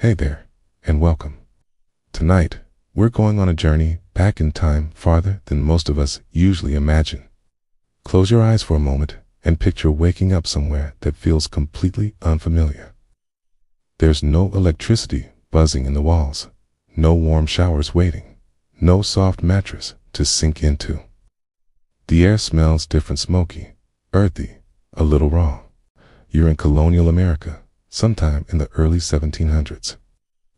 Hey there, and welcome. Tonight, we're going on a journey back in time farther than most of us usually imagine. Close your eyes for a moment and picture waking up somewhere that feels completely unfamiliar. There's no electricity buzzing in the walls, no warm showers waiting, no soft mattress to sink into. The air smells different, smoky, earthy, a little raw. You're in colonial America, sometime in the early 1700s.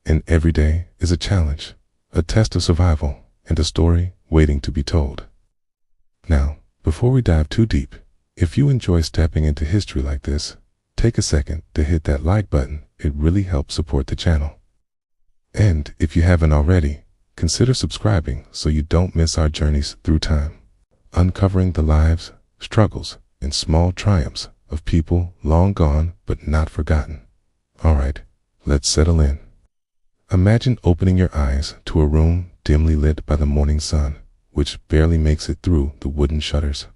And every day is a challenge, a test of survival, and a story waiting to be told. Now, before we dive too deep, if you enjoy stepping into history like this, take a second to hit that like button. It really helps support the channel. And if you haven't already, consider subscribing so you don't miss our journeys through time, uncovering the lives, struggles, and small triumphs of people long gone but not forgotten. All right, let's settle in. Imagine opening your eyes to a room dimly lit by the morning sun, which barely makes it through the wooden shutters.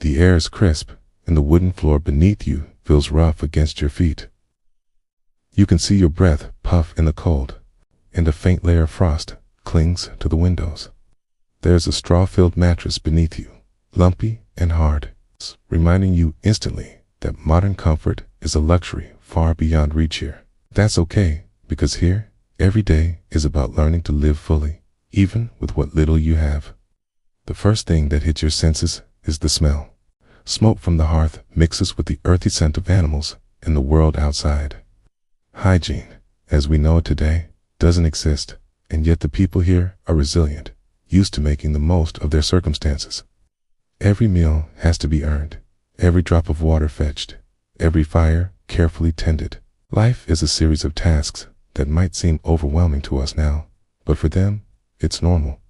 The air is crisp, and the wooden floor beneath you feels rough against your feet. You can see your breath puff in the cold, and a faint layer of frost clings to the windows. There's a straw-filled mattress beneath you, lumpy and hard, reminding you instantly that modern comfort is a luxury far beyond reach here. That's okay, because here, every day is about learning to live fully, even with what little you have. The first thing that hits your senses is the smell. Smoke from the hearth mixes with the earthy scent of animals and the world outside. Hygiene, as we know it today, doesn't exist, and yet the people here are resilient, used to making the most of their circumstances. Every meal has to be earned, every drop of water fetched, every fire carefully tended. Life is a series of tasks that might seem overwhelming to us now, but for them, it's normal.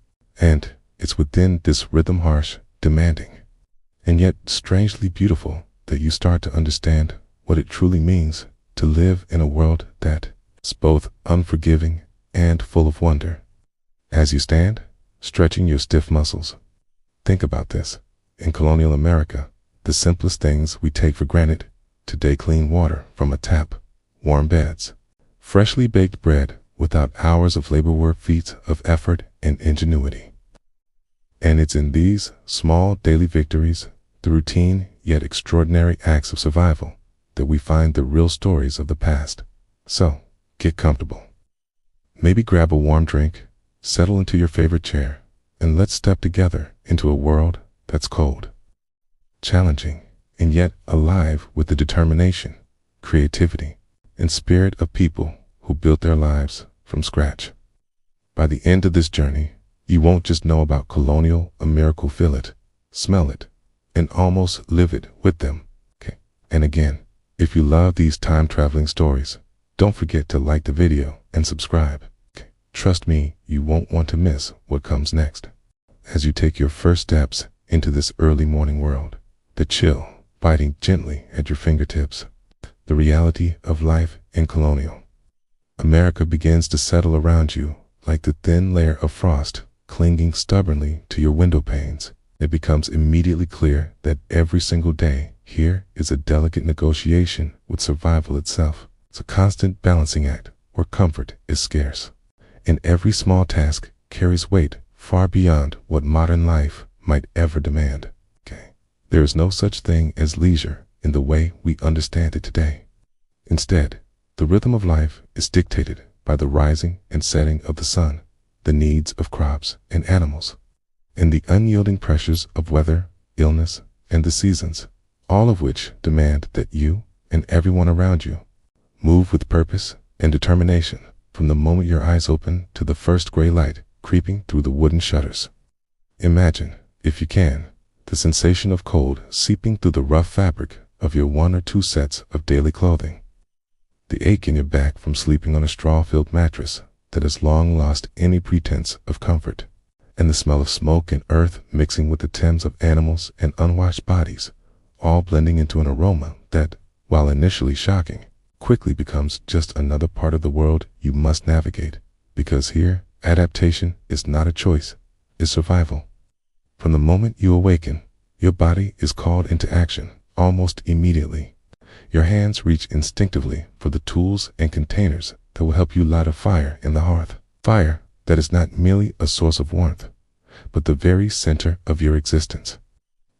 And it's within this rhythm, harsh, demanding, and yet strangely beautiful, that you start to understand what it truly means to live in a world that is both unforgiving and full of wonder. As you stand, stretching your stiff muscles, think about this. In colonial America, the simplest things we take for granted today: clean water from a tap, warm beds, freshly baked bread without hours of labor, were feats of effort and ingenuity. And it's in these small daily victories, the routine yet extraordinary acts of survival, that we find the real stories of the past. So, get comfortable. Maybe grab a warm drink, settle into your favorite chair, and let's step together into a world that's cold, challenging, and yet alive with the determination, creativity, and spirit of people who built their lives from scratch. By the end of this journey, you won't just know about colonial America, feel it, smell it, and almost live it with them. Okay. And again, if you love these time-traveling stories, don't forget to like the video and subscribe. Okay. Trust me, you won't want to miss what comes next. As you take your first steps into this early morning world, the chill biting gently at your fingertips, the reality of life in colonial America begins to settle around you like the thin layer of frost clinging stubbornly to your window panes. It becomes immediately clear that every single day here is a delicate negotiation with survival itself. It's a constant balancing act where comfort is scarce, and every small task carries weight far beyond what modern life might ever demand. Okay. There is no such thing as leisure in the way we understand it today. Instead, the rhythm of life is dictated by the rising and setting of the sun, the needs of crops and animals, and the unyielding pressures of weather, illness, and the seasons, all of which demand that you and everyone around you move with purpose and determination from the moment your eyes open to the first gray light creeping through the wooden shutters. Imagine, if you can, the sensation of cold seeping through the rough fabric of your one or two sets of daily clothing, the ache in your back from sleeping on a straw-filled mattress that has long lost any pretense of comfort, and the smell of smoke and earth mixing with the tens of animals and unwashed bodies, all blending into an aroma that, while initially shocking, quickly becomes just another part of the world you must navigate, because here, adaptation is not a choice, it's survival. From the moment you awaken, your body is called into action almost immediately. Your hands reach instinctively for the tools and containers that will help you light a fire in the hearth. Fire that is not merely a source of warmth, but the very center of your existence,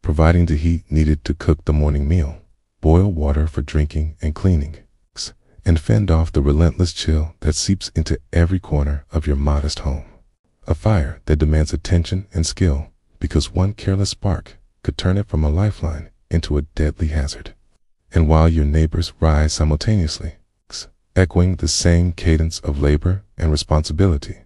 providing the heat needed to cook the morning meal, boil water for drinking and cleaning, and fend off the relentless chill that seeps into every corner of your modest home. A fire that demands attention and skill, because one careless spark could turn it from a lifeline into a deadly hazard. And while your neighbors rise simultaneously, echoing the same cadence of labor and responsibility,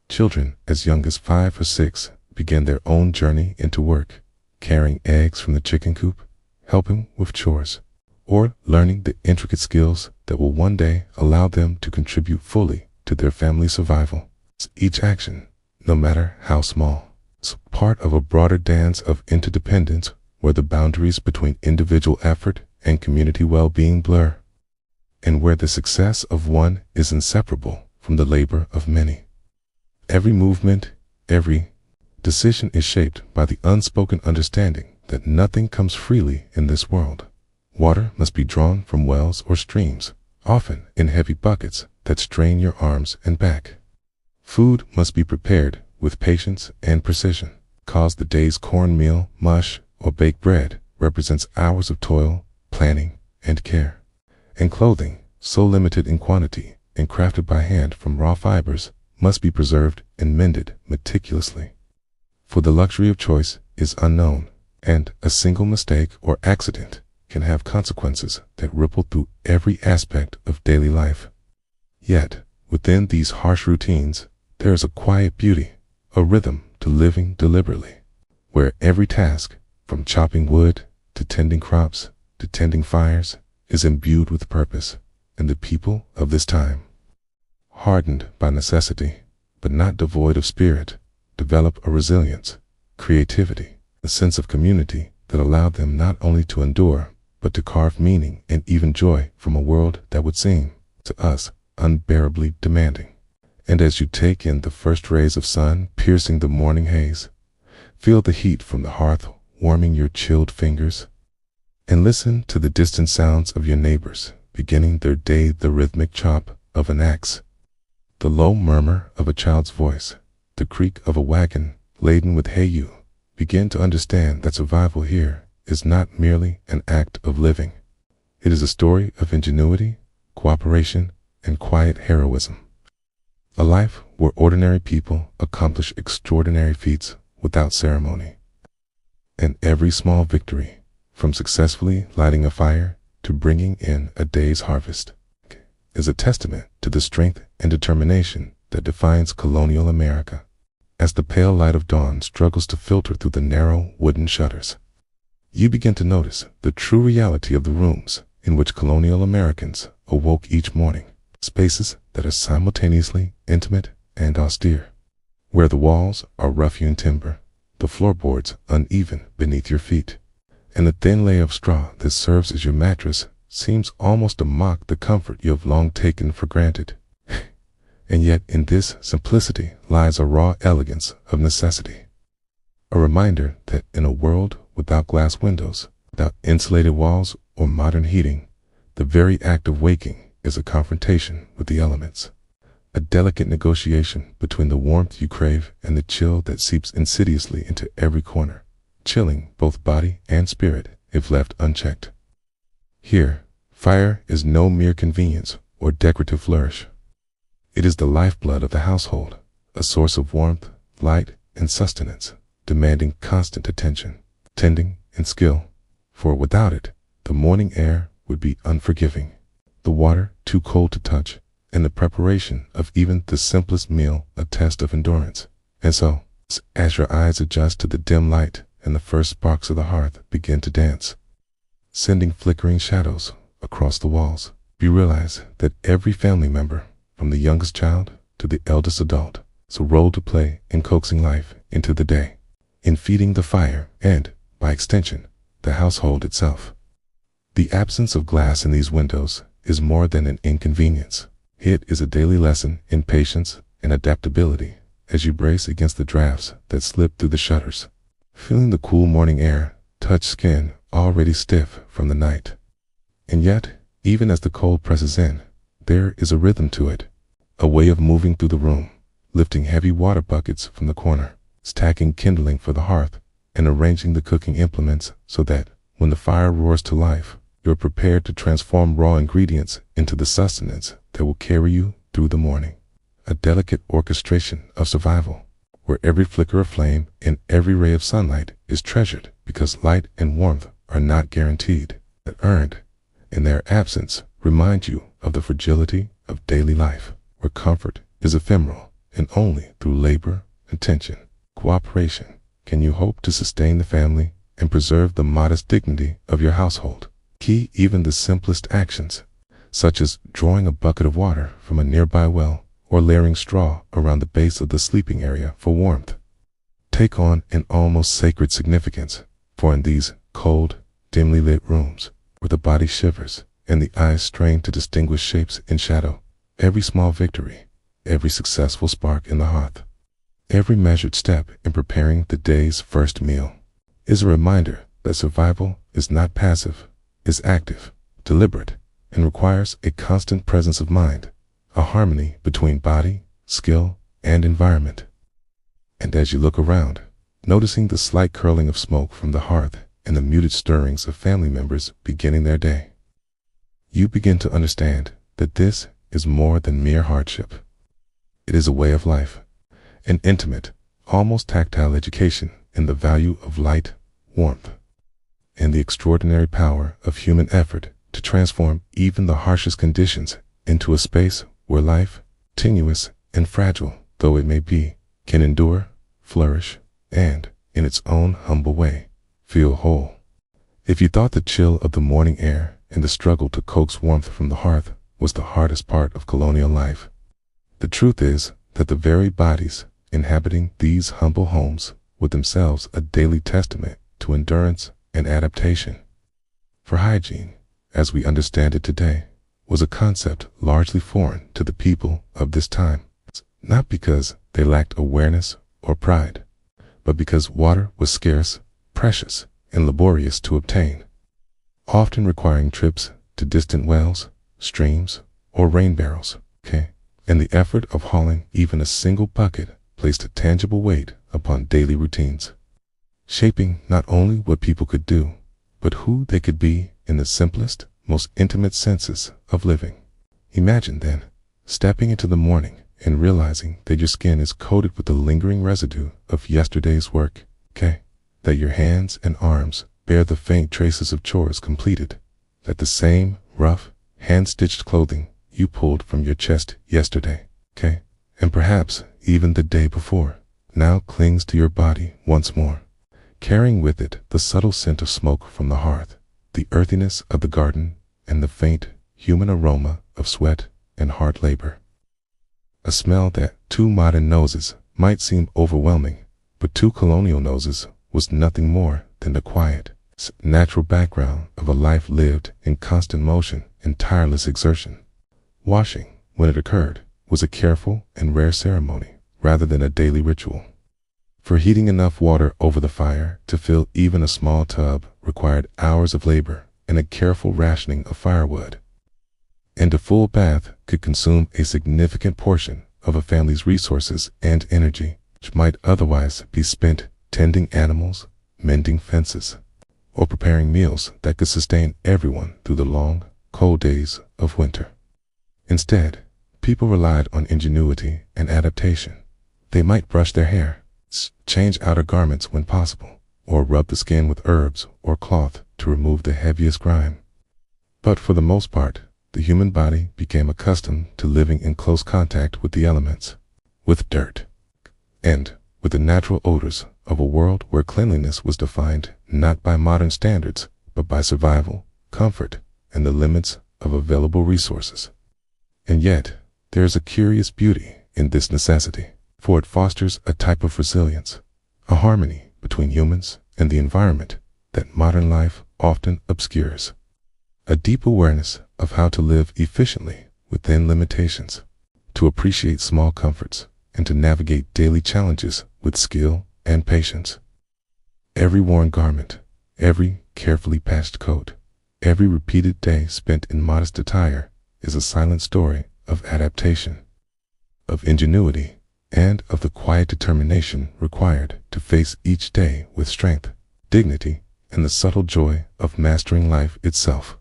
children as young as 5 or 6 begin their own journey into work, carrying eggs from the chicken coop, helping with chores, or learning the intricate skills that will one day allow them to contribute fully to their family's survival. Each action, no matter how small, is part of a broader dance of interdependence where the boundaries between individual effort and community well-being blur, and where the success of one is inseparable from the labor of many. Every movement, every decision is shaped by the unspoken understanding that nothing comes freely in this world. Water must be drawn from wells or streams, often in heavy buckets that strain your arms and back. Food must be prepared with patience and precision, cause the day's cornmeal, mush, or baked bread represents hours of toil, planning, and care. And clothing, so limited in quantity and crafted by hand from raw fibers, must be preserved and mended meticulously. For the luxury of choice is unknown, and a single mistake or accident can have consequences that ripple through every aspect of daily life. Yet, within these harsh routines, there is a quiet beauty, a rhythm to living deliberately, where every task, from chopping wood to tending crops to tending fires, is imbued with purpose. And the people of this time, hardened by necessity, but not devoid of spirit, develop a resilience, creativity, a sense of community that allowed them not only to endure, but to carve meaning and even joy from a world that would seem, to us, unbearably demanding. And as you take in the first rays of sun piercing the morning haze, feel the heat from the hearth warming your chilled fingers, and listen to the distant sounds of your neighbors beginning their day, the rhythmic chop of an axe, the low murmur of a child's voice, the creak of a wagon laden with hay, you begin to understand that survival here is not merely an act of living. It is a story of ingenuity, cooperation, and quiet heroism. A life where ordinary people accomplish extraordinary feats without ceremony. And every small victory, from successfully lighting a fire to bringing in a day's harvest, is a testament to the strength and determination that defines colonial America, as the pale light of dawn struggles to filter through the narrow wooden shutters. You begin to notice the true reality of the rooms in which colonial Americans awoke each morning, spaces that are simultaneously intimate and austere, where the walls are rough-hewn timber, the floorboards uneven beneath your feet, and the thin layer of straw that serves as your mattress seems almost to mock the comfort you have long taken for granted. And yet in this simplicity lies a raw elegance of necessity, a reminder that in a world without glass windows, without insulated walls or modern heating, the very act of waking is a confrontation with the elements, a delicate negotiation between the warmth you crave and the chill that seeps insidiously into every corner, chilling both body and spirit if left unchecked. Here, fire is no mere convenience or decorative flourish. It is the lifeblood of the household, a source of warmth, light, and sustenance, demanding constant attention, tending, and skill, for without it, the morning air would be unforgiving, the water too cold to touch, and the preparation of even the simplest meal a test of endurance. And so, as your eyes adjust to the dim light and the first sparks of the hearth begin to dance, sending flickering shadows across the walls, you realize that every family member, from the youngest child to the eldest adult, has a role to play in coaxing life into the day, in feeding the fire and, by extension, the household itself. The absence of glass in these windows is more than an inconvenience. It is a daily lesson in patience and adaptability as you brace against the drafts that slip through the shutters, feeling the cool morning air touch skin already stiff from the night. And yet, even as the cold presses in, There is a rhythm to it, a way of moving through the room, lifting heavy water buckets from the corner, stacking kindling for the hearth, and arranging the cooking implements so that, when the fire roars to life, you are prepared to transform raw ingredients into the sustenance that will carry you through the morning. A delicate orchestration of survival, where every flicker of flame and every ray of sunlight is treasured because light and warmth are not guaranteed, but earned, and their absence remind you of the fragility of daily life, where comfort is ephemeral, and only through labor, attention, cooperation can you hope to sustain the family and preserve the modest dignity of your household. Key even the simplest actions, such as drawing a bucket of water from a nearby well or layering straw around the base of the sleeping area for warmth, take on an almost sacred significance, for in these cold, dimly lit rooms, where the body shivers and the eyes strain to distinguish shapes in shadow, every small victory, every successful spark in the hearth, every measured step in preparing the day's first meal, is a reminder that survival is not passive, is active, deliberate, and requires a constant presence of mind, a harmony between body, skill, and environment. And as you look around, noticing the slight curling of smoke from the hearth and the muted stirrings of family members beginning their day, you begin to understand that this is more than mere hardship. It is a way of life, an intimate, almost tactile education in the value of light, warmth, and the extraordinary power of human effort to transform even the harshest conditions into a space where life, tenuous and fragile though it may be, can endure, flourish, and, in its own humble way, feel whole. If you thought the chill of the morning air and the struggle to coax warmth from the hearth was the hardest part of colonial life, the truth is that the very bodies inhabiting these humble homes were themselves a daily testament to endurance and adaptation. For hygiene, as we understand it today, was a concept largely foreign to the people of this time, not because they lacked awareness or pride, but because water was scarce, precious, and laborious to obtain, often requiring trips to distant wells, streams, or rain barrels, and the effort of hauling even a single bucket placed a tangible weight upon daily routines, shaping not only what people could do, but who they could be in the simplest, most intimate senses of living. Imagine, then, stepping into the morning and realizing that your skin is coated with the lingering residue of yesterday's work, that your hands and arms bear the faint traces of chores completed, that the same rough, hand-stitched clothing you pulled from your chest yesterday, and perhaps even the day before, now clings to your body once more, carrying with it the subtle scent of smoke from the hearth, the earthiness of the garden, and the faint, human aroma of sweat and hard labor. A smell that to modern noses might seem overwhelming, but to colonial noses was nothing more than the quiet, natural background of a life lived in constant motion and tireless exertion. Washing, when it occurred, was a careful and rare ceremony rather than a daily ritual. For heating enough water over the fire to fill even a small tub required hours of labor and a careful rationing of firewood. And a full bath could consume a significant portion of a family's resources and energy, which might otherwise be spent tending animals, mending fences, or preparing meals that could sustain everyone through the long, cold days of winter. Instead, people relied on ingenuity and adaptation. They might brush their hair, change outer garments when possible, or rub the skin with herbs or cloth to remove the heaviest grime. But for the most part, the human body became accustomed to living in close contact with the elements, with dirt, and with the natural odors of a world where cleanliness was defined not by modern standards, but by survival, comfort, and the limits of available resources. And yet, there is a curious beauty in this necessity, for it fosters a type of resilience, a harmony between humans and the environment that modern life often obscures, a deep awareness of how to live efficiently within limitations, to appreciate small comforts, and to navigate daily challenges with skill and patience. Every worn garment, every carefully patched coat, every repeated day spent in modest attire is a silent story of adaptation, of ingenuity, and of the quiet determination required to face each day with strength, dignity, and the subtle joy of mastering life itself,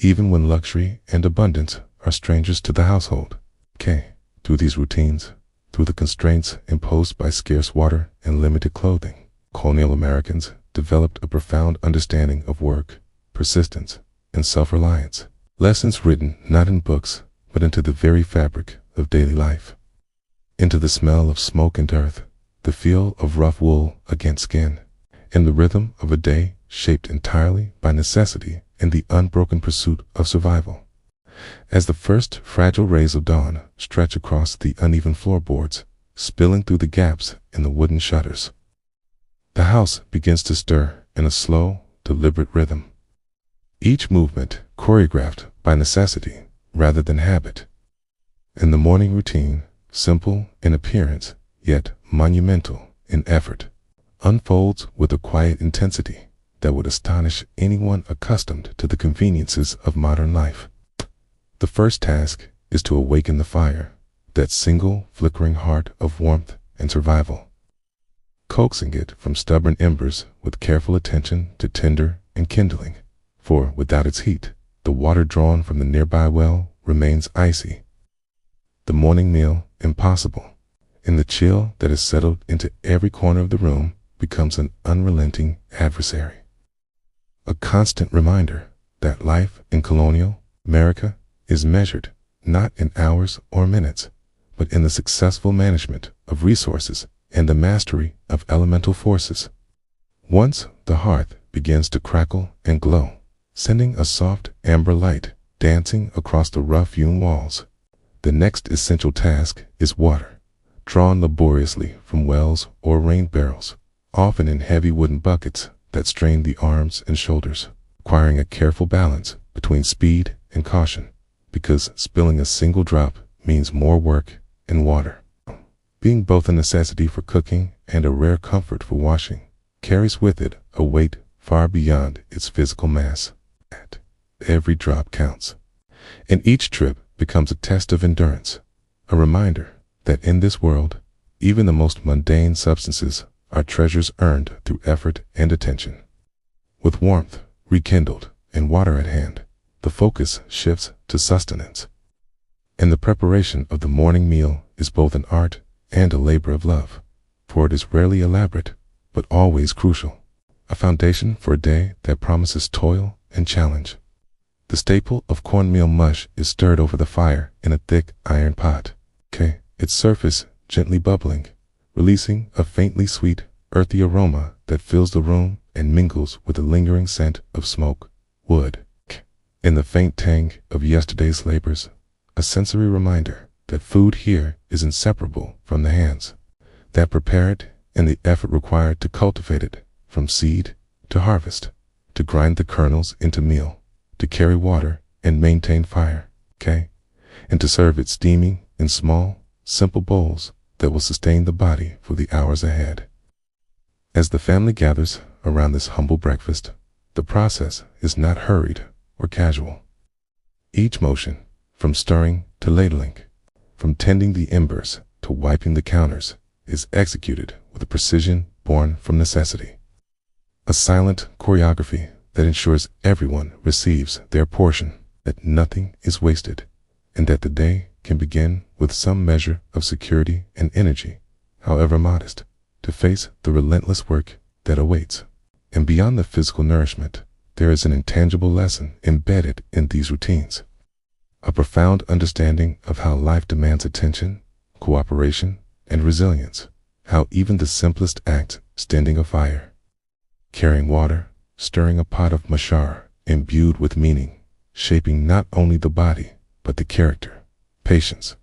even when luxury and abundance are strangers to the household. Through these routines, through the constraints imposed by scarce water and limited clothing, colonial Americans developed a profound understanding of work, persistence, and self-reliance, lessons written not in books, but into the very fabric of daily life, into the smell of smoke and earth, the feel of rough wool against skin, and the rhythm of a day shaped entirely by necessity and the unbroken pursuit of survival. As the first fragile rays of dawn stretch across the uneven floorboards, spilling through the gaps in the wooden shutters, the house begins to stir in a slow, deliberate rhythm, each movement choreographed by necessity rather than habit. And the morning routine, simple in appearance, yet monumental in effort, unfolds with a quiet intensity that would astonish anyone accustomed to the conveniences of modern life. The first task is to awaken the fire, that single flickering heart of warmth and survival, coaxing it from stubborn embers with careful attention to tinder and kindling, for without its heat, the water drawn from the nearby well remains icy, the morning meal impossible, and the chill that has settled into every corner of the room becomes an unrelenting adversary. A constant reminder that life in colonial America is measured not in hours or minutes, but in the successful management of resources and the mastery of elemental forces. Once the hearth begins to crackle and glow, sending a soft amber light dancing across the rough-hewn walls, the next essential task is water, drawn laboriously from wells or rain barrels, often in heavy wooden buckets that strain the arms and shoulders, requiring a careful balance between speed and caution, because spilling a single drop means more work and water. Being both a necessity for cooking and a rare comfort for washing, carries with it a weight far beyond its physical mass. Every drop counts, and each trip becomes a test of endurance, a reminder that in this world, even the most mundane substances are treasures earned through effort and attention. With warmth rekindled and water at hand, the focus shifts to sustenance, and the preparation of the morning meal is both an art and a labor of love, for it is rarely elaborate, but always crucial, a foundation for a day that promises toil and challenge. The staple of cornmeal mush is stirred over the fire in a thick iron pot, its surface gently bubbling, releasing a faintly sweet, earthy aroma that fills the room and mingles with the lingering scent of smoke, wood, and the faint tang of yesterday's labors, a sensory reminder that food here is inseparable from the hands that prepare it and the effort required to cultivate it, from seed to harvest, to grind the kernels into meal, to carry water and maintain fire, and to serve it steaming in small, simple bowls that will sustain the body for the hours ahead. As the family gathers around this humble breakfast, the process is not hurried or casual. Each motion, from stirring to ladling, from tending the embers to wiping the counters, is executed with a precision born from necessity. A silent choreography that ensures everyone receives their portion, that nothing is wasted, and that the day can begin with some measure of security and energy, however modest, to face the relentless work that awaits. And beyond the physical nourishment, there is an intangible lesson embedded in these routines, a profound understanding of how life demands attention, cooperation, and resilience, how even the simplest act, standing a fire, carrying water, stirring a pot of mashar, imbued with meaning, shaping not only the body, but the character, patience,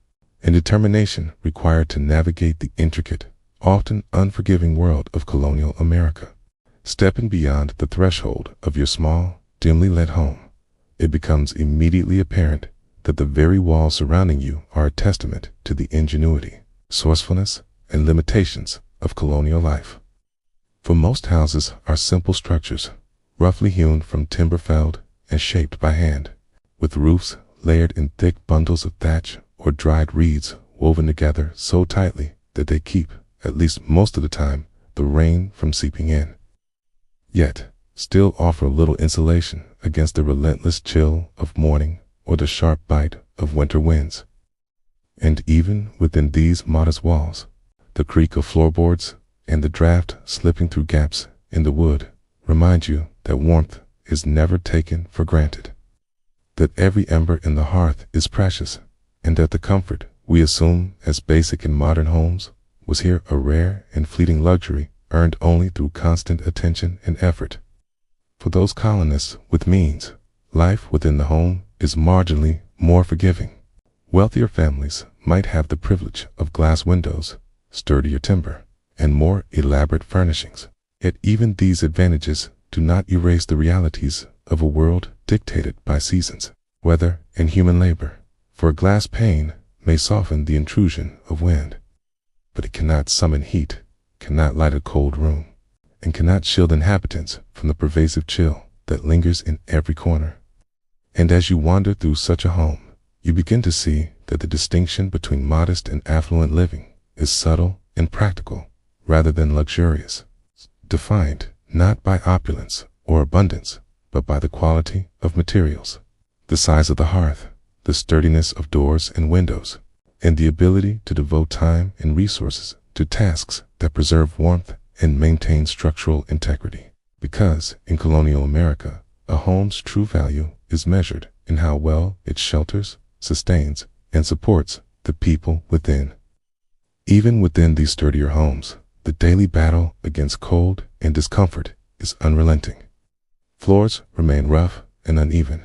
and determination required to navigate the intricate, often unforgiving world of colonial America. Stepping beyond the threshold of your small, dimly lit home, it becomes immediately apparent that the very walls surrounding you are a testament to the ingenuity, resourcefulness, and limitations of colonial life. For most houses are simple structures, roughly hewn from timber felled and shaped by hand, with roofs layered in thick bundles of thatch or dried reeds woven together so tightly that they keep, at least most of the time, the rain from seeping in, yet still offer a little insulation against the relentless chill of morning or the sharp bite of winter winds. And even within these modest walls, the creak of floorboards and the draft slipping through gaps in the wood remind you that warmth is never taken for granted, that every ember in the hearth is precious, and that the comfort we assume as basic in modern homes was here a rare and fleeting luxury earned only through constant attention and effort. For those colonists with means, life within the home is marginally more forgiving. Wealthier families might have the privilege of glass windows, sturdier timber, and more elaborate furnishings. Yet even these advantages do not erase the realities of a world dictated by seasons, weather, and human labor. For a glass pane may soften the intrusion of wind, but it cannot summon heat, cannot light a cold room, and cannot shield inhabitants from the pervasive chill that lingers in every corner. And as you wander through such a home, you begin to see that the distinction between modest and affluent living is subtle and practical rather than luxurious, defined not by opulence or abundance, but by the quality of materials, the size of the hearth, the sturdiness of doors and windows, and the ability to devote time and resources to tasks that preserve warmth and maintain structural integrity. Because in colonial America, a home's true value is measured in how well it shelters, sustains, and supports the people within. Even within these sturdier homes, the daily battle against cold and discomfort is unrelenting. Floors remain rough and uneven.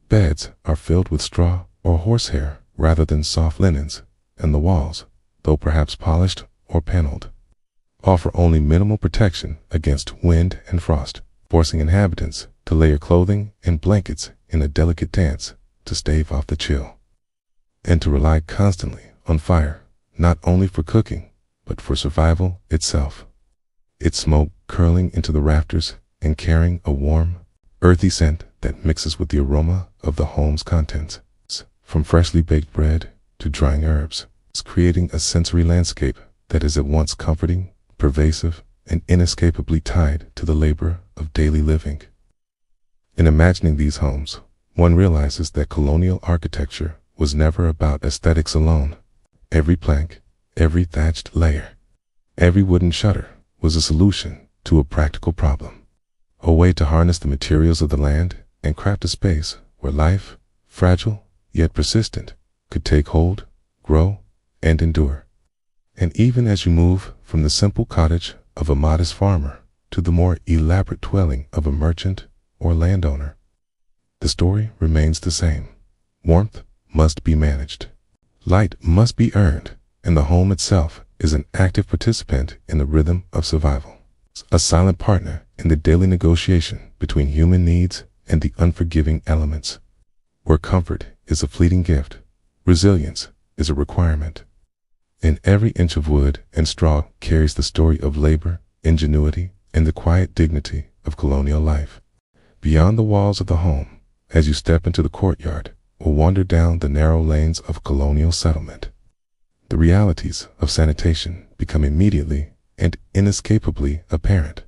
Beds are filled with straw or horsehair rather than soft linens, and the walls, though perhaps polished or paneled, offer only minimal protection against wind and frost, forcing inhabitants to layer clothing and blankets in a delicate dance to stave off the chill, and to rely constantly on fire, not only for cooking, but for survival itself, its smoke curling into the rafters and carrying a warm, earthy scent that mixes with the aroma of the home's contents, from freshly baked bread to drying herbs, creating a sensory landscape that is at once comforting, pervasive, and inescapably tied to the labor of daily living. In imagining these homes, one realizes that colonial architecture was never about aesthetics alone. Every plank, every thatched layer, every wooden shutter was a solution to a practical problem, a way to harness the materials of the land and craft a space where life, fragile yet persistent, could take hold, grow, and endure. And even as you move from the simple cottage of a modest farmer to the more elaborate dwelling of a merchant or landowner, the story remains the same. Warmth must be managed. Light must be earned, and the home itself is an active participant in the rhythm of survival, a silent partner in the daily negotiation between human needs and the unforgiving elements. Where comfort is a fleeting gift, resilience is a requirement. And every inch of wood and straw carries the story of labor, ingenuity, and the quiet dignity of colonial life. Beyond the walls of the home, as you step into the courtyard or wander down the narrow lanes of colonial settlement, the realities of sanitation become immediately and inescapably apparent.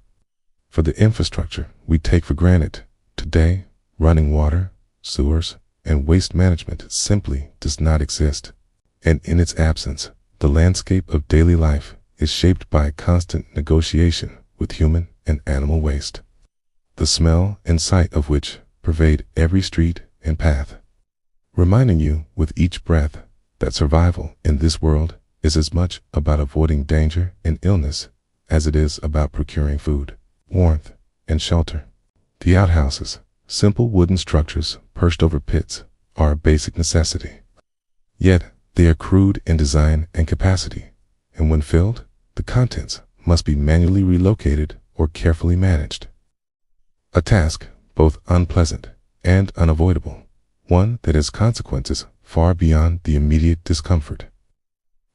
For the infrastructure we take for granted today, running water, sewers, and waste management simply does not exist. And in its absence, the landscape of daily life is shaped by a constant negotiation with human and animal waste, the smell and sight of which pervade every street and path, reminding you with each breath that survival in this world is as much about avoiding danger and illness as it is about procuring food, warmth, and shelter. The outhouses, simple wooden structures perched over pits, are a basic necessity. Yet they are crude in design and capacity, and when filled, the contents must be manually relocated or carefully managed. A task both unpleasant and unavoidable, one that has consequences far beyond the immediate discomfort.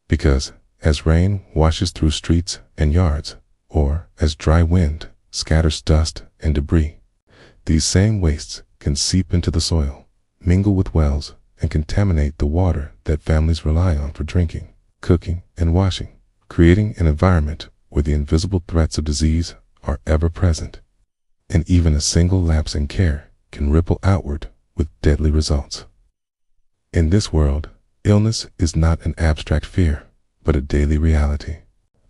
Because as rain washes through streets and yards, or as dry wind scatters dust and debris, these same wastes can seep into the soil, mingle with wells, and contaminate the water that families rely on for drinking, cooking, and washing, creating an environment where the invisible threats of disease are ever present. And even a single lapse in care can ripple outward with deadly results. In this world, illness is not an abstract fear, but a daily reality,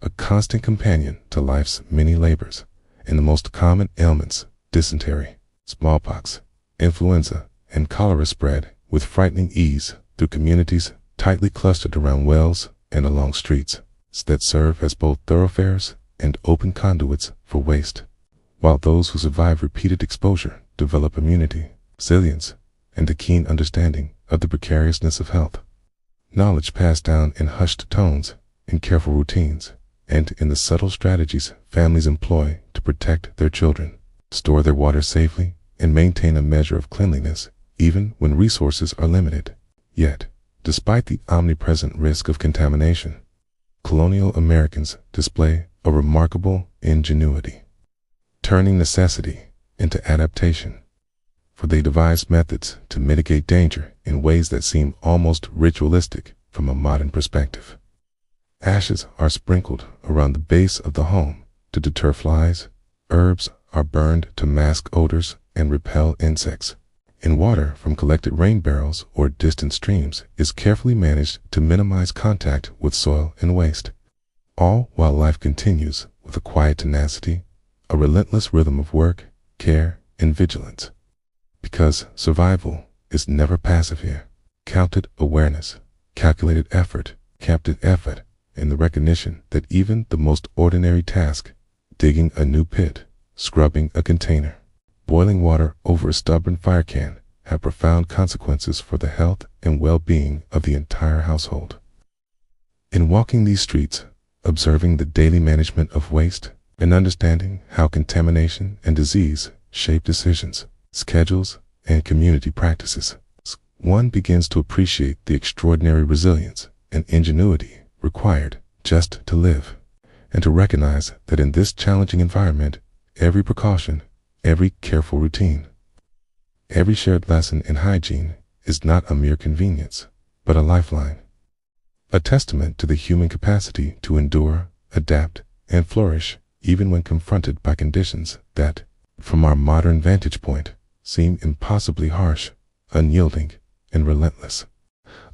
a constant companion to life's many labors. And the most common ailments, dysentery, smallpox, influenza, and cholera, spread with frightening ease through communities tightly clustered around wells and along streets that serve as both thoroughfares and open conduits for waste, while those who survive repeated exposure develop immunity, resilience, and a keen understanding of the precariousness of health. Knowledge passed down in hushed tones, in careful routines, and in the subtle strategies families employ to protect their children, store their water safely, and maintain a measure of cleanliness even when resources are limited. Yet, despite the omnipresent risk of contamination, colonial Americans display a remarkable ingenuity, turning necessity into adaptation, for they devise methods to mitigate danger in ways that seem almost ritualistic from a modern perspective. Ashes are sprinkled around the base of the home to deter flies, herbs are burned to mask odors and repel insects, and water from collected rain barrels or distant streams is carefully managed to minimize contact with soil and waste, all while life continues with a quiet tenacity, a relentless rhythm of work, care, and vigilance. Because survival is never passive here. Counted awareness, calculated effort, captive effort, and the recognition that even the most ordinary task, digging a new pit, scrubbing a container, boiling water over a stubborn fire can, have profound consequences for the health and well-being of the entire household. In walking these streets, observing the daily management of waste, and understanding how contamination and disease shape decisions, schedules, and community practices, one begins to appreciate the extraordinary resilience and ingenuity required just to live, and to recognize that in this challenging environment, every precaution, every careful routine, every shared lesson in hygiene is not a mere convenience, but a lifeline, a testament to the human capacity to endure, adapt, and flourish even when confronted by conditions that, from our modern vantage point, seem impossibly harsh, unyielding, and relentless.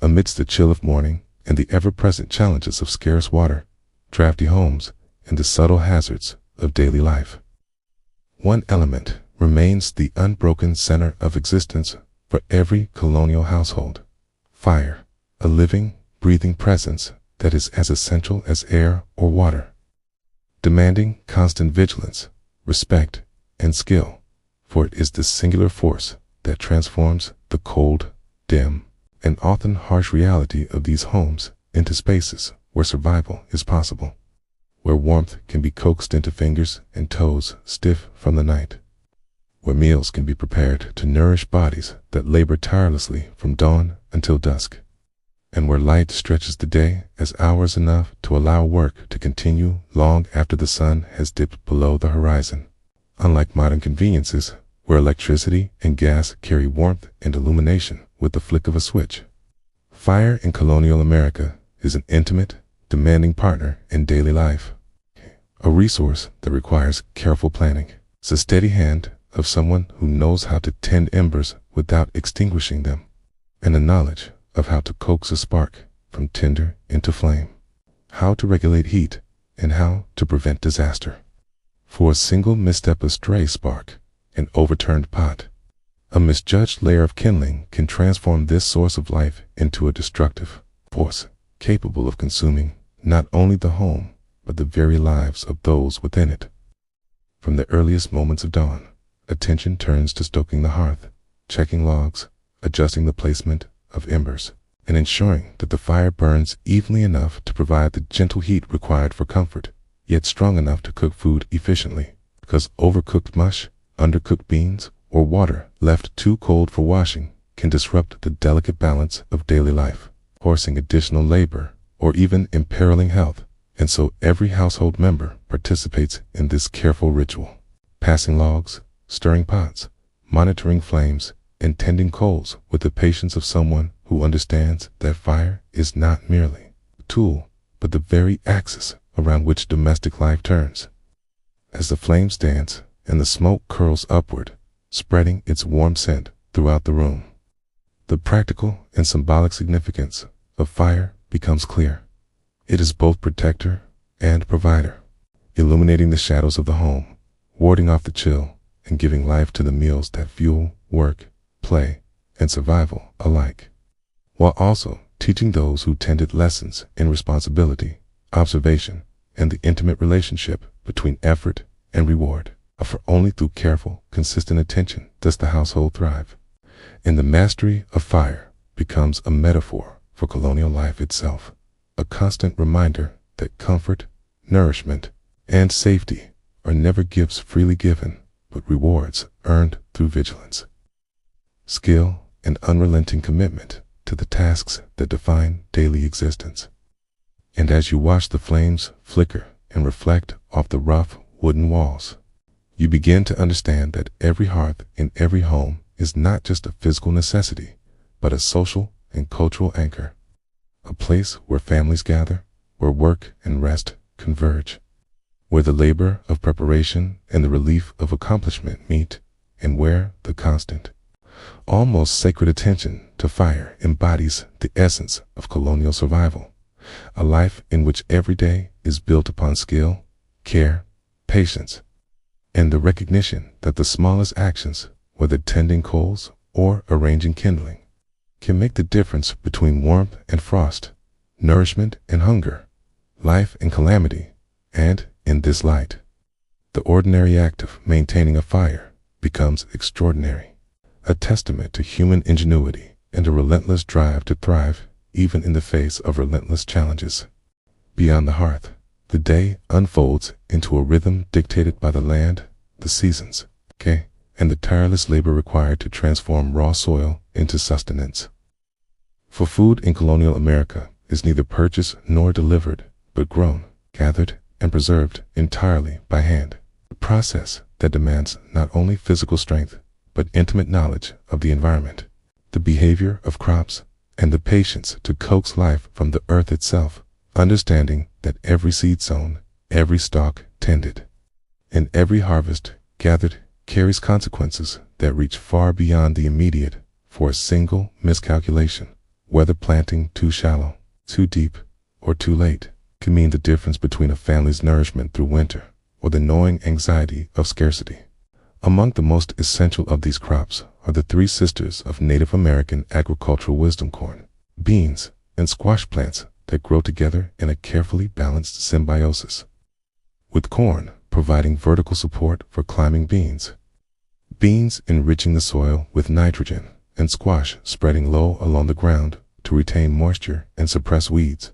Amidst the chill of morning and the ever-present challenges of scarce water, drafty homes, and the subtle hazards of daily life, one element remains the unbroken center of existence for every colonial household: fire, a living, breathing presence that is as essential as air or water, demanding constant vigilance, respect, and skill, for it is this singular force that transforms the cold, dim, and often harsh reality of these homes into spaces where survival is possible, where warmth can be coaxed into fingers and toes stiff from the night, where meals can be prepared to nourish bodies that labor tirelessly from dawn until dusk, and where light stretches the day as hours enough to allow work to continue long after the sun has dipped below the horizon. Unlike modern conveniences, where electricity and gas carry warmth and illumination with the flick of a switch, fire in colonial America is an intimate, demanding partner in daily life, a resource that requires careful planning, the steady hand of someone who knows how to tend embers without extinguishing them, and a knowledge of how to coax a spark from tinder into flame, how to regulate heat, and how to prevent disaster. For a single misstep, a stray spark, an overturned pot, a misjudged layer of kindling can transform this source of life into a destructive force, capable of consuming not only the home, but the very lives of those within it. From the earliest moments of dawn, attention turns to stoking the hearth, checking logs, adjusting the placement of embers, and ensuring that the fire burns evenly enough to provide the gentle heat required for comfort, yet strong enough to cook food efficiently, because overcooked mush, undercooked beans, or water left too cold for washing can disrupt the delicate balance of daily life, forcing additional labor or even imperiling health. And so every household member participates in this careful ritual, passing logs, stirring pots, monitoring flames, and tending coals with the patience of someone who understands that fire is not merely a tool, but the very axis around which domestic life turns. As the flames dance and the smoke curls upward, spreading its warm scent throughout the room, the practical and symbolic significance of fire becomes clear. It is both protector and provider, illuminating the shadows of the home, warding off the chill, and giving life to the meals that fuel work, play, and survival alike, while also teaching those who tend it lessons in responsibility, observation, and the intimate relationship between effort and reward. For only through careful, consistent attention does the household thrive. And the mastery of fire becomes a metaphor for colonial life itself, a constant reminder that comfort, nourishment, and safety are never gifts freely given, but rewards earned through vigilance, skill, and unrelenting commitment to the tasks that define daily existence. And as you watch the flames flicker and reflect off the rough wooden walls, you begin to understand that every hearth in every home is not just a physical necessity, but a social and cultural anchor, a place where families gather, where work and rest converge, where the labor of preparation and the relief of accomplishment meet, and where the constant, almost sacred attention to fire embodies the essence of colonial survival, a life in which every day is built upon skill, care, patience, and the recognition that the smallest actions, whether tending coals or arranging kindling, can make the difference between warmth and frost, nourishment and hunger, life and calamity. And in this light, the ordinary act of maintaining a fire becomes extraordinary, a testament to human ingenuity and a relentless drive to thrive even in the face of relentless challenges. Beyond the hearth, the day unfolds into a rhythm dictated by the land, the seasons, and the tireless labor required to transform raw soil into sustenance. For food in colonial America is neither purchased nor delivered, but grown, gathered, and preserved entirely by hand, a process that demands not only physical strength, but intimate knowledge of the environment, the behavior of crops, and the patience to coax life from the earth itself, understanding that every seed sown, every stalk tended, and every harvest gathered carries consequences that reach far beyond the immediate. For a single miscalculation, whether planting too shallow, too deep, or too late, can mean the difference between a family's nourishment through winter or the gnawing anxiety of scarcity. Among the most essential of these crops are the three sisters of Native American agricultural wisdom: corn, beans, and squash plants that grow together in a carefully balanced symbiosis, with corn providing vertical support for climbing beans, beans enriching the soil with nitrogen, and squash spreading low along the ground to retain moisture and suppress weeds,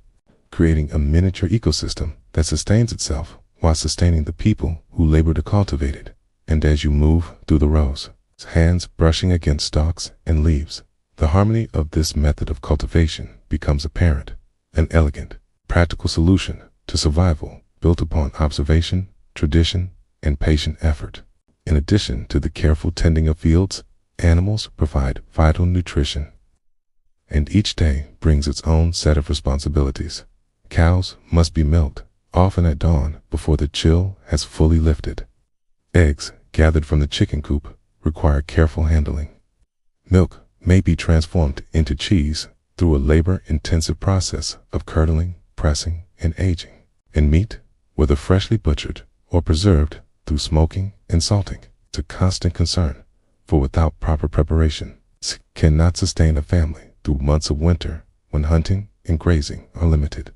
creating a miniature ecosystem that sustains itself while sustaining the people who labor to cultivate it. And as you move through the rows, hands brushing against stalks and leaves, the harmony of this method of cultivation becomes apparent, an elegant, practical solution to survival built upon observation, tradition, and patient effort. In addition to the careful tending of fields, animals provide vital nutrition, and each day brings its own set of responsibilities. Cows must be milked, often at dawn before the chill has fully lifted. Eggs, gathered from the chicken coop, require careful handling. Milk may be transformed into cheese through a labor-intensive process of curdling, pressing, and aging. And meat, whether freshly butchered or preserved through smoking and salting, is a constant concern, for without proper preparation, it cannot sustain a family through months of winter when hunting and grazing are limited.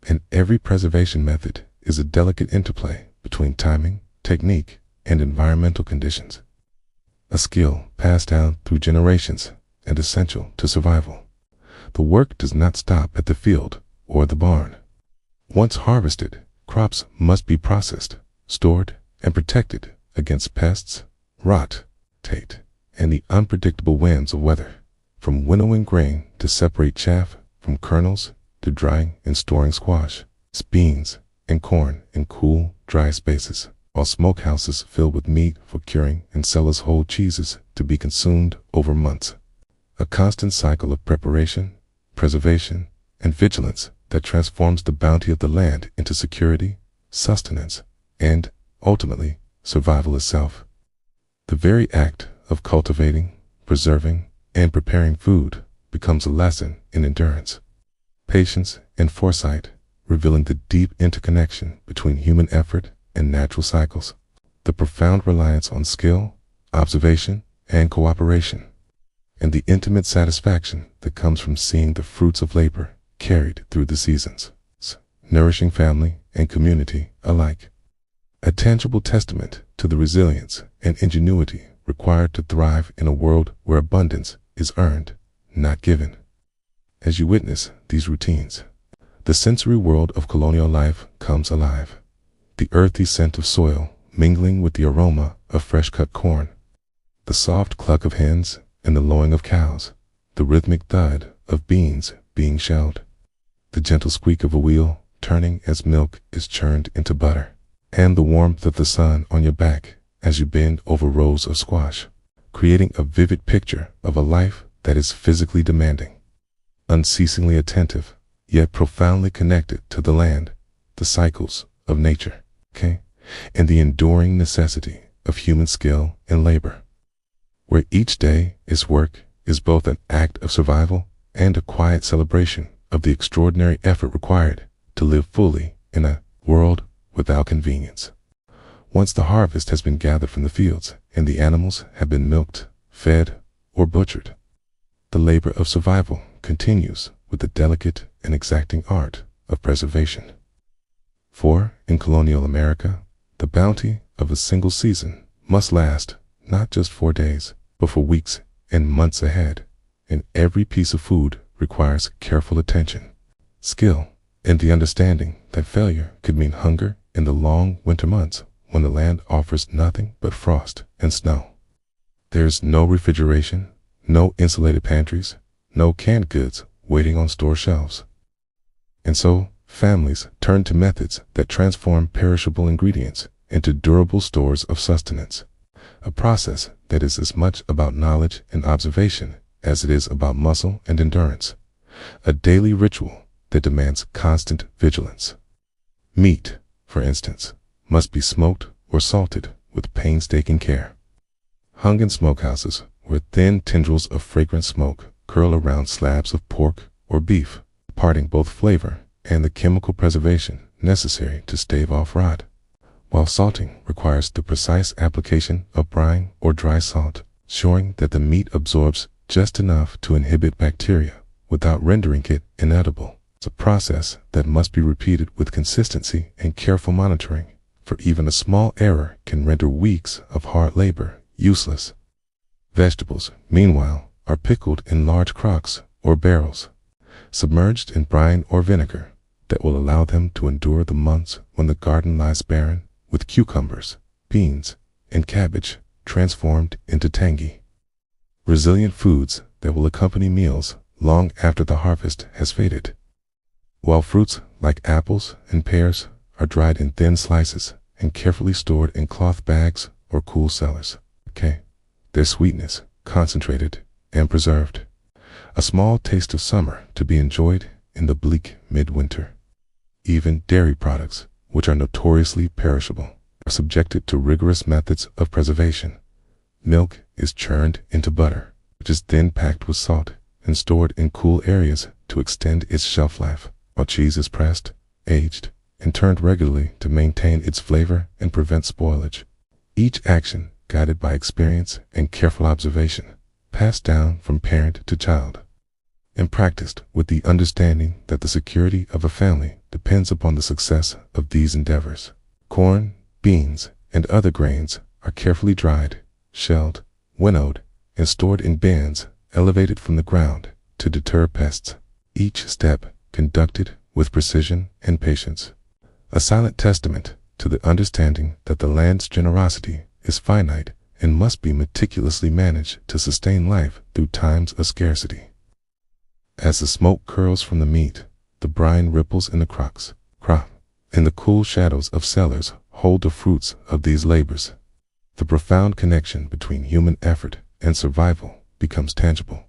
And every preservation method is a delicate interplay between timing, technique, and environmental conditions, a skill passed down through generations and essential to survival. The work does not stop at the field or the barn. Once harvested, crops must be processed, stored, and protected against pests, rot, and the unpredictable whims of weather. From winnowing grain to separate chaff from kernels, to drying and storing squash, beans, and corn in cool, dry spaces, while smokehouses filled with meat for curing and cellars hold cheeses to to be consumed over months. A constant cycle of preparation, preservation, and vigilance that transforms the bounty of the land into security, sustenance, and, ultimately, survival itself. The very act of cultivating, preserving, and preparing food becomes a lesson in endurance, patience, and foresight, revealing the deep interconnection between human effort and natural cycles, the profound reliance on skill, observation, and cooperation, and the intimate satisfaction that comes from seeing the fruits of labor carried through the seasons, nourishing family and community alike. A tangible testament to the resilience and ingenuity required to thrive in a world where abundance is earned, not given. As you witness these routines, the sensory world of colonial life comes alive. The earthy scent of soil mingling with the aroma of fresh-cut corn, the soft cluck of hens and the lowing of cows, the rhythmic thud of beans being shelled, the gentle squeak of a wheel turning as milk is churned into butter, and the warmth of the sun on your back as you bend over rows of squash, creating a vivid picture of a life that is physically demanding, unceasingly attentive, yet profoundly connected to the land, the cycles of nature, and the enduring necessity of human skill and labor, where each day is work is both an act of survival and a quiet celebration of the extraordinary effort required to live fully in a world without convenience. Once the harvest has been gathered from the fields and the animals have been milked, fed, or butchered, the labor of survival continues with the delicate and exacting art of preservation. For, in colonial America, the bounty of a single season must last not just 4 days, but for weeks and months ahead, and every piece of food requires careful attention, skill, and the understanding that failure could mean hunger in the long winter months when the land offers nothing but frost and snow. There's no refrigeration, no insulated pantries, no canned goods waiting on store shelves. And so, families turn to methods that transform perishable ingredients into durable stores of sustenance, a process that is as much about knowledge and observation as it is about muscle and endurance, a daily ritual that demands constant vigilance. Meat, for instance, must be smoked or salted with painstaking care. Hung in smokehouses where thin tendrils of fragrant smoke curl around slabs of pork or beef, imparting both flavor and the chemical preservation necessary to stave off rot, while salting requires the precise application of brine or dry salt, ensuring that the meat absorbs just enough to inhibit bacteria without rendering it inedible. It's a process that must be repeated with consistency and careful monitoring, for even a small error can render weeks of hard labor useless. Vegetables, meanwhile, are pickled in large crocks or barrels, submerged in brine or vinegar that will allow them to endure the months when the garden lies barren, with cucumbers, beans, and cabbage transformed into tangy, resilient foods that will accompany meals long after the harvest has faded. While fruits like apples and pears are dried in thin slices and carefully stored in cloth bags or cool cellars, their sweetness concentrated and preserved, a small taste of summer to be enjoyed in the bleak midwinter. Even dairy products, which are notoriously perishable, are subjected to rigorous methods of preservation. Milk is churned into butter, which is then packed with salt and stored in cool areas to extend its shelf life, while cheese is pressed, aged, and turned regularly to maintain its flavor and prevent spoilage. Each action guided by experience and careful observation, passed down from parent to child, and practiced with the understanding that the security of a family depends upon the success of these endeavors. Corn, beans, and other grains are carefully dried, shelled, winnowed, and stored in bins elevated from the ground to deter pests, each step conducted with precision and patience, a silent testament to the understanding that the land's generosity is finite and must be meticulously managed to sustain life through times of scarcity. As the smoke curls from the meat, the brine ripples in the crocks, and the cool shadows of cellars hold the fruits of these labors. The profound connection between human effort and survival becomes tangible.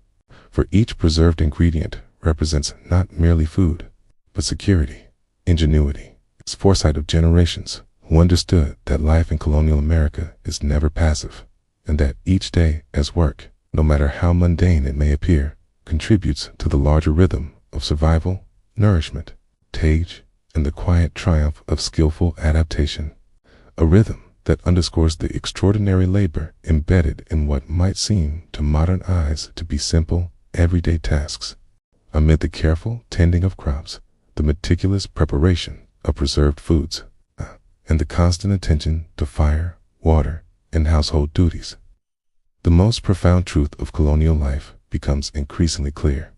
For each preserved ingredient represents not merely food, but security, ingenuity, its foresight of generations who understood that life in colonial America is never passive, and that each day as work, no matter how mundane it may appear, contributes to the larger rhythm of survival, nourishment, tage, and the quiet triumph of skillful adaptation. A rhythm that underscores the extraordinary labor embedded in what might seem to modern eyes to be simple, everyday tasks. Amid the careful tending of crops, the meticulous preparation of preserved foods, and the constant attention to fire, water, and household duties, the most profound truth of colonial life becomes increasingly clear.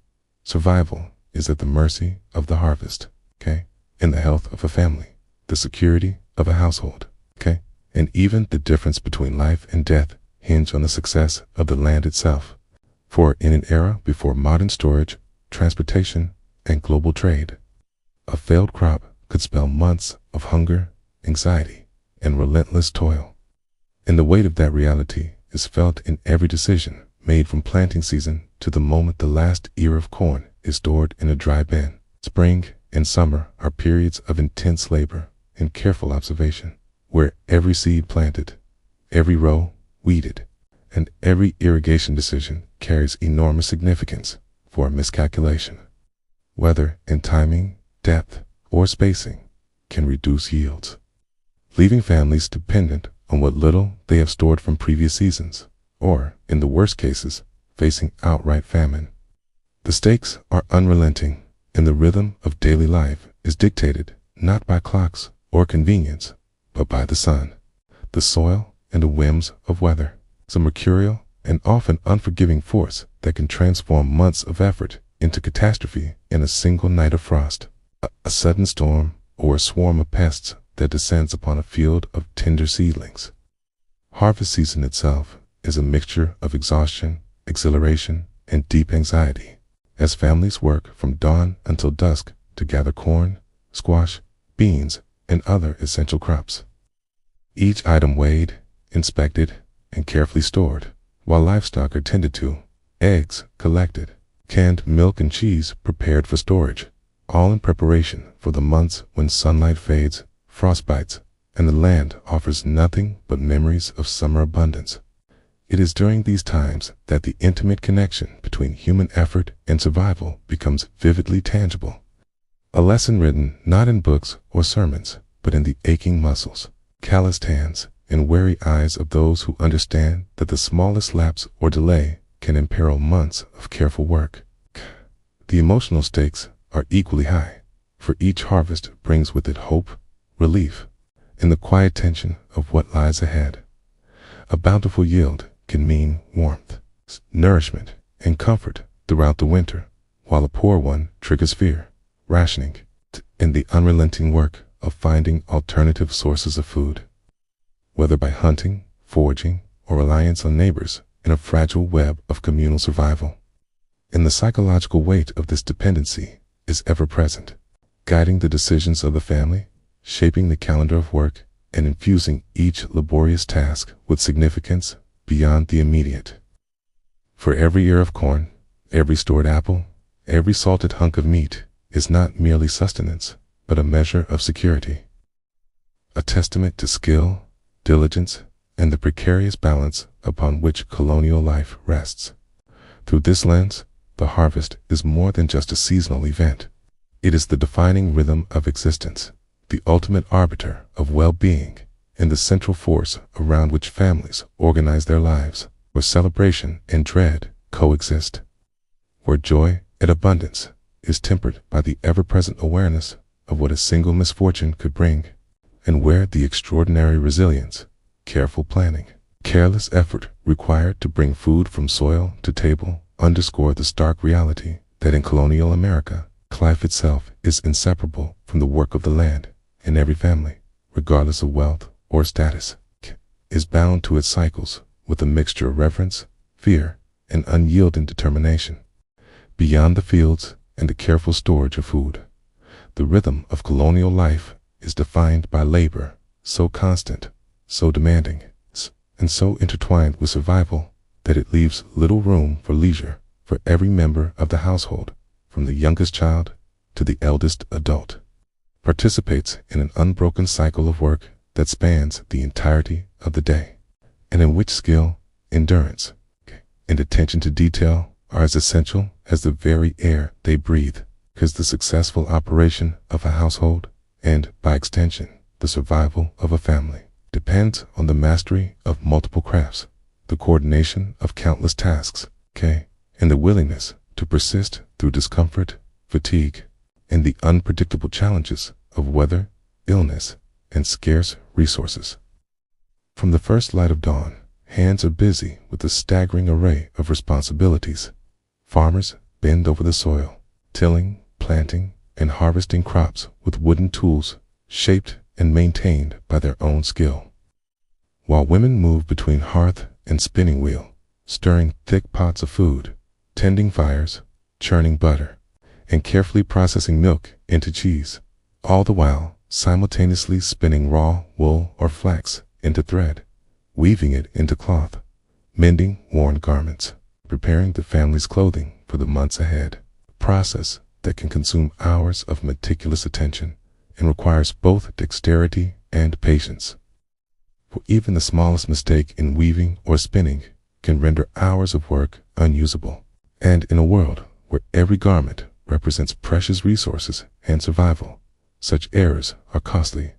Survival is at the mercy of the harvest, and the health of a family, the security of a household, and even the difference between life and death hinge on the success of the land itself. For in an era before modern storage, transportation, and global trade, a failed crop could spell months of hunger, anxiety, and relentless toil. And the weight of that reality is felt in every decision made from planting season to the moment the last ear of corn is stored in a dry bin. Spring and summer are periods of intense labor and careful observation, where every seed planted, every row weeded, and every irrigation decision carries enormous significance for a miscalculation, whether in timing, depth, or spacing, can reduce yields, leaving families dependent on what little they have stored from previous seasons, or, in the worst cases, facing outright famine. The stakes are unrelenting, and the rhythm of daily life is dictated not by clocks or convenience, but by the sun, the soil, and the whims of weather. It's a mercurial and often unforgiving force that can transform months of effort into catastrophe in a single night of frost, a sudden storm, or a swarm of pests that descends upon a field of tender seedlings. Harvest season itself is a mixture of exhaustion, exhilaration, and deep anxiety, as families work from dawn until dusk to gather corn, squash, beans, and other essential crops. Each item weighed, inspected, and carefully stored, while livestock are tended to, eggs collected, canned milk and cheese prepared for storage, all in preparation for the months when sunlight fades, frost bites, and the land offers nothing but memories of summer abundance. It is during these times that the intimate connection between human effort and survival becomes vividly tangible. A lesson written not in books or sermons, but in the aching muscles, calloused hands, and wary eyes of those who understand that the smallest lapse or delay can imperil months of careful work. The emotional stakes are equally high, for each harvest brings with it hope, relief, and the quiet tension of what lies ahead. A bountiful yield can mean warmth, nourishment, and comfort throughout the winter, while a poor one triggers fear, rationing, and the unrelenting work of finding alternative sources of food, whether by hunting, foraging, or reliance on neighbors in a fragile web of communal survival. And the psychological weight of this dependency is ever present, guiding the decisions of the family, shaping the calendar of work, and infusing each laborious task with significance beyond the immediate. For every ear of corn, every stored apple, every salted hunk of meat is not merely sustenance, but a measure of security, a testament to skill, diligence, and the precarious balance upon which colonial life rests. Through this lens, the harvest is more than just a seasonal event. It is the defining rhythm of existence, the ultimate arbiter of well-being, and the central force around which families organize their lives, where celebration and dread coexist, where joy and abundance is tempered by the ever-present awareness of what a single misfortune could bring, and where the extraordinary resilience, careful planning, careless effort required to bring food from soil to table underscore the stark reality that in colonial America, life itself is inseparable from the work of the land, and every family, regardless of wealth or status, is bound to its cycles with a mixture of reverence, fear, and unyielding determination. Beyond the fields and the careful storage of food, the rhythm of colonial life is defined by labor so constant, so demanding, and so intertwined with survival that it leaves little room for leisure for every member of the household, from the youngest child to the eldest adult, participates in an unbroken cycle of work that spans the entirety of the day, and in which skill, endurance, and attention to detail are as essential as the very air they breathe, because the successful operation of a household, and by extension, the survival of a family, depends on the mastery of multiple crafts, the coordination of countless tasks, and the willingness to persist through discomfort, fatigue, and the unpredictable challenges of weather, illness, and scarce resources. From the first light of dawn, hands are busy with a staggering array of responsibilities. Farmers bend over the soil, tilling, planting, and harvesting crops with wooden tools shaped and maintained by their own skill, while women move between hearth and spinning wheel, stirring thick pots of food, tending fires, churning butter, and carefully processing milk into cheese, all the while simultaneously spinning raw wool or flax into thread, weaving it into cloth, mending worn garments, preparing the family's clothing for the months ahead, a process that can consume hours of meticulous attention and requires both dexterity and patience. For even the smallest mistake in weaving or spinning can render hours of work unusable, and in a world where every garment represents precious resources and survival, such errors are costly.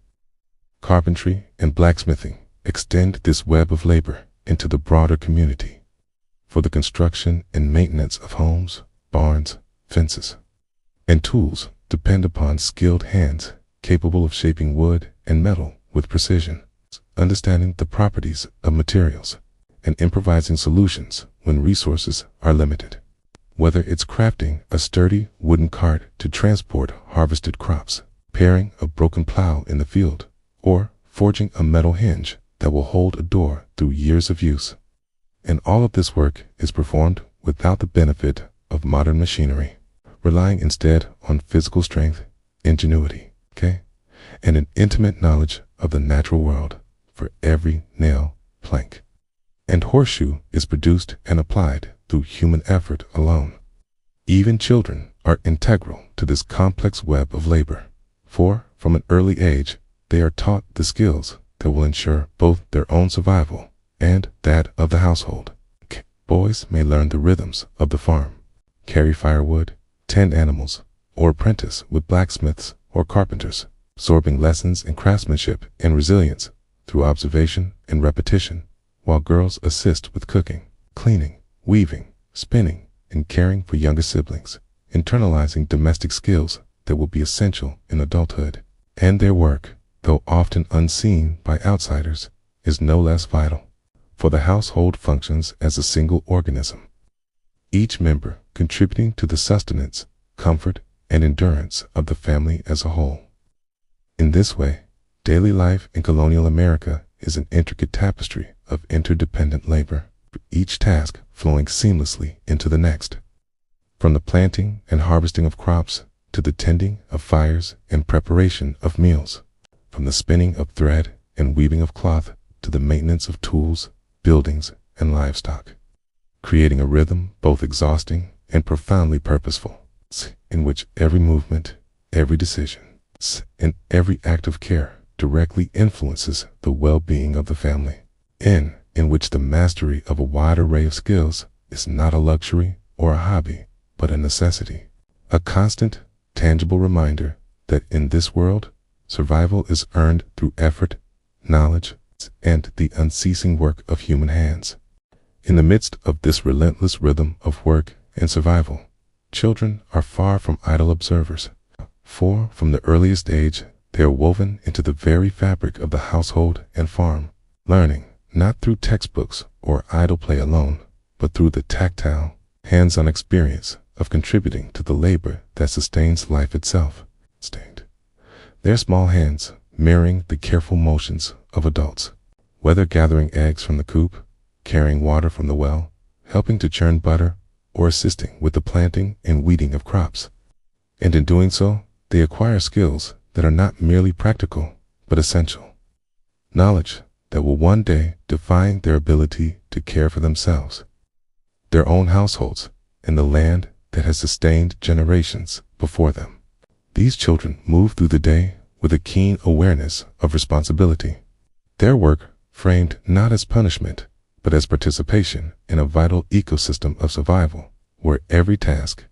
Carpentry and blacksmithing extend this web of labor into the broader community. For the construction and maintenance of homes, barns, fences, and tools depend upon skilled hands capable of shaping wood and metal with precision, understanding the properties of materials, and improvising solutions when resources are limited. Whether it's crafting a sturdy wooden cart to transport harvested crops, repairing a broken plow in the field, or forging a metal hinge that will hold a door through years of use. And all of this work is performed without the benefit of modern machinery, relying instead on physical strength, ingenuity, and an intimate knowledge of the natural world for every nail, plank, and horseshoe is produced and applied through human effort alone. Even children are integral to this complex web of labor, for from an early age they are taught the skills that will ensure both their own survival and that of the household. Boys may learn the rhythms of the farm, carry firewood, tend animals, or apprentice with blacksmiths or carpenters, absorbing lessons in craftsmanship and resilience through observation and repetition, while girls assist with cooking, cleaning, weaving, spinning, and caring for younger siblings, internalizing domestic skills that will be essential in adulthood. And their work, though often unseen by outsiders, is no less vital, for the household functions as a single organism, each member contributing to the sustenance, comfort, and endurance of the family as a whole. In this way, daily life in colonial America is an intricate tapestry of interdependent labor, each task flowing seamlessly into the next. From the planting and harvesting of crops to the tending of fires and preparation of meals, from the spinning of thread and weaving of cloth to the maintenance of tools, buildings, and livestock, creating a rhythm both exhausting and profoundly purposeful, in which every movement, every decision, and every act of care directly influences the well-being of the family, in which the mastery of a wide array of skills is not a luxury or a hobby, but a necessity, a constant, tangible reminder that in this world, survival is earned through effort, knowledge, and the unceasing work of human hands. In the midst of this relentless rhythm of work and survival, children are far from idle observers, for from the earliest age they are woven into the very fabric of the household and farm, learning not through textbooks or idle play alone, but through the tactile, hands-on experience of contributing to the labor that sustains life itself. Their small hands mirroring the careful motions of adults, whether gathering eggs from the coop, carrying water from the well, helping to churn butter, or assisting with the planting and weeding of crops. And in doing so, they acquire skills that are not merely practical, but essential. Knowledge that will one day define their ability to care for themselves their own households, and the land that has sustained generations before them. These children move through the day with a keen awareness of responsibility. Their work framed not as punishment, but as participation in a vital ecosystem of survival, where every task,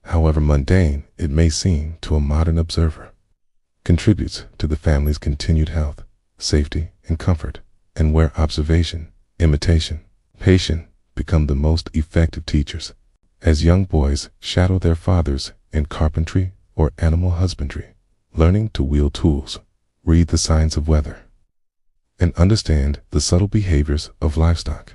however mundane it may seem to a modern observer, contributes to the family's continued health, safety, and comfort, and where observation, imitation, patience become the most effective teachers. As young boys shadow their fathers in carpentry or animal husbandry, learning to wield tools, read the signs of weather, and understand the subtle behaviors of livestock,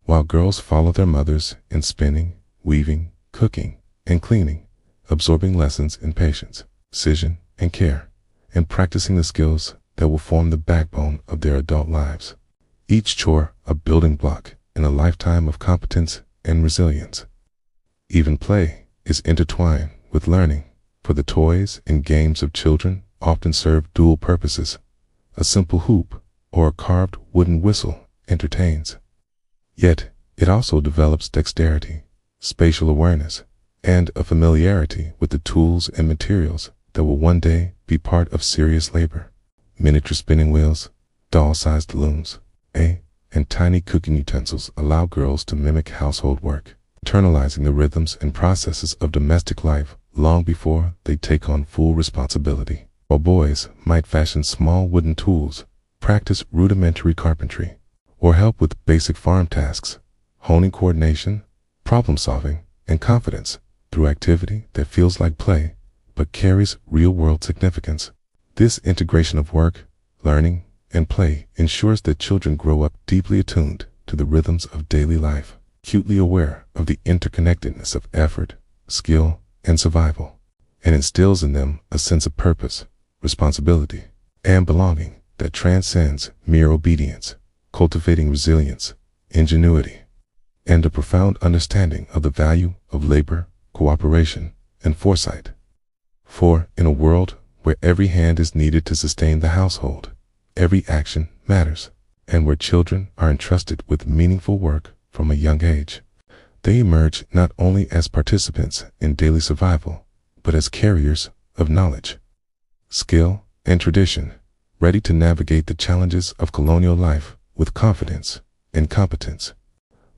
while girls follow their mothers in spinning, weaving, cooking, and cleaning, absorbing lessons in patience, precision, and care, and practicing the skills that will form the backbone of their adult lives. Each chore a building block in a lifetime of competence and resilience. Even play is intertwined with learning, for the toys and games of children often serve dual purposes. A simple hoop or a carved wooden whistle entertains. Yet, it also develops dexterity, spatial awareness, and a familiarity with the tools and materials that will one day be part of serious labor. Miniature spinning wheels, doll-sized looms, and tiny cooking utensils allow girls to mimic household work, internalizing the rhythms and processes of domestic life long before they take on full responsibility. While boys might fashion small wooden tools, practice rudimentary carpentry, or help with basic farm tasks, honing coordination, problem-solving, and confidence through activity that feels like play but carries real-world significance. This integration of work, learning, and play ensures that children grow up deeply attuned to the rhythms of daily life, acutely aware of the interconnectedness of effort, skill, and survival, and instills in them a sense of purpose, responsibility, and belonging that transcends mere obedience, cultivating resilience, ingenuity, and a profound understanding of the value of labor, cooperation, and foresight. For in a world where every hand is needed to sustain the household, every action matters, and where children are entrusted with meaningful work from a young age, they emerge not only as participants in daily survival, but as carriers of knowledge, skill, and tradition, ready to navigate the challenges of colonial life with confidence and competence.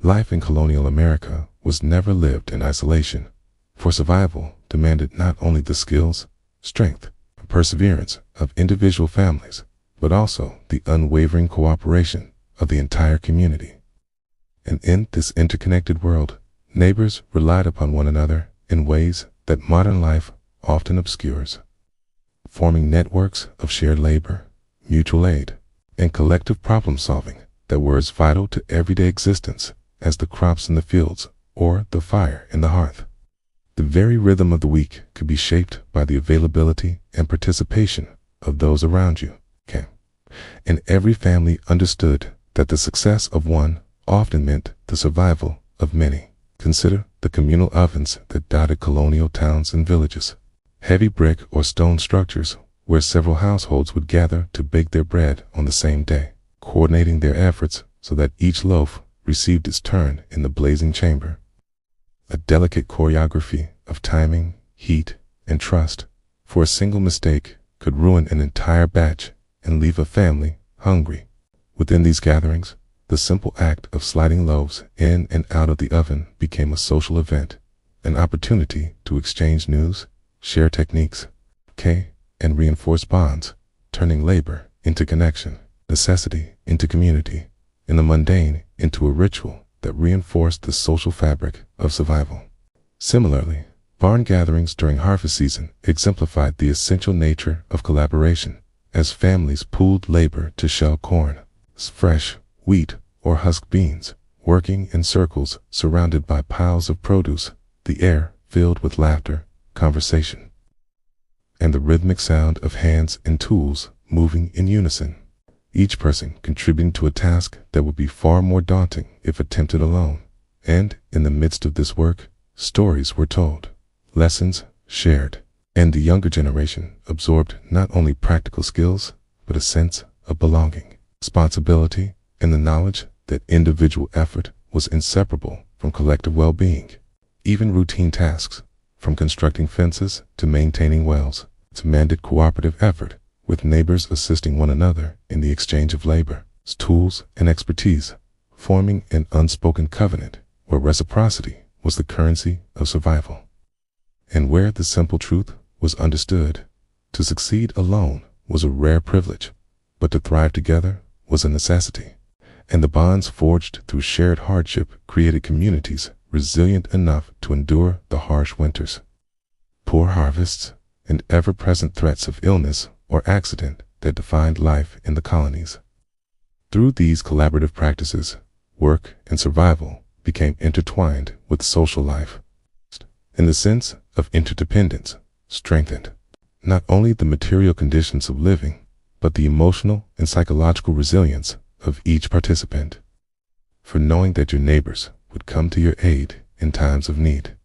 Life in colonial America was never lived in isolation, for survival demanded not only the skills, strength, and perseverance of individual families, but also the unwavering cooperation of the entire community. And in this interconnected world, neighbors relied upon one another in ways that modern life often obscures, forming networks of shared labor, mutual aid, and collective problem-solving that were as vital to everyday existence as the crops in the fields or the fire in the hearth. The very rhythm of the week could be shaped by the availability and participation of those around you. And every family understood that the success of one often meant the survival of many. Consider the communal ovens that dotted colonial towns and villages, heavy brick or stone structures where several households would gather to bake their bread on the same day, coordinating their efforts so that each loaf received its turn in the blazing chamber. A delicate choreography of timing, heat, and trust, for a single mistake could ruin an entire batch and leave a family hungry. Within these gatherings, the simple act of sliding loaves in and out of the oven became a social event, an opportunity to exchange news, share techniques, and reinforce bonds, turning labor into connection, necessity into community, and the mundane into a ritual that reinforced the social fabric of survival. Similarly, barn gatherings during harvest season exemplified the essential nature of collaboration, as families pooled labor to shell corn, fresh wheat, or husk beans, working in circles surrounded by piles of produce, the air filled with laughter, conversation, and the rhythmic sound of hands and tools moving in unison, each person contributing to a task that would be far more daunting if attempted alone. And in the midst of this work, stories were told, lessons shared, and the younger generation absorbed not only practical skills, but a sense of belonging, responsibility, and the knowledge that individual effort was inseparable from collective well-being. Even routine tasks, from constructing fences to maintaining wells, demanded cooperative effort, with neighbors assisting one another in the exchange of labor, tools, and expertise, forming an unspoken covenant where reciprocity was the currency of survival. And where the simple truth was understood, to succeed alone was a rare privilege, but to thrive together was a necessity. And the bonds forged through shared hardship created communities resilient enough to endure the harsh winters, poor harvests, and ever-present threats of illness or accident that defined life in the colonies. Through these collaborative practices, work and survival became intertwined with social life, and the sense of interdependence strengthened not only the material conditions of living, but the emotional and psychological resilience of each participant. For knowing that your neighbors would come to your aid in times of need,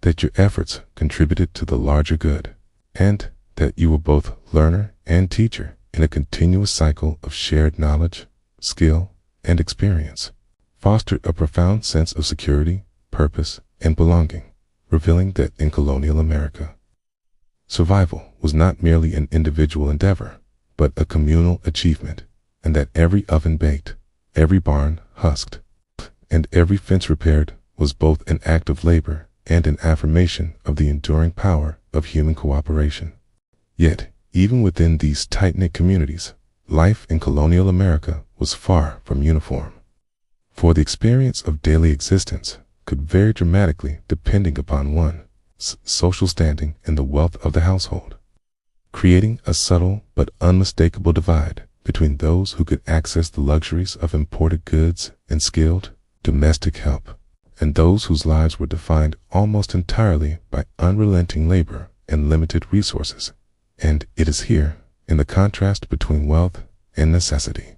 that your efforts contributed to the larger good, and that you were both learner and teacher in a continuous cycle of shared knowledge, skill, and experience, fostered a profound sense of security, purpose, and belonging, revealing that in colonial America, survival was not merely an individual endeavor, but a communal achievement, and that every oven baked, every barn husked, and every fence repaired was both an act of labor and an affirmation of the enduring power of human cooperation. Yet, even within these tight-knit communities, life in colonial America was far from uniform. For the experience of daily existence could vary dramatically depending upon one's social standing and the wealth of the household, creating a subtle but unmistakable divide between those who could access the luxuries of imported goods and skilled domestic help, and those whose lives were defined almost entirely by unrelenting labor and limited resources. And it is here, in the contrast between wealth and necessity,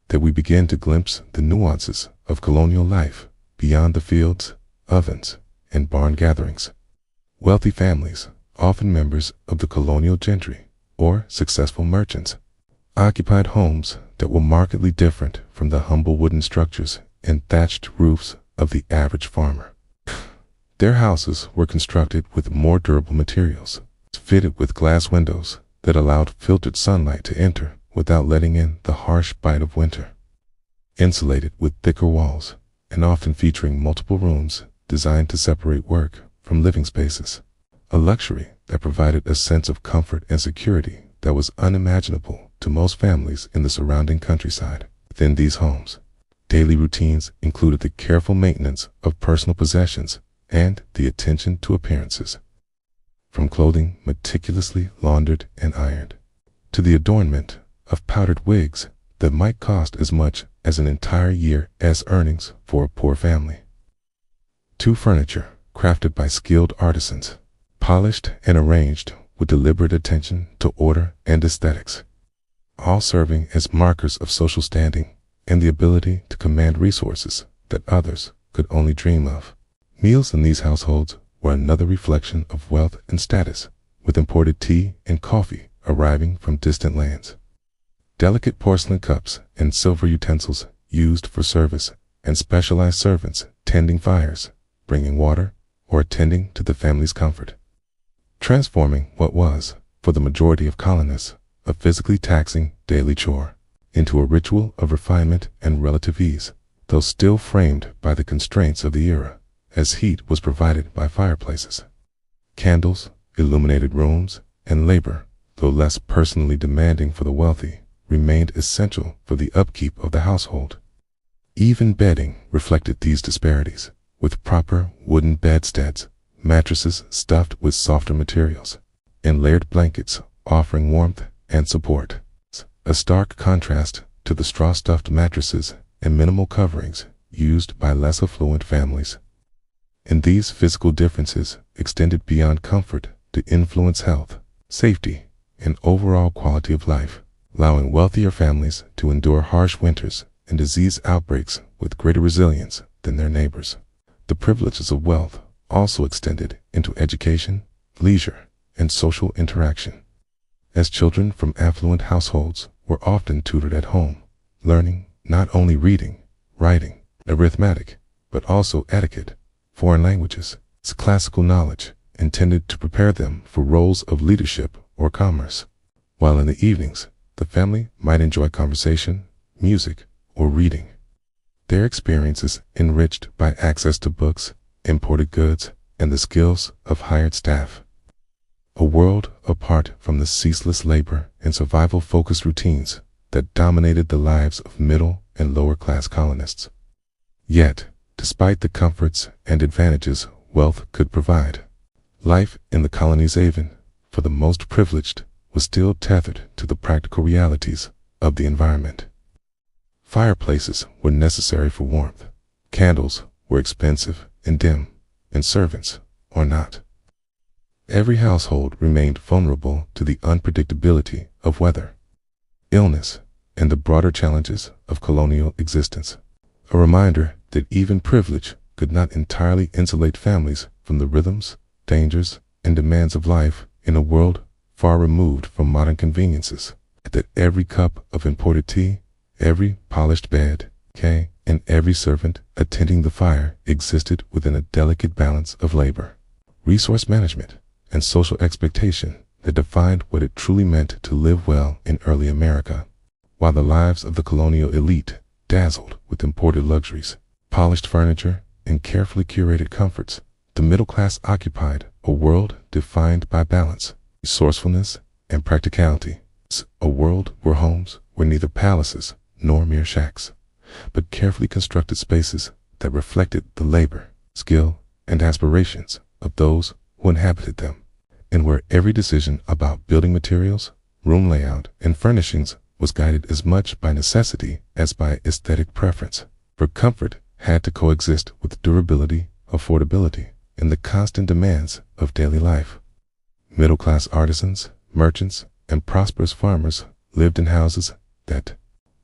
that we begin to glimpse the nuances of colonial life beyond the fields, ovens, and barn gatherings. Wealthy families, often members of the colonial gentry or successful merchants, occupied homes that were markedly different from the humble wooden structures and thatched roofs of the average farmer. Their houses were constructed with more durable materials, fitted with glass windows that allowed filtered sunlight to enter without letting in the harsh bite of winter, insulated with thicker walls, and often featuring multiple rooms designed to separate work from living spaces, a luxury that provided a sense of comfort and security that was unimaginable to most families in the surrounding countryside. Within these homes, daily routines included the careful maintenance of personal possessions and the attention to appearances. From clothing meticulously laundered and ironed, to the adornment of powdered wigs that might cost as much as an entire year's earnings for a poor family, to furniture crafted by skilled artisans, polished and arranged with deliberate attention to order and aesthetics, all serving as markers of social standing and the ability to command resources that others could only dream of. Meals in these households were another reflection of wealth and status, with imported tea and coffee arriving from distant lands, delicate porcelain cups and silver utensils used for service, and specialized servants tending fires, bringing water, or attending to the family's comfort, transforming what was, for the majority of colonists, a physically taxing daily chore into a ritual of refinement and relative ease, though still framed by the constraints of the era, as heat was provided by fireplaces, candles, illuminated rooms, and labor, though less personally demanding for the wealthy, remained essential for the upkeep of the household. Even bedding reflected these disparities, with proper wooden bedsteads, mattresses stuffed with softer materials, and layered blankets offering warmth and support, a stark contrast to the straw-stuffed mattresses and minimal coverings used by less affluent families. And these physical differences extended beyond comfort to influence health, safety, and overall quality of life, allowing wealthier families to endure harsh winters and disease outbreaks with greater resilience than their neighbors. The privileges of wealth also extended into education, leisure, and social interaction, as children from affluent households were often tutored at home, learning not only reading, writing, arithmetic, but also etiquette, foreign languages, classical knowledge, intended to prepare them for roles of leadership or commerce. While in the evenings, the family might enjoy conversation, music, or reading. Their experiences enriched by access to books, imported goods, and the skills of hired staff. A world apart from the ceaseless labor and survival-focused routines that dominated the lives of middle and lower-class colonists. Yet, despite the comforts and advantages wealth could provide, life in the colonies, even for the most privileged, was still tethered to the practical realities of the environment. Fireplaces were necessary for warmth, candles were expensive and dim, and servants or not. Every household remained vulnerable to the unpredictability of weather, illness, and the broader challenges of colonial existence. A reminder that even privilege could not entirely insulate families from the rhythms, dangers, and demands of life in a world far removed from modern conveniences. That every cup of imported tea, every polished bed, and every servant attending the fire existed within a delicate balance of labor, resource management, and social expectation that defined what it truly meant to live well in early America. While the lives of the colonial elite dazzled with imported luxuries, polished furniture, and carefully curated comforts, the middle class occupied a world defined by balance, resourcefulness, and practicality. A world where homes were neither palaces nor mere shacks, but carefully constructed spaces that reflected the labor, skill, and aspirations of those who inhabited them, and where every decision about building materials, room layout, and furnishings was guided as much by necessity as by aesthetic preference, for comfort had to coexist with durability, affordability, and the constant demands of daily life. Middle-class artisans, merchants, and prosperous farmers lived in houses that,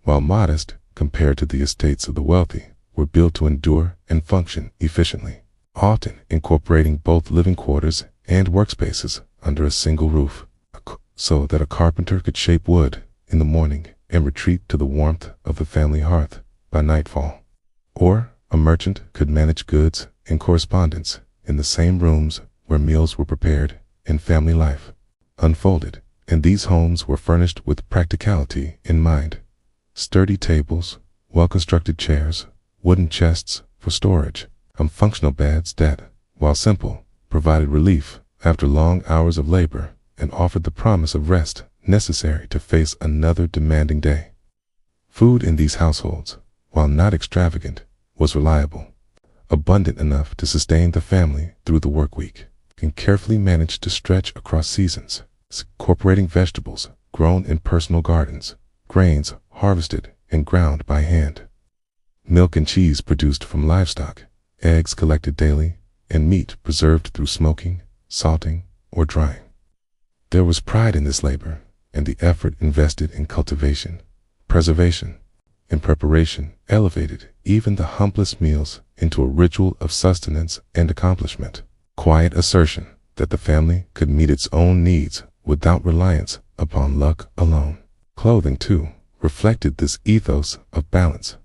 while modest compared to the estates of the wealthy, were built to endure and function efficiently, often incorporating both living quarters and workspaces under a single roof, so that a carpenter could shape wood in the morning and retreat to the warmth of the family hearth by nightfall, or a merchant could manage goods and correspondence in the same rooms where meals were prepared and family life unfolded. And these homes were furnished with practicality in mind: sturdy tables, well-constructed chairs, wooden chests for storage, and functional beds that, while simple, provided relief after long hours of labor and offered the promise of rest necessary to face another demanding day. Food in these households, while not extravagant, was reliable, abundant enough to sustain the family through the work week, and carefully managed to stretch across seasons, incorporating vegetables grown in personal gardens, grains harvested and ground by hand, milk and cheese produced from livestock, eggs collected daily, and meat preserved through smoking, salting, or drying. There was pride in this labor, and the effort invested in cultivation, preservation, and preparation elevated even the humblest meals into a ritual of sustenance and accomplishment. Quiet assertion that the family could meet its own needs without reliance upon luck alone. Clothing, too, reflected this ethos of balance.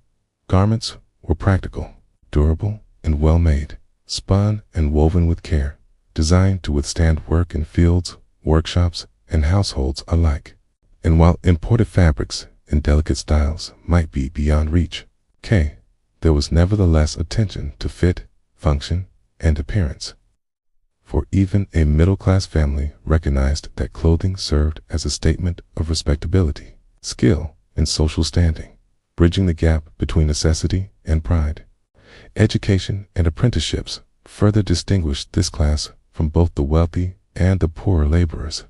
Garments were practical, durable, and well-made, spun and woven with care, designed to withstand work in fields, workshops, and households alike. And while imported fabrics and delicate styles might be beyond reach, there was nevertheless attention to fit, function, and appearance. For even a middle-class family recognized that clothing served as a statement of respectability, skill, and social standing, bridging the gap between necessity and pride. Education and apprenticeships further distinguished this class from both the wealthy and the poorer laborers.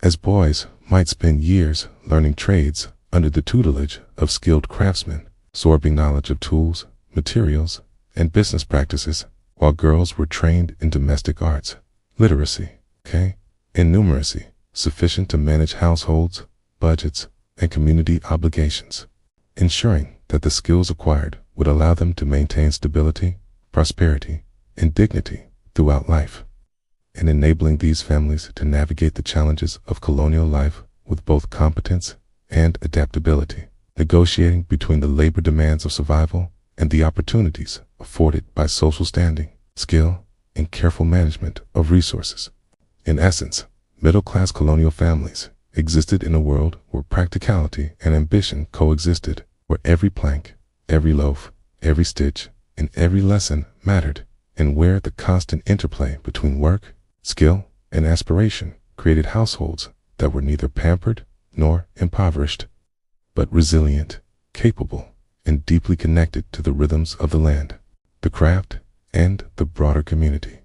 As boys might spend years learning trades under the tutelage of skilled craftsmen, absorbing knowledge of tools, materials, and business practices, while girls were trained in domestic arts, literacy, and numeracy, sufficient to manage households, budgets, and community obligations, ensuring that the skills acquired would allow them to maintain stability, prosperity, and dignity throughout life, and enabling these families to navigate the challenges of colonial life with both competence and adaptability, negotiating between the labor demands of survival and the opportunities afforded by social standing, skill, and careful management of resources. In essence, middle-class colonial families existed in a world where practicality and ambition coexisted, where every plank, every loaf, every stitch, and every lesson mattered, and where the constant interplay between work, skill, and aspiration created households that were neither pampered nor impoverished, but resilient, capable, and deeply connected to the rhythms of the land, the craft, and the broader community.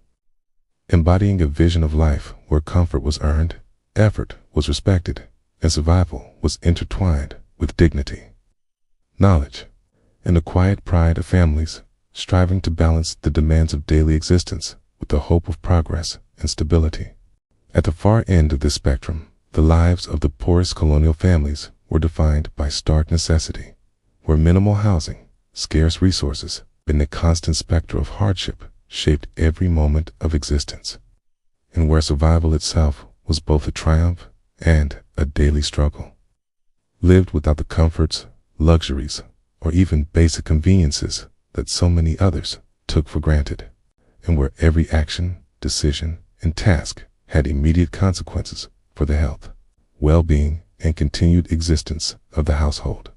Embodying a vision of life where comfort was earned, effort was respected, and survival was intertwined with dignity. Knowledge, and the quiet pride of families striving to balance the demands of daily existence with the hope of progress and stability. At the far end of this spectrum, the lives of the poorest colonial families were defined by stark necessity, where minimal housing, scarce resources, and the constant specter of hardship shaped every moment of existence, and where survival itself was both a triumph and a daily struggle. Lived without the comforts, luxuries, or even basic conveniences that so many others took for granted, and where every action, decision, and task had immediate consequences for the health, well-being, and continued existence of the household.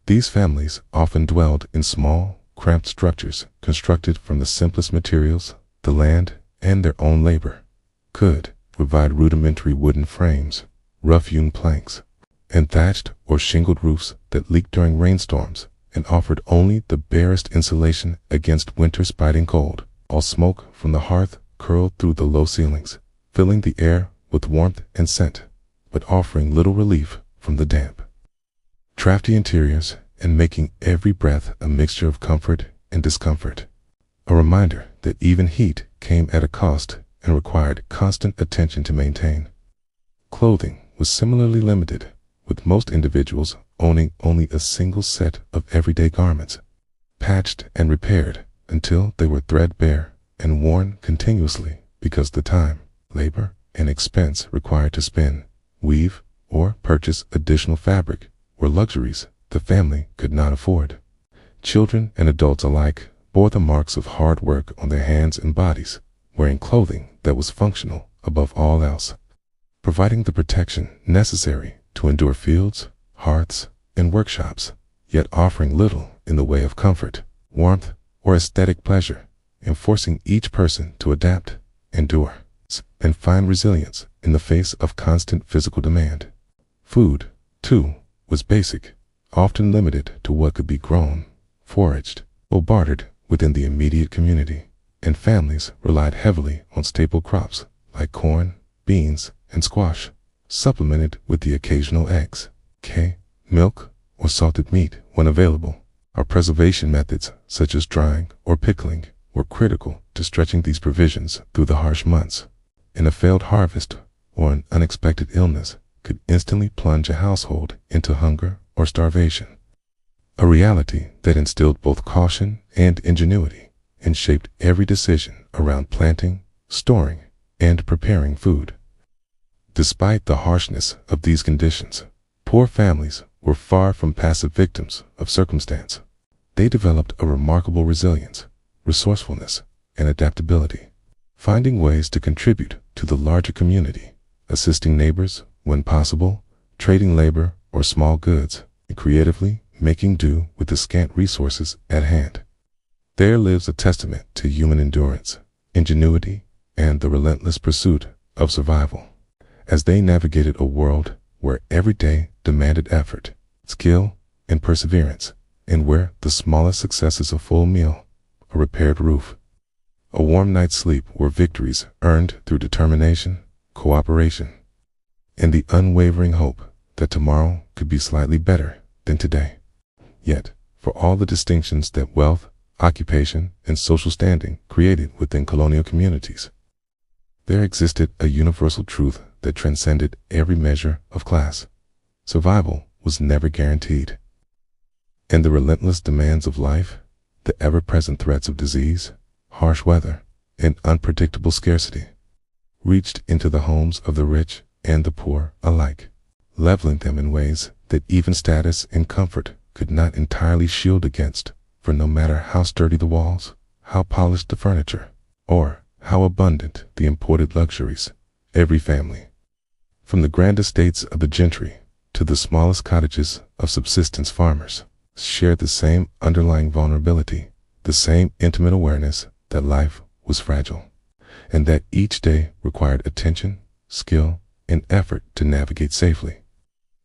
These families often dwelled in small, cramped structures constructed from the simplest materials. The land and their own labor could provide rudimentary wooden frames, rough-hewn planks, and thatched or shingled roofs that leaked during rainstorms and offered only the barest insulation against winter's biting cold. All smoke from the hearth curled through the low ceilings, filling the air with warmth and scent, but offering little relief from the damp. Drafty interiors and making every breath a mixture of comfort and discomfort. A reminder that even heat came at a cost and required constant attention to maintain. Clothing was similarly limited, with most individuals owning only a single set of everyday garments, patched and repaired until they were threadbare and worn continuously because the time, labor, and expense required to spin, weave, or purchase additional fabric were luxuries the family could not afford. Children and adults alike bore the marks of hard work on their hands and bodies, wearing clothing that was functional above all else, providing the protection necessary to endure fields, hearths, and workshops, yet offering little in the way of comfort, warmth, or aesthetic pleasure, and forcing each person to adapt, endure, and find resilience in the face of constant physical demand. Food, too, was basic, often limited to what could be grown, foraged, or bartered within the immediate community, and families relied heavily on staple crops like corn, beans, and squash, supplemented with the occasional eggs, milk, or salted meat when available. Our preservation methods, such as drying or pickling, were critical to stretching these provisions through the harsh months, and a failed harvest or an unexpected illness could instantly plunge a household into hunger or starvation, a reality that instilled both caution and ingenuity and shaped every decision around planting, storing, and preparing food. Despite the harshness of these conditions, poor families were far from passive victims of circumstance. They developed a remarkable resilience, resourcefulness, and adaptability, finding ways to contribute to the larger community, assisting neighbors when possible, trading labor or small goods, and creatively making do with the scant resources at hand. There lives a testament to human endurance, ingenuity, and the relentless pursuit of survival, as they navigated a world where every day demanded effort, skill, and perseverance, and where the smallest success is a full meal, a repaired roof, a warm night's sleep were victories earned through determination, cooperation, and the unwavering hope that tomorrow could be slightly better than today. Yet, for all the distinctions that wealth, occupation, and social standing created within colonial communities, there existed a universal truth that transcended every measure of class. Survival was never guaranteed, and the relentless demands of life, the ever-present threats of disease, harsh weather, and unpredictable scarcity, reached into the homes of the rich and the poor alike, leveling them in ways that even status and comfort could not entirely shield against. for no matter how sturdy the walls, how polished the furniture, or how abundant the imported luxuries, every family, from the grand estates of the gentry to the smallest cottages of subsistence farmers, shared the same underlying vulnerability, the same intimate awareness that life was fragile, and that each day required attention, skill, and effort to navigate safely.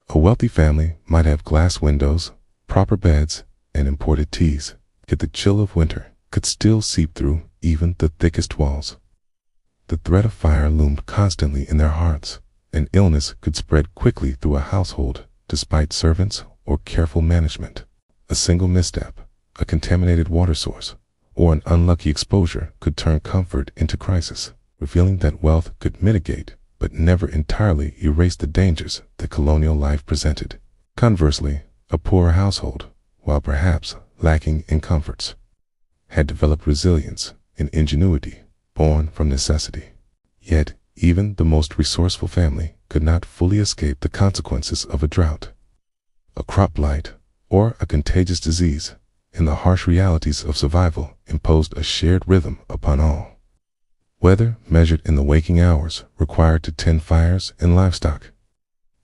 A wealthy family might have glass windows, proper beds, and imported teas, yet the chill of winter could still seep through even the thickest walls. The threat of fire loomed constantly in their hearts, and illness could spread quickly through a household despite servants or careful management. A single misstep, a contaminated water source, or an unlucky exposure could turn comfort into crisis, revealing that wealth could mitigate but never entirely erase the dangers that colonial life presented. Conversely, a poorer household, while perhaps lacking in comforts, had developed resilience and ingenuity born from necessity. Yet, even the most resourceful family could not fully escape the consequences of a drought, a crop blight, or a contagious disease, and the harsh realities of survival imposed a shared rhythm upon all. Whether measured in the waking hours required to tend fires and livestock,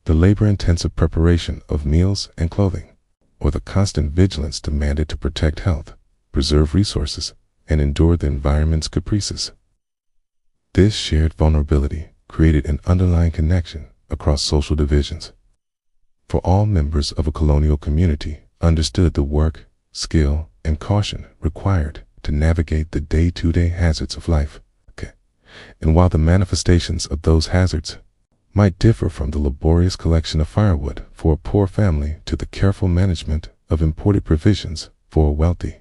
the labor-intensive preparation of meals and clothing, or the constant vigilance demanded to protect health, preserve resources, and endure the environment's caprices, this shared vulnerability created an underlying connection across social divisions. For all members of a colonial community understood the work, skill, and caution required to navigate the day-to-day hazards of life. And while the manifestations of those hazards might differ from the laborious collection of firewood for a poor family to the careful management of imported provisions for a wealthy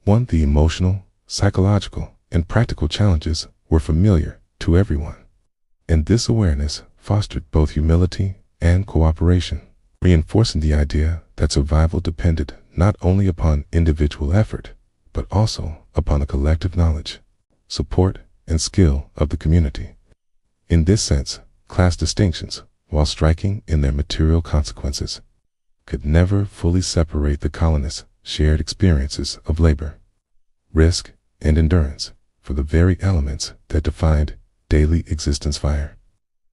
one, the emotional, psychological, and practical challenges were familiar to everyone. And this awareness fostered both humility and cooperation, reinforcing the idea that survival depended not only upon individual effort, but also upon the collective knowledge, support, and skill of the community. In this sense, class distinctions, while striking in their material consequences, could never fully separate the colonists' shared experiences of labor, risk, and endurance for the very elements that defined daily existence: fire,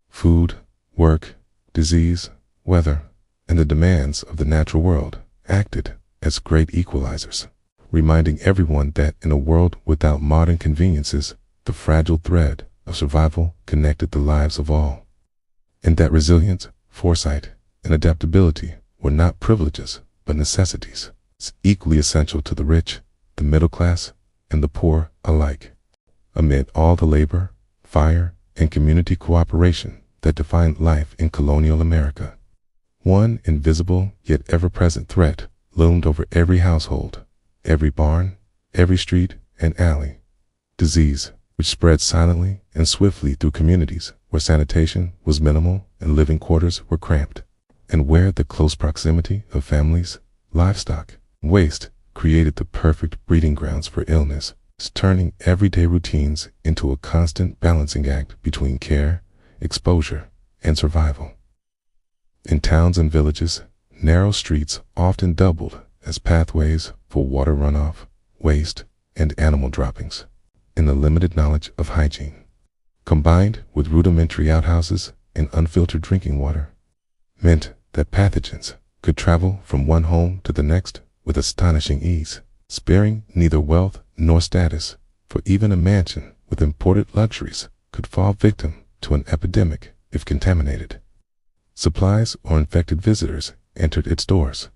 food, work, disease, weather, and the demands of the natural world acted as great equalizers, reminding everyone that in a world without modern conveniences, the fragile thread of survival connected the lives of all, and that resilience, foresight, and adaptability were not privileges but necessities, equally essential to the rich, the middle class, and the poor alike. Amid all the labor, fire, and community cooperation that defined life in colonial America, one invisible yet ever-present threat loomed over every household, every barn, every street and alley: disease, which spread silently and swiftly through communities where sanitation was minimal and living quarters were cramped, and where the close proximity of families, livestock, and waste created the perfect breeding grounds for illness, turning everyday routines into a constant balancing act between care, exposure, and survival. In towns and villages, narrow streets often doubled as pathways for water runoff, waste, and animal droppings, and the limited knowledge of hygiene, combined with rudimentary outhouses and unfiltered drinking water, meant that pathogens could travel from one home to the next with astonishing ease, sparing neither wealth nor status, for even a mansion with imported luxuries could fall victim to an epidemic if contaminated. Supplies or infected visitors entered its doors,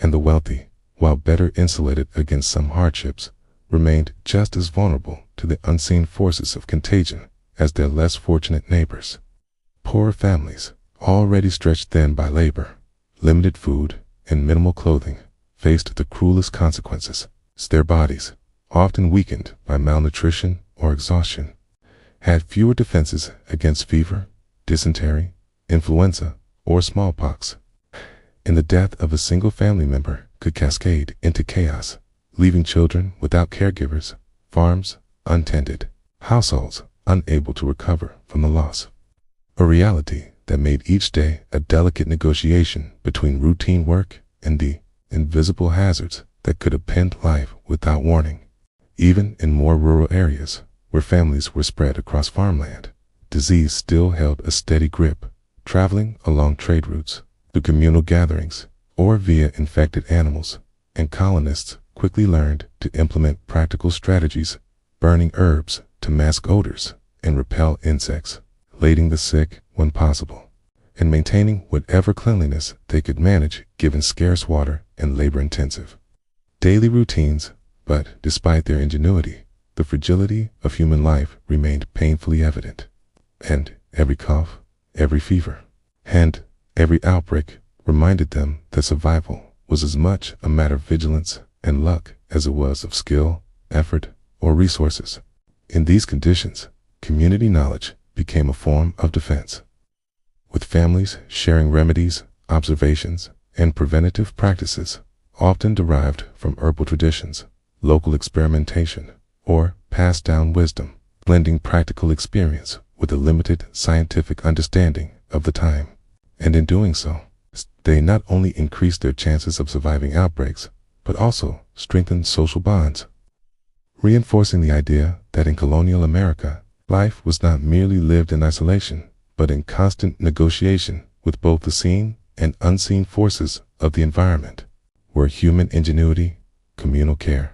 and the wealthy, while better insulated against some hardships, remained just as vulnerable to the unseen forces of contagion as their less fortunate neighbors. Poorer families, already stretched thin by labor, limited food, and minimal clothing, faced the cruelest consequences, as their bodies, often weakened by malnutrition or exhaustion, had fewer defenses against fever, dysentery, influenza, or smallpox, and the death of a single family member could cascade into chaos, leaving children without caregivers, farms untended, households unable to recover from the loss. A reality that made each day a delicate negotiation between routine work and the invisible hazards that could upend life without warning. Even in more rural areas, where families were spread across farmland, disease still held a steady grip, traveling along trade routes, through communal gatherings, or via infected animals, and colonists quickly learned to implement practical strategies, burning herbs to mask odors and repel insects, lading the sick when possible, and maintaining whatever cleanliness they could manage given scarce water and labor-intensive daily routines. But despite their ingenuity, the fragility of human life remained painfully evident, and every cough, every fever, and every outbreak reminded them that survival was as much a matter of vigilance and luck as it was of skill, effort, or resources. In these conditions, community knowledge became a form of defense, with families sharing remedies, observations, and preventative practices, often derived from herbal traditions, local experimentation, or passed down wisdom, blending practical experience with a limited scientific understanding of the time. And in doing so, they not only increased their chances of surviving outbreaks, but also strengthened social bonds, reinforcing the idea that in colonial America, life was not merely lived in isolation, but in constant negotiation with both the seen and unseen forces of the environment, where human ingenuity, communal care,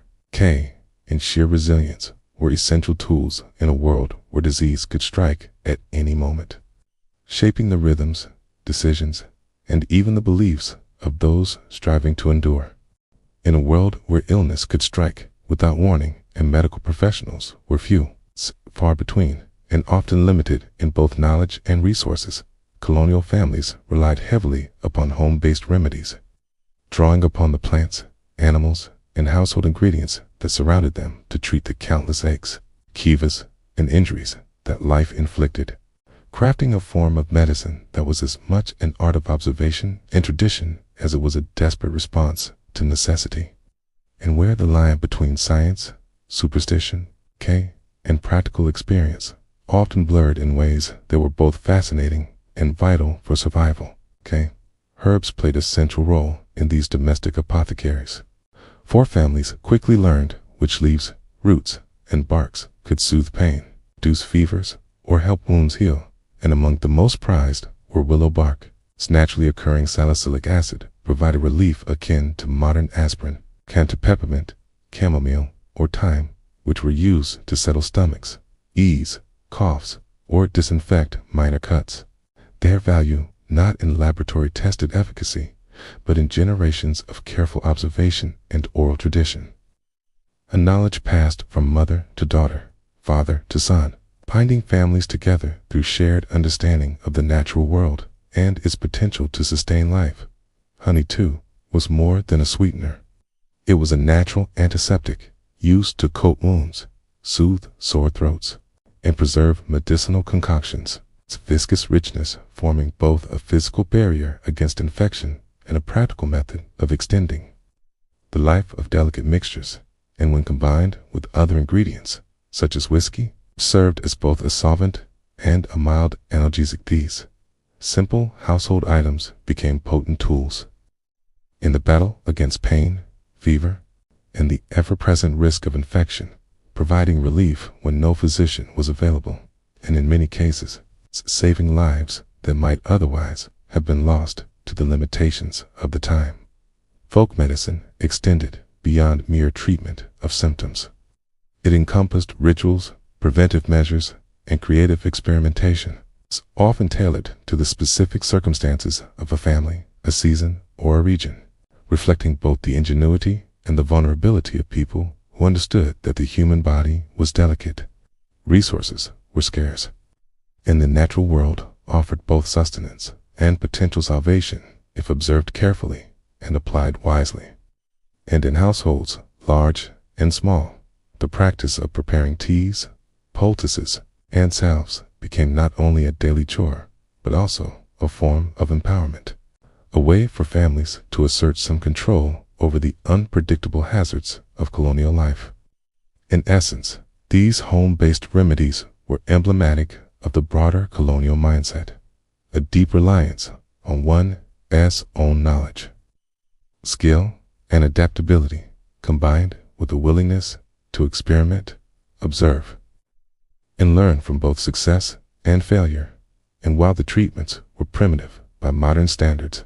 and sheer resilience were essential tools in a world where disease could strike at any moment, shaping the rhythms, decisions, and even the beliefs of those striving to endure. In a world where illness could strike without warning and medical professionals were few, far between, and often limited in both knowledge and resources, colonial families relied heavily upon home-based remedies, drawing upon the plants, animals, and household ingredients that surrounded them to treat the countless aches, kivas, and injuries that life inflicted, crafting a form of medicine that was as much an art of observation and tradition as it was a desperate response to necessity. And where the line between science, superstition, and practical experience often blurred in ways that were both fascinating and vital for survival, herbs played a central role in these domestic apothecaries. For families quickly learned which leaves, roots, and barks could soothe pain, reduce fevers, or help wounds heal, and among the most prized were willow bark. Its naturally occurring salicylic acid provided relief akin to modern aspirin, to peppermint, chamomile, or thyme, which were used to settle stomachs, ease coughs, or disinfect minor cuts. Their value not in laboratory-tested efficacy, but in generations of careful observation and oral tradition. A knowledge passed from mother to daughter, father to son, binding families together through shared understanding of the natural world and its potential to sustain life. Honey, too, was more than a sweetener. It was a natural antiseptic used to coat wounds, soothe sore throats, and preserve medicinal concoctions, its viscous richness forming both a physical barrier against infection and a practical method of extending the life of delicate mixtures, and when combined with other ingredients, such as whiskey, served as both a solvent and a mild analgesic. These simple household items became potent tools in the battle against pain, fever, and the ever-present risk of infection, providing relief when no physician was available, and in many cases, saving lives that might otherwise have been lost to the limitations of the time. Folk medicine extended beyond mere treatment of symptoms. It encompassed rituals, preventive measures, and creative experimentation, often tailored to the specific circumstances of a family, a season, or a region, reflecting both the ingenuity and the vulnerability of people who understood that the human body was delicate, resources were scarce, and the natural world offered both sustenance and potential salvation if observed carefully and applied wisely. And in households, large and small, the practice of preparing teas, poultices, and salves became not only a daily chore, but also a form of empowerment, a way for families to assert some control over the unpredictable hazards of colonial life. In essence, these home-based remedies were emblematic of the broader colonial mindset, a deep reliance on one's own knowledge, skill, and adaptability combined with a willingness to experiment, observe, and learn from both success and failure. And while the treatments were primitive by modern standards,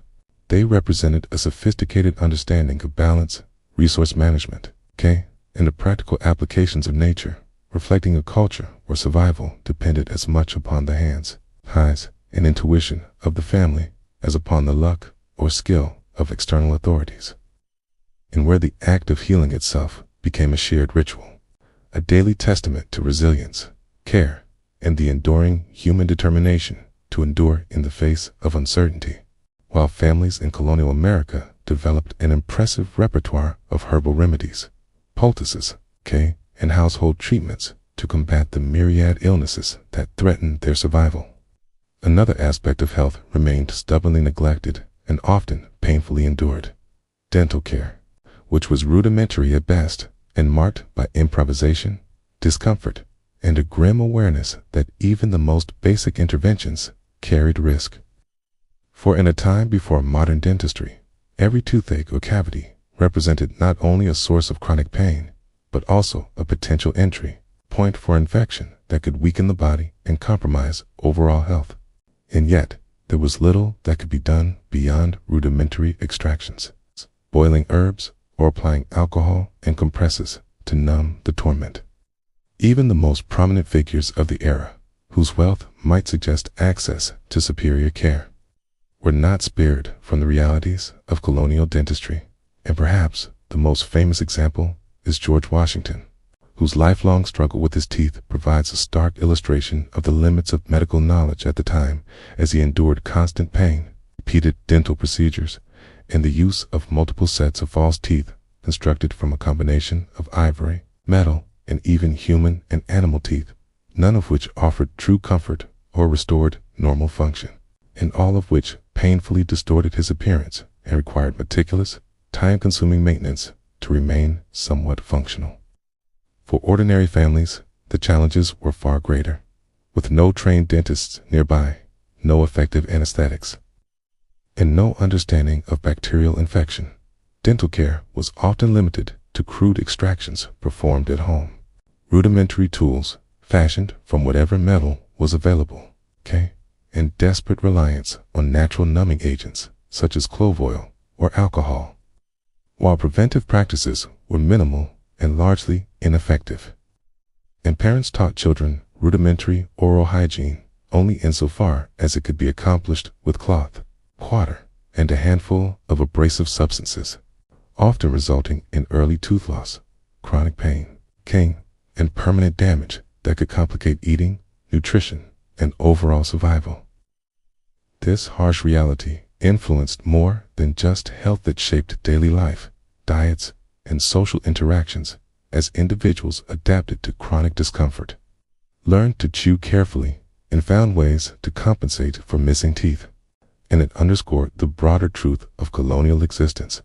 they represented a sophisticated understanding of balance, resource management, and the practical applications of nature, reflecting a culture where survival depended as much upon the hands, eyes, and intuition of the family as upon the luck or skill of external authorities, and where the act of healing itself became a shared ritual, a daily testament to resilience, care, and the enduring human determination to endure in the face of uncertainty. While families in colonial America developed an impressive repertoire of herbal remedies, poultices, and household treatments to combat the myriad illnesses that threatened their survival. Another aspect of health remained stubbornly neglected and often painfully endured: dental care, which was rudimentary at best and marked by improvisation, discomfort, and a grim awareness that even the most basic interventions carried risk. For in a time before modern dentistry, every toothache or cavity represented not only a source of chronic pain, but also a potential entry point for infection that could weaken the body and compromise overall health. And yet, there was little that could be done beyond rudimentary extractions, boiling herbs, or applying alcohol and compresses to numb the torment. Even the most prominent figures of the era, whose wealth might suggest access to superior care, were not spared from the realities of colonial dentistry, and perhaps the most famous example is George Washington, whose lifelong struggle with his teeth provides a stark illustration of the limits of medical knowledge at the time, as he endured constant pain, repeated dental procedures, and the use of multiple sets of false teeth constructed from a combination of ivory, metal, and even human and animal teeth, none of which offered true comfort or restored normal function, and all of which painfully distorted his appearance and required meticulous, time-consuming maintenance to remain somewhat functional. For ordinary families, the challenges were far greater. With no trained dentists nearby, no effective anesthetics, and no understanding of bacterial infection, dental care was often limited to crude extractions performed at home. Rudimentary tools fashioned from whatever metal was available, and desperate reliance on natural numbing agents such as clove oil or alcohol. While preventive practices were minimal and largely ineffective, and parents taught children rudimentary oral hygiene only insofar as it could be accomplished with cloth, water, and a handful of abrasive substances, often resulting in early tooth loss, chronic pain, and permanent damage that could complicate eating, nutrition, and overall survival. This harsh reality influenced more than just health. That shaped daily life, diets, and social interactions as individuals adapted to chronic discomfort, learned to chew carefully, and found ways to compensate for missing teeth. And it underscored the broader truth of colonial existence,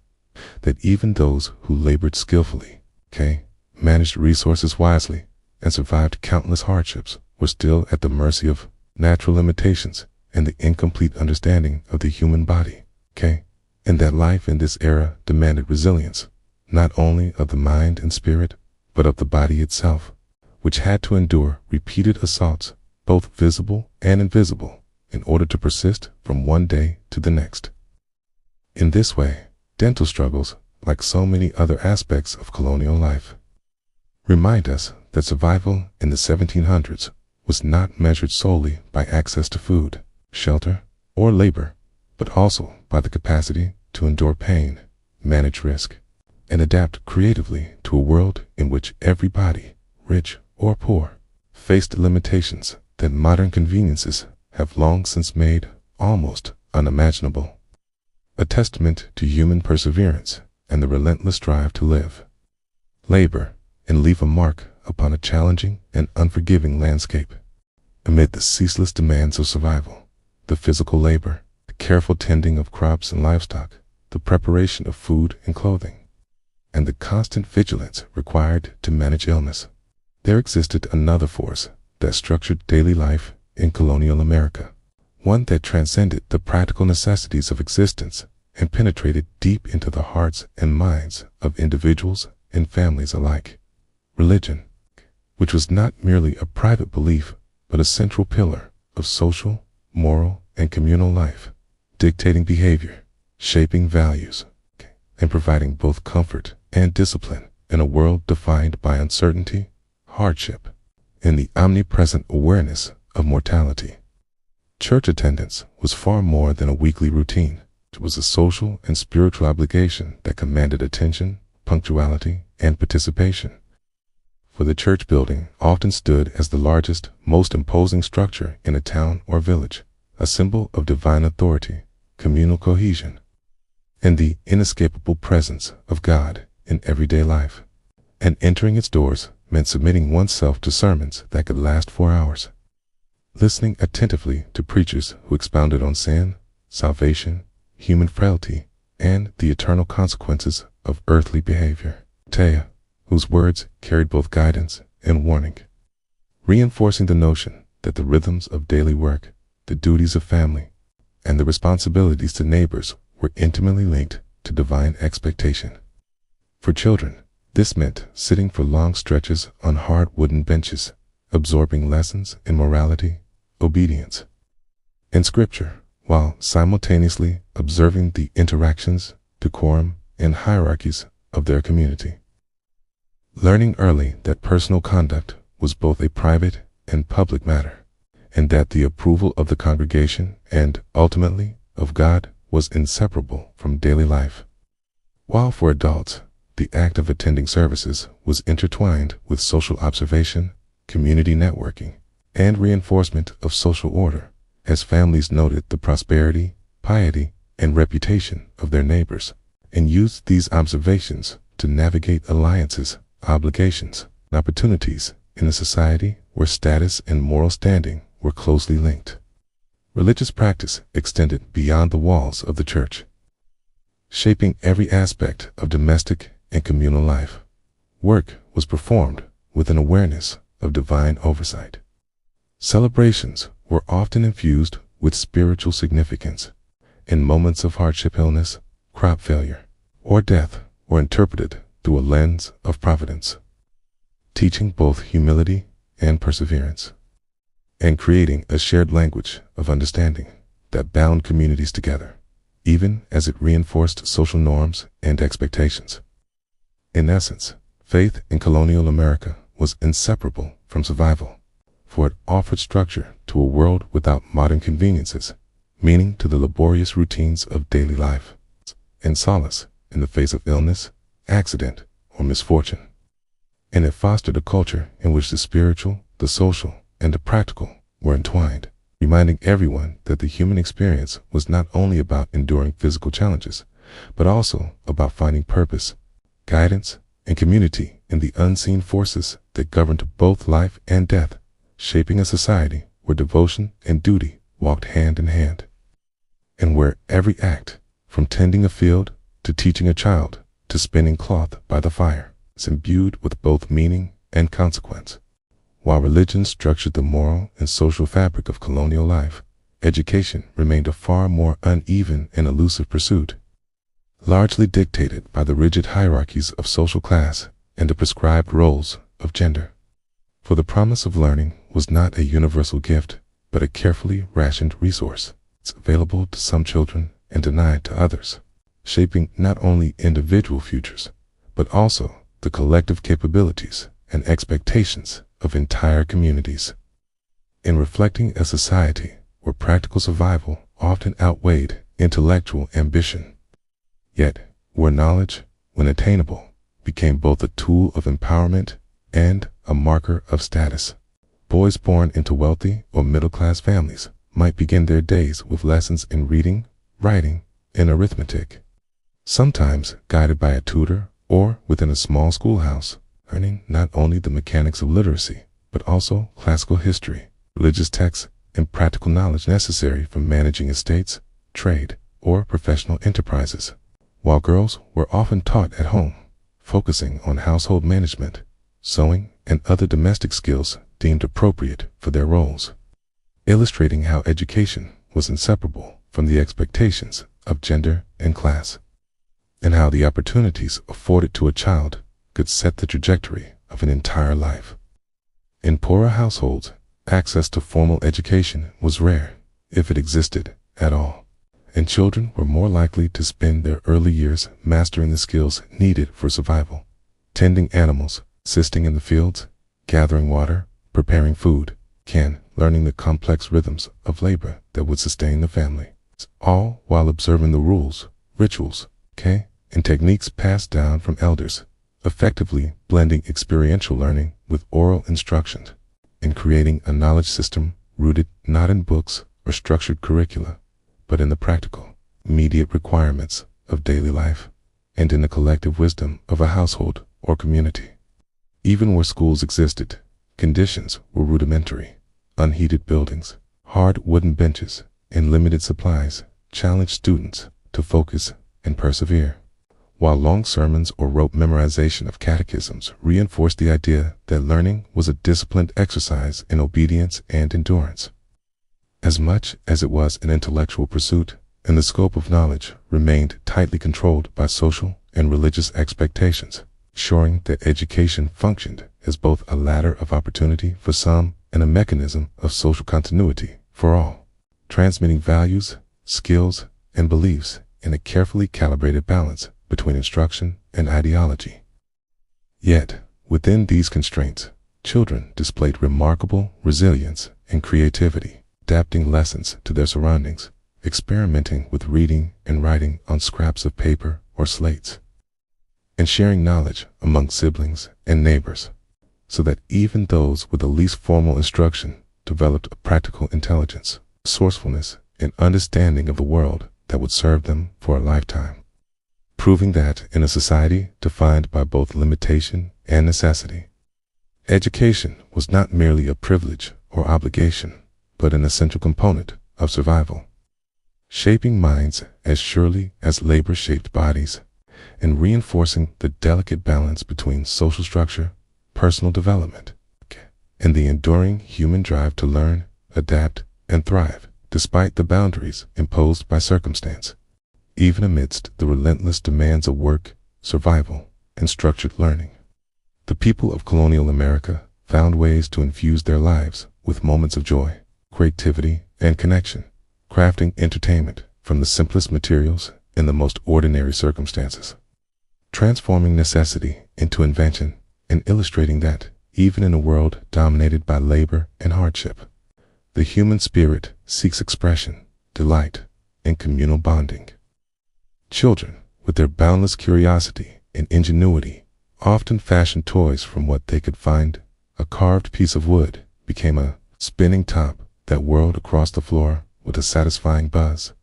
that even those who labored skillfully, managed resources wisely, and survived countless hardships were still at the mercy of natural limitations and the incomplete understanding of the human body, and that life in this era demanded resilience, not only of the mind and spirit, but of the body itself, which had to endure repeated assaults, both visible and invisible, in order to persist from one day to the next. In this way, dental struggles, like so many other aspects of colonial life, remind us that survival in the 1700s was not measured solely by access to food, shelter, or labor, but also by the capacity to endure pain, manage risk, and adapt creatively to a world in which everybody, rich or poor, faced limitations that modern conveniences have long since made almost unimaginable. A testament to human perseverance and the relentless drive to live, labor, and leave a mark upon a challenging and unforgiving landscape. Amid the ceaseless demands of survival, the physical labor, the careful tending of crops and livestock, the preparation of food and clothing, and the constant vigilance required to manage illness, there existed another force that structured daily life in colonial America, one that transcended the practical necessities of existence and penetrated deep into the hearts and minds of individuals and families alike. Religion, which was not merely a private belief, but a central pillar of social, moral, and communal life, dictating behavior, shaping values, and providing both comfort and discipline in a world defined by uncertainty, hardship, and the omnipresent awareness of mortality. Church attendance was far more than a weekly routine. It was a social and spiritual obligation that commanded attention, punctuality, and participation. For the church building often stood as the largest, most imposing structure in a town or village, a symbol of divine authority, communal cohesion, and the inescapable presence of God in everyday life. And entering its doors meant submitting oneself to sermons that could last 4 hours, listening attentively to preachers who expounded on sin, salvation, human frailty, and the eternal consequences of earthly behavior. Taya, whose words carried both guidance and warning, reinforcing the notion that the rhythms of daily work, the duties of family, and the responsibilities to neighbors were intimately linked to divine expectation. For children, this meant sitting for long stretches on hard wooden benches, absorbing lessons in morality, obedience, and scripture, while simultaneously observing the interactions, decorum, and hierarchies of their community. Learning early that personal conduct was both a private and public matter, and that the approval of the congregation and, ultimately, of God was inseparable from daily life. While for adults, the act of attending services was intertwined with social observation, community networking, and reinforcement of social order, as families noted the prosperity, piety, and reputation of their neighbors, and used these observations to navigate alliances, obligations, and opportunities in a society where status and moral standing were closely linked. Religious practice extended beyond the walls of the church, shaping every aspect of domestic and communal life. Work was performed with an awareness of divine oversight. Celebrations were often infused with spiritual significance, and moments of hardship, illness, crop failure, or death were interpreted through a lens of providence, teaching both humility and perseverance, and creating a shared language of understanding that bound communities together, even as it reinforced social norms and expectations. In essence, faith in colonial America was inseparable from survival, for it offered structure to a world without modern conveniences, meaning to the laborious routines of daily life, and solace in the face of illness, accident, or misfortune. And it fostered a culture in which the spiritual, the social, and the practical were entwined, reminding everyone that the human experience was not only about enduring physical challenges, but also about finding purpose, guidance, and community in the unseen forces that governed both life and death, shaping a society where devotion and duty walked hand in hand, and where every act, from tending a field to teaching a child to spinning cloth by the fire, is imbued with both meaning and consequence. While religion structured the moral and social fabric of colonial life, education remained a far more uneven and elusive pursuit, largely dictated by the rigid hierarchies of social class and the prescribed roles of gender. For the promise of learning was not a universal gift, but a carefully rationed resource. It's available to some children and denied to others, shaping not only individual futures, but also the collective capabilities and expectations of entire communities. In reflecting a society where practical survival often outweighed intellectual ambition, yet where knowledge, when attainable, became both a tool of empowerment and a marker of status, boys born into wealthy or middle-class families might begin their days with lessons in reading, writing, and arithmetic, sometimes guided by a tutor or within a small schoolhouse, learning not only the mechanics of literacy, but also classical history, religious texts, and practical knowledge necessary for managing estates, trade, or professional enterprises, while girls were often taught at home, focusing on household management, sewing, and other domestic skills deemed appropriate for their roles, illustrating how education was inseparable from the expectations of gender and class, and how the opportunities afforded to a child could set the trajectory of an entire life. In poorer households, access to formal education was rare, if it existed at all, and children were more likely to spend their early years mastering the skills needed for survival: tending animals, assisting in the fields, gathering water, preparing food, learning the complex rhythms of labor that would sustain the family, all while observing the rules, rituals, and techniques passed down from elders, effectively blending experiential learning with oral instructions and creating a knowledge system rooted not in books or structured curricula, but in the practical, immediate requirements of daily life and in the collective wisdom of a household or community. Even where schools existed, conditions were rudimentary. Unheated buildings, hard wooden benches, and limited supplies challenged students to focus and persevere, while long sermons or rote memorization of catechisms reinforced the idea that learning was a disciplined exercise in obedience and endurance. As much as it was an intellectual pursuit, and the scope of knowledge remained tightly controlled by social and religious expectations, ensuring that education functioned as both a ladder of opportunity for some and a mechanism of social continuity for all, transmitting values, skills, and beliefs in a carefully calibrated balance between instruction and ideology. Yet, within these constraints, children displayed remarkable resilience and creativity, adapting lessons to their surroundings, experimenting with reading and writing on scraps of paper or slates, and sharing knowledge among siblings and neighbors, so that even those with the least formal instruction developed a practical intelligence, resourcefulness, and understanding of the world that would serve them for a lifetime, proving that in a society defined by both limitation and necessity, education was not merely a privilege or obligation, but an essential component of survival, shaping minds as surely as labor shaped bodies, and reinforcing the delicate balance between social structure, personal development, and the enduring human drive to learn, adapt, and thrive, despite the boundaries imposed by circumstance, even amidst the relentless demands of work, survival, and structured learning. The people of colonial America found ways to infuse their lives with moments of joy, creativity, and connection, crafting entertainment from the simplest materials in the most ordinary circumstances, transforming necessity into invention, and illustrating that, even in a world dominated by labor and hardship, the human spirit seeks expression, delight, and communal bonding. Children, with their boundless curiosity and ingenuity, often fashioned toys from what they could find. A carved piece of wood became a spinning top that whirled across the floor with a satisfying buzz.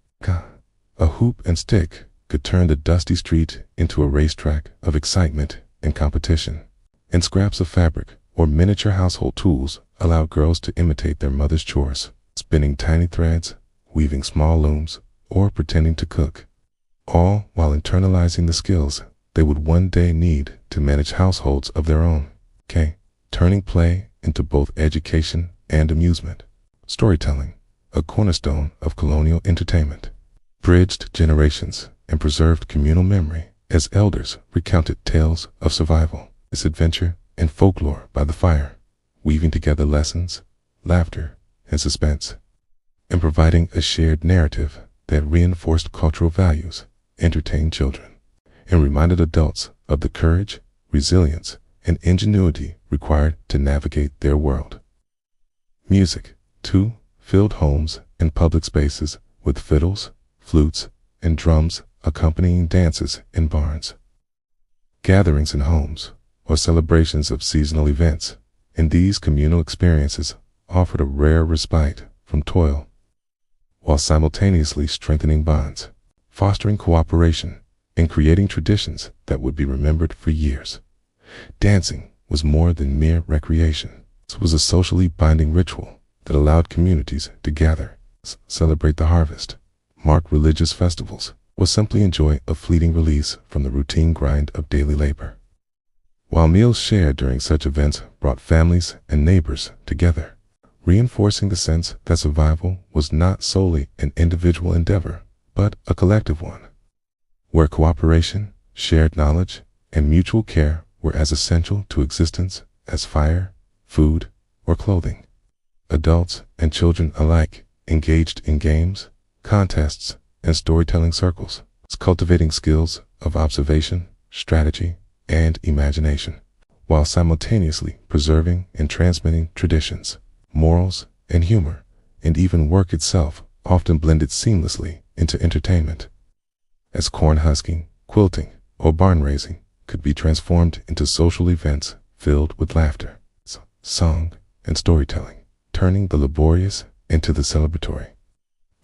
A hoop and stick could turn the dusty street into a racetrack of excitement and competition, and scraps of fabric or miniature household tools allowed girls to imitate their mother's chores, spinning tiny threads, weaving small looms, or pretending to cook, all while internalizing the skills they would one day need to manage households of their own, turning play into both education and amusement. Storytelling, a cornerstone of colonial entertainment, bridged generations and preserved communal memory as elders recounted tales of survival, misadventure, and folklore by the fire, weaving together lessons, laughter, and suspense, and providing a shared narrative that reinforced cultural values, entertained children, and reminded adults of the courage, resilience, and ingenuity required to navigate their world. Music, too, filled homes and public spaces with fiddles, flutes, and drums accompanying dances in barns, gatherings in homes, or celebrations of seasonal events. And these communal experiences offered a rare respite from toil, while simultaneously strengthening bonds, fostering cooperation, and creating traditions that would be remembered for years. Dancing was more than mere recreation. It was a socially binding ritual that allowed communities to gather, celebrate the harvest, mark religious festivals, or simply enjoy a fleeting release from the routine grind of daily labor. While meals shared during such events brought families and neighbors together, reinforcing the sense that survival was not solely an individual endeavor, but a collective one, where cooperation, shared knowledge, and mutual care were as essential to existence as fire, food, or clothing. Adults and children alike engaged in games, contests, and storytelling circles, cultivating skills of observation, strategy, and imagination, while simultaneously preserving and transmitting traditions, morals, and humor, and even work itself often blended seamlessly into entertainment. As corn husking, quilting, or barn raising could be transformed into social events filled with laughter, song, and storytelling, turning the laborious into the celebratory,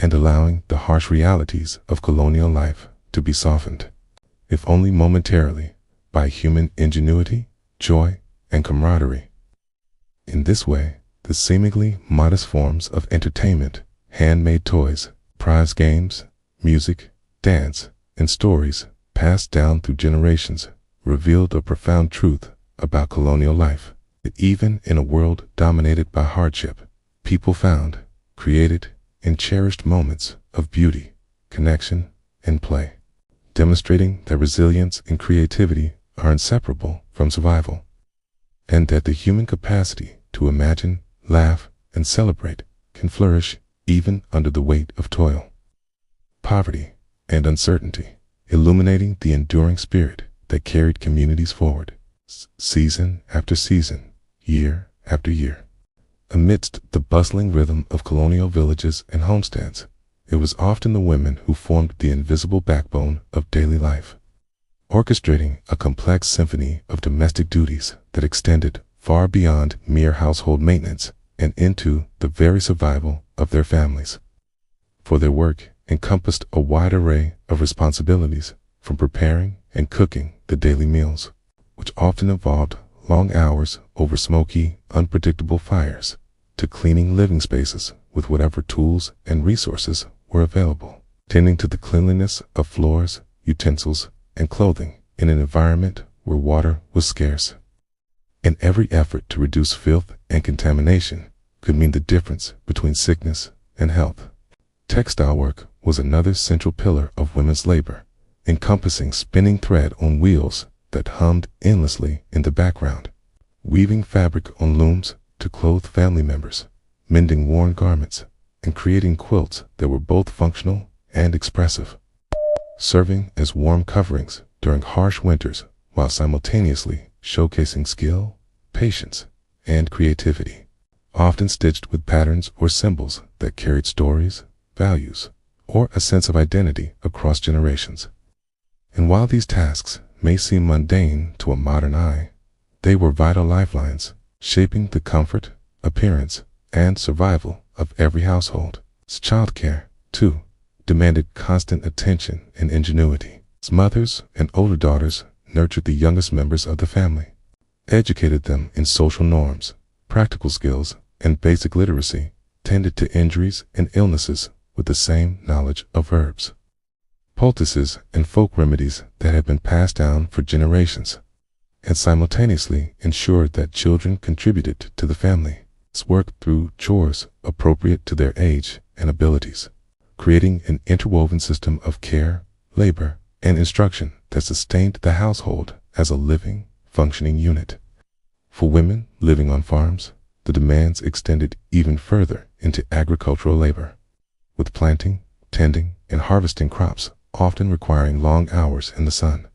and allowing the harsh realities of colonial life to be softened, if only momentarily, by human ingenuity, joy, and camaraderie. In this way, the seemingly modest forms of entertainment, handmade toys, prize games, music, dance, and stories passed down through generations revealed a profound truth about colonial life, that even in a world dominated by hardship, people found, created, and cherished moments of beauty, connection, and play, demonstrating that resilience and creativity are inseparable from survival, and that the human capacity to imagine, laugh, and celebrate can flourish even under the weight of toil, poverty, and uncertainty, illuminating the enduring spirit that carried communities forward, season after season, year after year. Amidst the bustling rhythm of colonial villages and homesteads, it was often the women who formed the invisible backbone of daily life, orchestrating a complex symphony of domestic duties that extended far beyond mere household maintenance and into the very survival of their families. For their work encompassed a wide array of responsibilities, from preparing and cooking the daily meals, which often involved long hours over smoky, unpredictable fires, to cleaning living spaces with whatever tools and resources were available, tending to the cleanliness of floors, utensils, and clothing in an environment where water was scarce. And every effort to reduce filth and contamination could mean the difference between sickness and health. Textile work was another central pillar of women's labor, encompassing spinning thread on wheels that hummed endlessly in the background, weaving fabric on looms to clothe family members, mending worn garments, and creating quilts that were both functional and expressive, serving as warm coverings during harsh winters while simultaneously showcasing skill, patience, and creativity, often stitched with patterns or symbols that carried stories, values, or a sense of identity across generations. And while these tasks may seem mundane to a modern eye, they were vital lifelines, shaping the comfort, appearance, and survival of every household. Childcare, too, demanded constant attention and ingenuity. Mothers and older daughters nurtured the youngest members of the family, educated them in social norms, practical skills, and basic literacy, tended to injuries and illnesses with the same knowledge of herbs, poultices, and folk remedies that had been passed down for generations, and simultaneously ensured that children contributed to the family's work through chores appropriate to their age and abilities, creating an interwoven system of care, labor, and instruction that sustained the household as a living, functioning unit. For women living on farms, the demands extended even further into agricultural labor, with planting, tending, and harvesting crops often requiring long hours in the sun,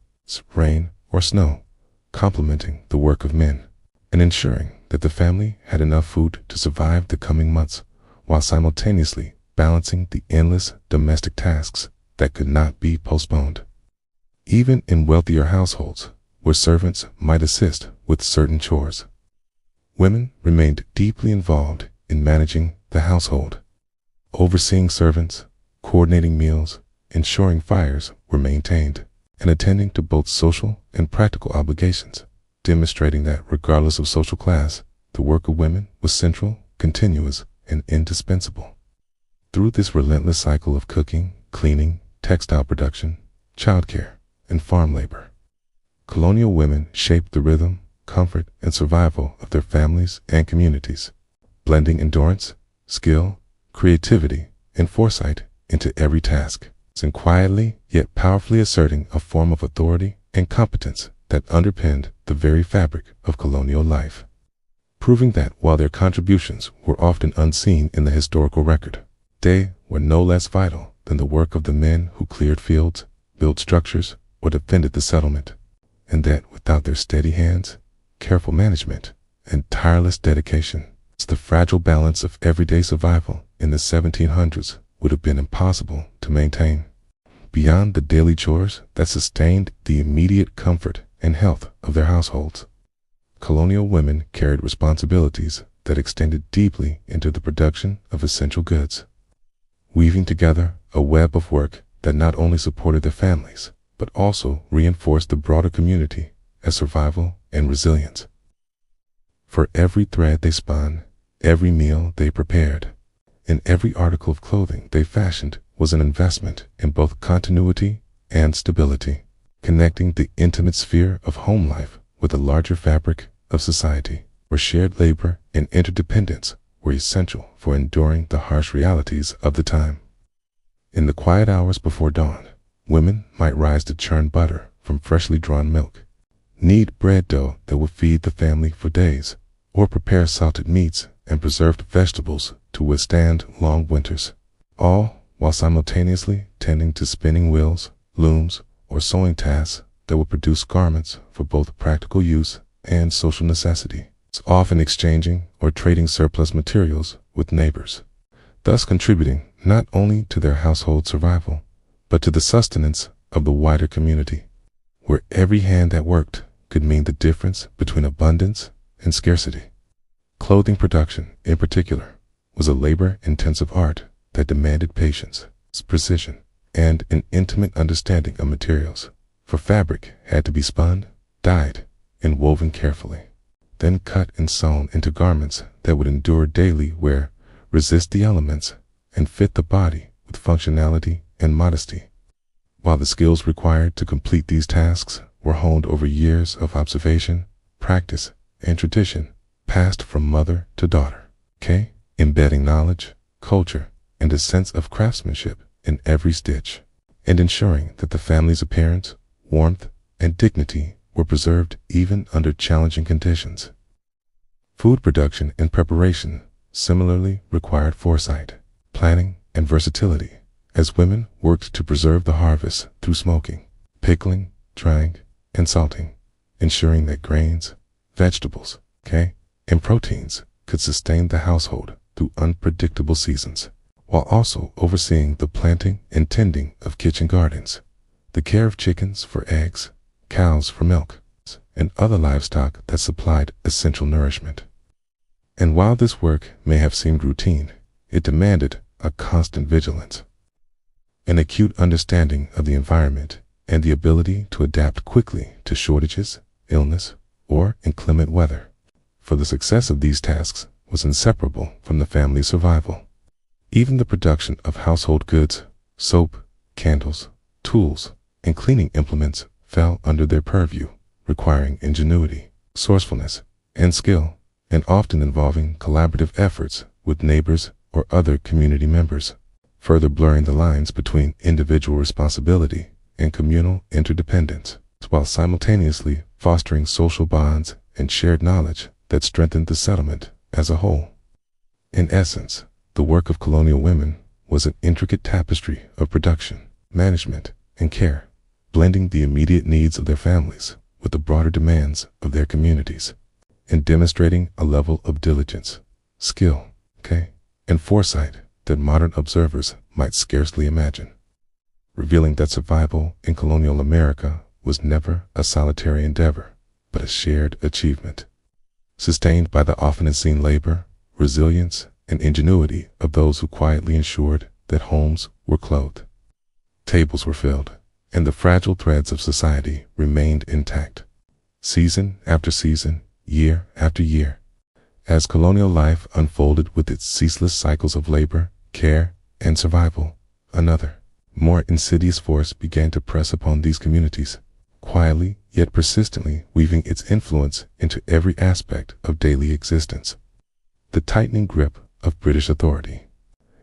rain, or snow, complementing the work of men, and ensuring that the family had enough food to survive the coming months, while simultaneously balancing the endless domestic tasks that could not be postponed. Even in wealthier households, where servants might assist with certain chores, women remained deeply involved in managing the household, overseeing servants, coordinating meals, ensuring fires were maintained, and attending to both social and practical obligations, demonstrating that regardless of social class, the work of women was central, continuous, and indispensable. Through this relentless cycle of cooking, cleaning, textile production, childcare, and farm labor, colonial women shaped the rhythm, comfort, and survival of their families and communities, blending endurance, skill, creativity, and foresight into every task, and quietly yet powerfully asserting a form of authority and competence that underpinned the very fabric of colonial life, proving that while their contributions were often unseen in the historical record, they were no less vital than the work of the men who cleared fields, built structures, or defended the settlement, and that without their steady hands, careful management, and tireless dedication, the fragile balance of everyday survival in the 1700s would have been impossible to maintain. Beyond the daily chores that sustained the immediate comfort and health of their households, colonial women carried responsibilities that extended deeply into the production of essential goods, weaving together a web of work that not only supported their families, but also reinforced the broader community as survival and resilience. For every thread they spun, every meal they prepared, and every article of clothing they fashioned was an investment in both continuity and stability, connecting the intimate sphere of home life with the larger fabric of society, where shared labor and interdependence were essential for enduring the harsh realities of the time. In the quiet hours before dawn, women might rise to churn butter from freshly drawn milk, knead bread dough that would feed the family for days, or prepare salted meats and preserved vegetables to withstand long winters, all while simultaneously tending to spinning wheels, looms, or sewing tasks that would produce garments for both practical use and social necessity, often exchanging or trading surplus materials with neighbors, thus contributing not only to their household survival, but to the sustenance of the wider community, where every hand that worked could mean the difference between abundance and scarcity. Clothing production, in particular, was a labor-intensive art that demanded patience, precision, and an intimate understanding of materials, for fabric had to be spun, dyed, and woven carefully, then cut and sewn into garments that would endure daily wear, resist the elements, and fit the body with functionality and modesty. While the skills required to complete these tasks were honed over years of observation, practice, and tradition, passed from mother to daughter, embedding knowledge, culture, and a sense of craftsmanship in every stitch, and ensuring that the family's appearance, warmth, and dignity were preserved even under challenging conditions. Food production and preparation similarly required foresight, planning, and versatility, as women worked to preserve the harvest through smoking, pickling, drying, and salting, ensuring that grains, vegetables, and proteins could sustain the household through unpredictable seasons, while also overseeing the planting and tending of kitchen gardens, the care of chickens for eggs, cows for milk, and other livestock that supplied essential nourishment. And while this work may have seemed routine, it demanded a constant vigilance, an acute understanding of the environment, and the ability to adapt quickly to shortages, illness, or inclement weather. For the success of these tasks was inseparable from the family's survival. Even the production of household goods, soap, candles, tools, and cleaning implements fell under their purview, requiring ingenuity, resourcefulness, and skill, and often involving collaborative efforts with neighbors or other community members, further blurring the lines between individual responsibility and communal interdependence, while simultaneously fostering social bonds and shared knowledge that strengthened the settlement as a whole. In essence, the work of colonial women was an intricate tapestry of production, management, and care, blending the immediate needs of their families with the broader demands of their communities, and demonstrating a level of diligence, skill, and foresight that modern observers might scarcely imagine, revealing that survival in colonial America was never a solitary endeavor, but a shared achievement, sustained by the often unseen labor, resilience, and ingenuity of those who quietly ensured that homes were clothed, tables were filled, and the fragile threads of society remained intact, season after season, year after year, as colonial life unfolded with its ceaseless cycles of labor, care, and survival. Another, more insidious force began to press upon these communities, quietly yet persistently weaving its influence into every aspect of daily existence. The tightening grip of British authority,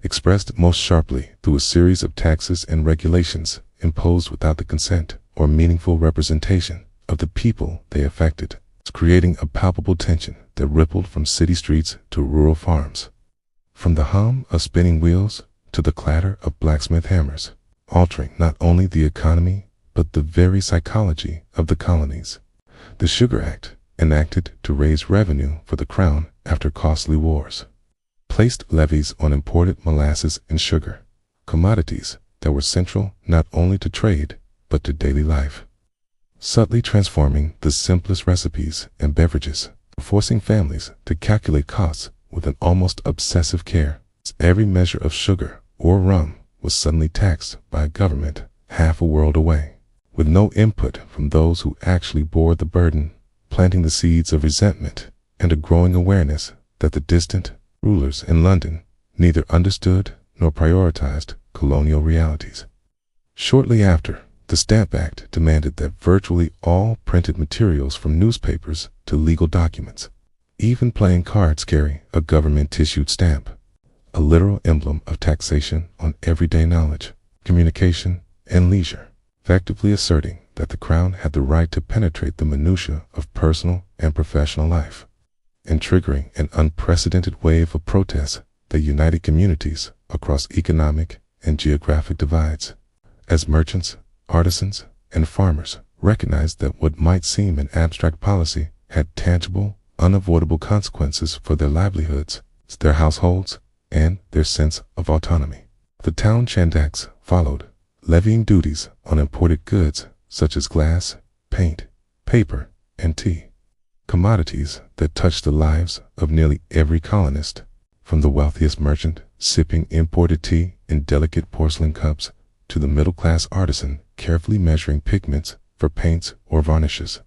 expressed most sharply through a series of taxes and regulations imposed without the consent or meaningful representation of the people they affected, creating a palpable tension that rippled from city streets to rural farms. From the hum of spinning wheels to the clatter of blacksmith hammers, altering not only the economy but the very psychology of the colonies. The Sugar Act, enacted to raise revenue for the crown after costly wars, placed levies on imported molasses and sugar, commodities that were central not only to trade but to daily life, subtly transforming the simplest recipes and beverages, forcing families to calculate costs with an almost obsessive care. Every measure of sugar or rum was suddenly taxed by a government half a world away, with no input from those who actually bore the burden, planting the seeds of resentment and a growing awareness that the distant rulers in London neither understood nor prioritized colonial realities. Shortly after, the Stamp Act demanded that virtually all printed materials from newspapers to legal documents, even playing cards, carry a government-issued stamp, a literal emblem of taxation on everyday knowledge, communication, and leisure, effectively asserting that the crown had the right to penetrate the minutiae of personal and professional life, and triggering an unprecedented wave of protests that united communities across economic and geographic divides, as merchants, artisans, and farmers recognized that what might seem an abstract policy had tangible, unavoidable consequences for their livelihoods, their households, and their sense of autonomy. The town Acts followed, levying duties on imported goods such as glass, paint, paper, and tea, commodities that touched the lives of nearly every colonist, from the wealthiest merchant sipping imported tea in delicate porcelain cups to the middle-class artisan carefully measuring pigments for paints or varnishes,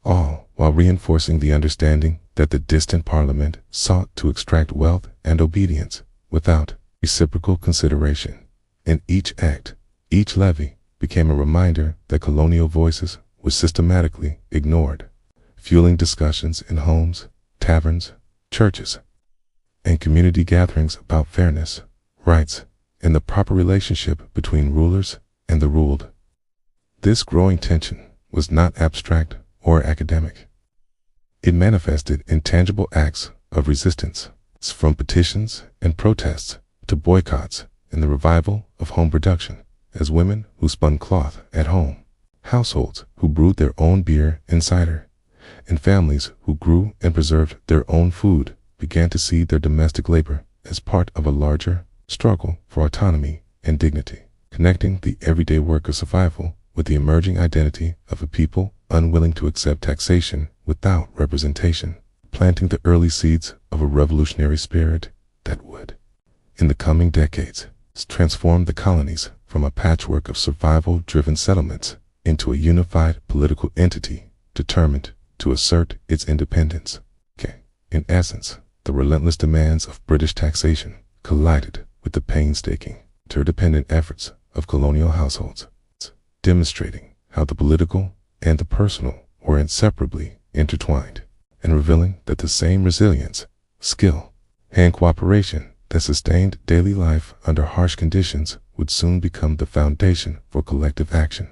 all while reinforcing the understanding that the distant parliament sought to extract wealth and obedience without reciprocal consideration. In each act, each levy became a reminder that colonial voices were systematically ignored, fueling discussions in homes, taverns, churches, and community gatherings about fairness, rights, and the proper relationship between rulers and the ruled. This growing tension was not abstract or academic. It manifested in tangible acts of resistance, from petitions and protests to boycotts and the revival of home production, as women who spun cloth at home, households who brewed their own beer and cider, and families who grew and preserved their own food began to see their domestic labor as part of a larger struggle for autonomy and dignity, connecting the everyday work of survival with the emerging identity of a people unwilling to accept taxation without representation, planting the early seeds of a revolutionary spirit that would, in the coming decades, transform the colonies from a patchwork of survival-driven settlements into a unified political entity determined to assert its independence. In essence, the relentless demands of British taxation collided with the painstaking, interdependent efforts of colonial households, demonstrating how the political and the personal were inseparably intertwined, and revealing that the same resilience, skill, and cooperation that sustained daily life under harsh conditions would soon become the foundation for collective action.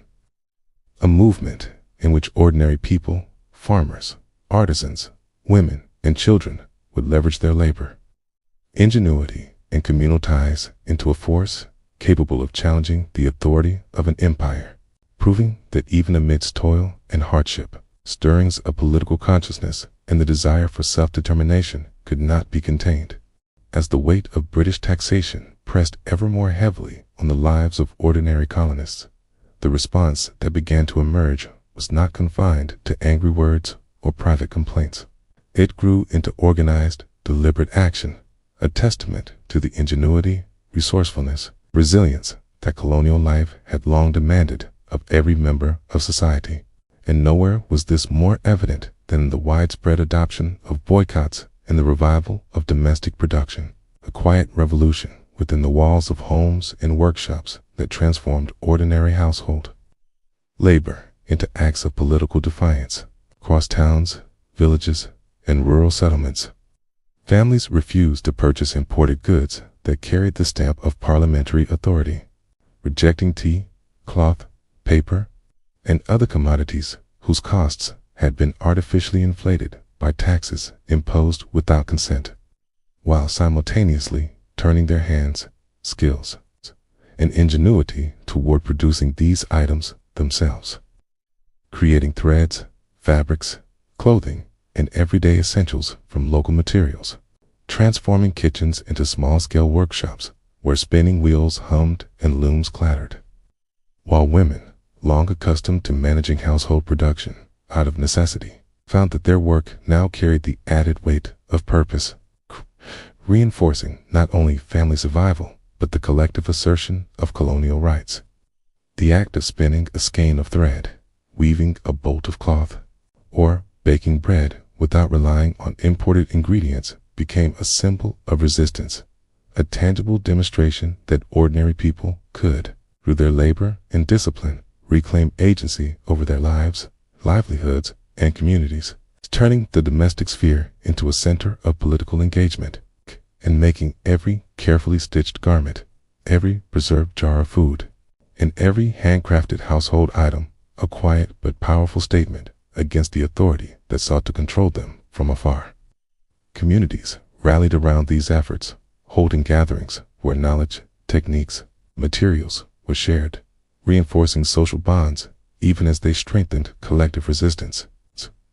A movement in which ordinary people, farmers, artisans, women, and children would leverage their labor, ingenuity, and communal ties into a force capable of challenging the authority of an empire, proving that even amidst toil and hardship, stirrings of political consciousness and the desire for self-determination could not be contained. As the weight of British taxation pressed ever more heavily on the lives of ordinary colonists, the response that began to emerge was not confined to angry words or private complaints. It grew into organized, deliberate action, a testament to the ingenuity, resourcefulness, resilience that colonial life had long demanded of every member of society. And nowhere was this more evident than in the widespread adoption of boycotts and the revival of domestic production, a quiet revolution within the walls of homes and workshops that transformed ordinary household labor into acts of political defiance. Across towns, villages, and rural settlements, families refused to purchase imported goods that carried the stamp of parliamentary authority, rejecting tea, cloth, paper, and other commodities whose costs had been artificially inflated by taxes imposed without consent, while simultaneously turning their hands, skills, and ingenuity toward producing these items themselves, creating threads, fabrics, clothing, and everyday essentials from local materials, transforming kitchens into small-scale workshops where spinning wheels hummed and looms clattered. While women, long accustomed to managing household production out of necessity, found that their work now carried the added weight of purpose, reinforcing not only family survival, but the collective assertion of colonial rights. The act of spinning a skein of thread, weaving a bolt of cloth, or baking bread without relying on imported ingredients became a symbol of resistance, a tangible demonstration that ordinary people could, through their labor and discipline, reclaim agency over their lives, livelihoods, and communities, turning the domestic sphere into a center of political engagement, and making every carefully stitched garment, every preserved jar of food, and every handcrafted household item a quiet but powerful statement against the authority that sought to control them from afar. Communities rallied around these efforts, holding gatherings where knowledge, techniques, materials were shared, reinforcing social bonds even as they strengthened collective resistance,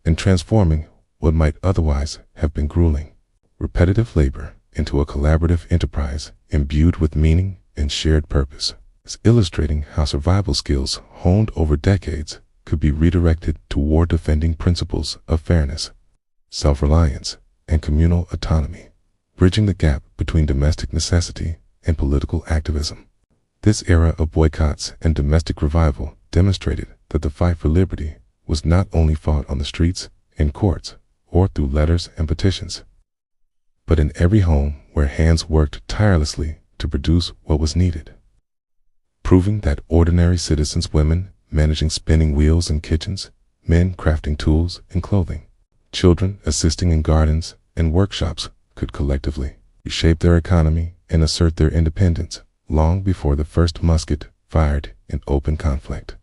and transforming what might otherwise have been grueling, repetitive labor into a collaborative enterprise imbued with meaning and shared purpose, illustrating how survival skills honed over decades could be redirected toward defending principles of fairness, self-reliance, and communal autonomy, bridging the gap between domestic necessity and political activism. This era of boycotts and domestic revival demonstrated that the fight for liberty was not only fought on the streets, in courts, or through letters and petitions, but in every home where hands worked tirelessly to produce what was needed, proving that ordinary citizens, women managing spinning wheels in kitchens, men crafting tools and clothing, children assisting in gardens and workshops could collectively reshape their economy and assert their independence long before the first musket fired in open conflict,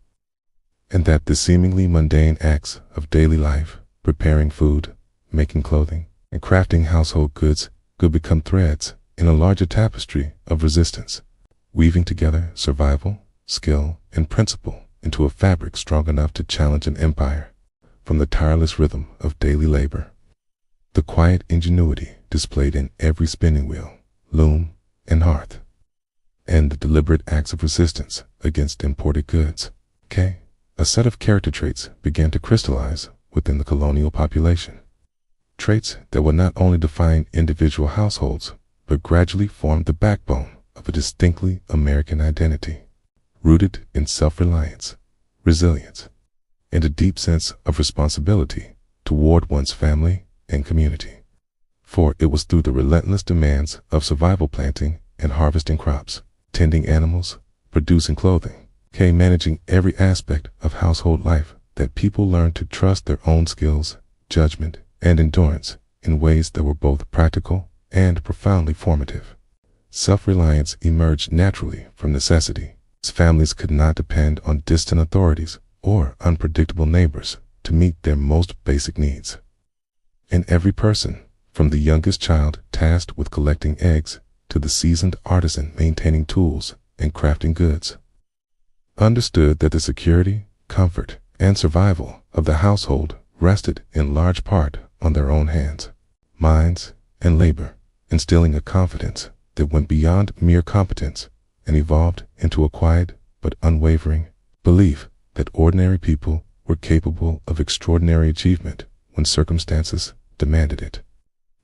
and that the seemingly mundane acts of daily life, preparing food, making clothing, and crafting household goods could become threads in a larger tapestry of resistance, weaving together survival, skill, and principle into a fabric strong enough to challenge an empire. From the tireless rhythm of daily labor, the quiet ingenuity displayed in every spinning wheel, loom, and hearth, and the deliberate acts of resistance against imported goods, a set of character traits began to crystallize within the colonial population. Traits that would not only define individual households, but gradually formed the backbone of a distinctly American identity, rooted in self-reliance, resilience, and a deep sense of responsibility toward one's family and community. For it was through the relentless demands of survival, planting and harvesting crops, tending animals, producing clothing, managing every aspect of household life, that people learned to trust their own skills, judgment, and endurance in ways that were both practical and profoundly formative. Self-reliance emerged naturally from necessity, as families could not depend on distant authorities or unpredictable neighbors to meet their most basic needs. And every person, from the youngest child tasked with collecting eggs to the seasoned artisan maintaining tools and crafting goods, understood that the security, comfort, and survival of the household rested in large part on their own hands, minds, and labor, instilling a confidence that went beyond mere competence and evolved into a quiet but unwavering belief that ordinary people were capable of extraordinary achievement when circumstances demanded it.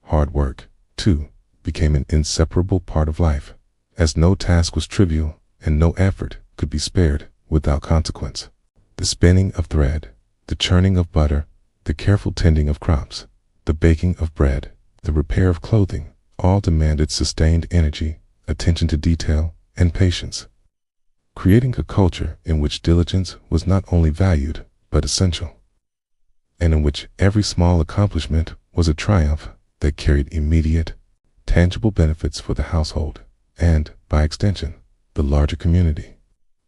Hard work, too, became an inseparable part of life, as no task was trivial and no effort could be spared without consequence. The spinning of thread, the churning of butter, the careful tending of crops, the baking of bread, the repair of clothing, all demanded sustained energy, attention to detail, and patience, creating a culture in which diligence was not only valued but essential, and in which every small accomplishment was a triumph that carried immediate, tangible benefits for the household and, by extension, the larger community.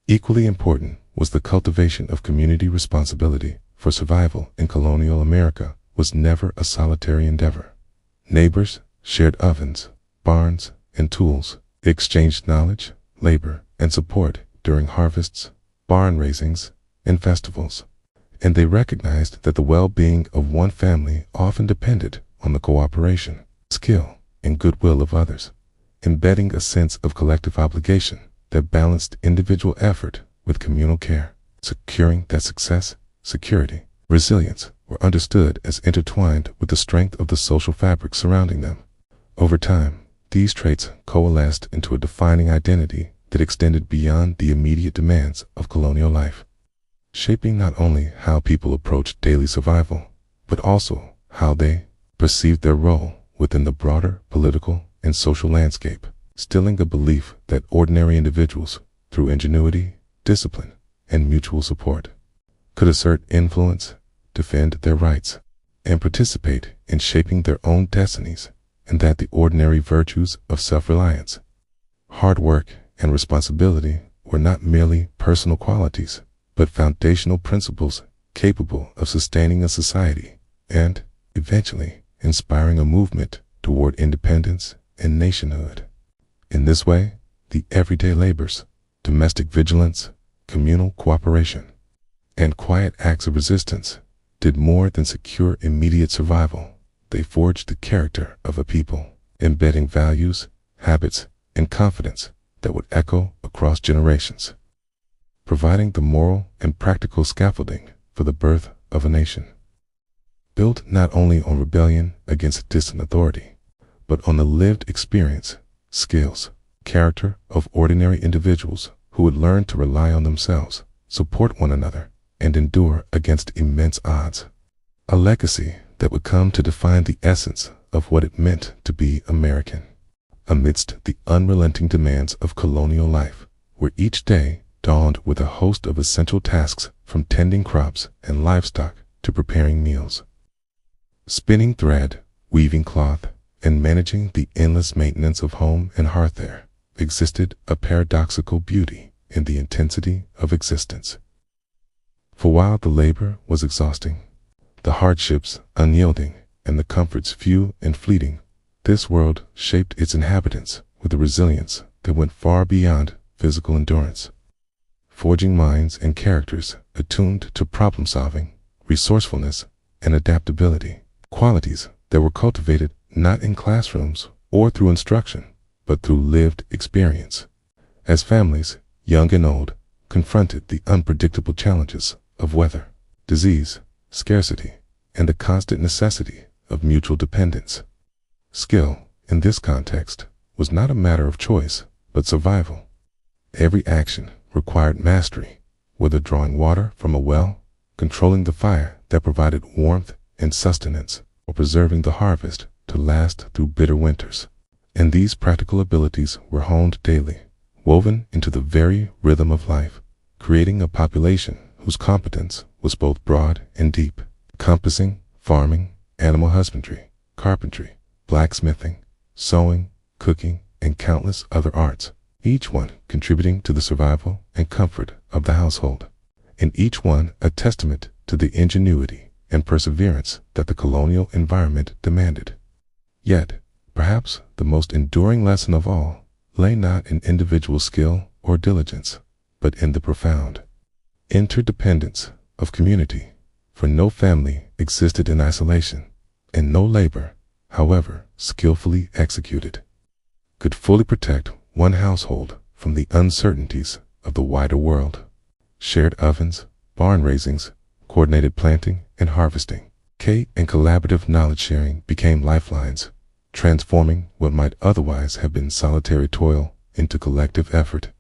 Equally important was the cultivation of community responsibility for for survival in colonial America was never a solitary endeavor. Neighbors shared ovens, barns, and tools. They exchanged knowledge, labor, and support during harvests, barn raisings, and festivals. And they recognized that the well-being of one family often depended on the cooperation, skill, and goodwill of others, embedding a sense of collective obligation that balanced individual effort with communal care, securing that success, security, resilience were understood as intertwined with the strength of the social fabric surrounding them. Over time, these traits coalesced into a defining identity that extended beyond the immediate demands of colonial life, shaping not only how people approached daily survival, but also how they perceived their role within the broader political and social landscape, instilling a belief that ordinary individuals, through ingenuity, discipline, and mutual support, could assert influence, defend their rights, and participate in shaping their own destinies, and that the ordinary virtues of self-reliance, hard work, and responsibility were not merely personal qualities, but foundational principles capable of sustaining a society and, eventually, inspiring a movement toward independence and nationhood. In this way, the everyday labors, domestic vigilance, communal cooperation, and quiet acts of resistance did more than secure immediate survival. They forged the character of a people, embedding values, habits, and confidence that would echo across generations, providing the moral and practical scaffolding for the birth of a nation, built not only on rebellion against distant authority, but on the lived experience, skills, character of ordinary individuals who would learn to rely on themselves, support one another, and endure against immense odds. A legacy that would come to define the essence of what it meant to be American, amidst the unrelenting demands of colonial life, where each day dawned with a host of essential tasks from tending crops and livestock to preparing meals. Spinning thread, weaving cloth, and managing the endless maintenance of home and hearth there existed a paradoxical beauty in the intensity of existence. For while the labor was exhausting, the hardships unyielding, and the comforts few and fleeting, this world shaped its inhabitants with a resilience that went far beyond physical endurance, forging minds and characters attuned to problem-solving, resourcefulness, and adaptability, qualities that were cultivated not in classrooms or through instruction, but through lived experience. As families, young and old, confronted the unpredictable challenges of weather, disease, scarcity, and the constant necessity of mutual dependence. Skill, in this context, was not a matter of choice, but survival. Every action required mastery, whether drawing water from a well, controlling the fire that provided warmth and sustenance, or preserving the harvest to last through bitter winters. And these practical abilities were honed daily, woven into the very rhythm of life, creating a population whose competence was both broad and deep, encompassing farming, animal husbandry, carpentry, blacksmithing, sewing, cooking, and countless other arts, each one contributing to the survival and comfort of the household, and each one a testament to the ingenuity and perseverance that the colonial environment demanded. Yet, perhaps the most enduring lesson of all lay not in individual skill or diligence, but in the profound interdependence of community, for no family existed in isolation, and no labor, however skillfully executed, could fully protect one household from the uncertainties of the wider world. Shared ovens, barn raisings, coordinated planting and harvesting, and collaborative knowledge sharing became lifelines, transforming what might otherwise have been solitary toil into collective effort.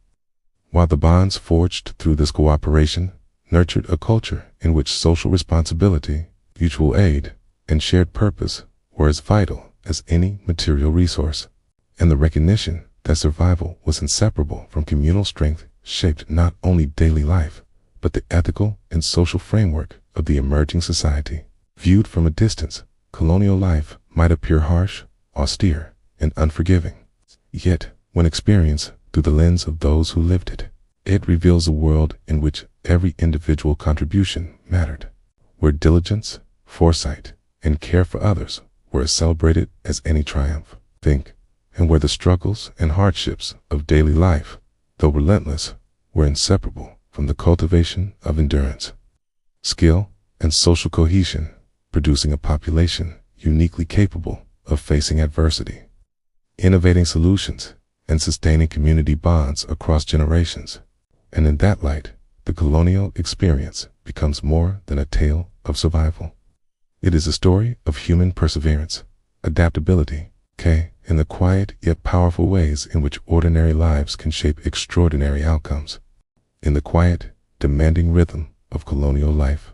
While the bonds forged through this cooperation nurtured a culture in which social responsibility, mutual aid, and shared purpose were as vital as any material resource, and the recognition that survival was inseparable from communal strength shaped not only daily life, but the ethical and social framework of the emerging society. Viewed from a distance, colonial life might appear harsh, austere, and unforgiving. Yet, when experienced through the lens of those who lived it, it reveals a world in which every individual contribution mattered, where diligence, foresight, and care for others were as celebrated as any triumph. And where the struggles and hardships of daily life, though relentless, were inseparable from the cultivation of endurance, skill, and social cohesion, producing a population uniquely capable of facing adversity, innovating solutions, and sustaining community bonds across generations. And in that light, the colonial experience becomes more than a tale of survival. It is a story of human perseverance, adaptability, and the quiet yet powerful ways in which ordinary lives can shape extraordinary outcomes. In the quiet, demanding rhythm of colonial life,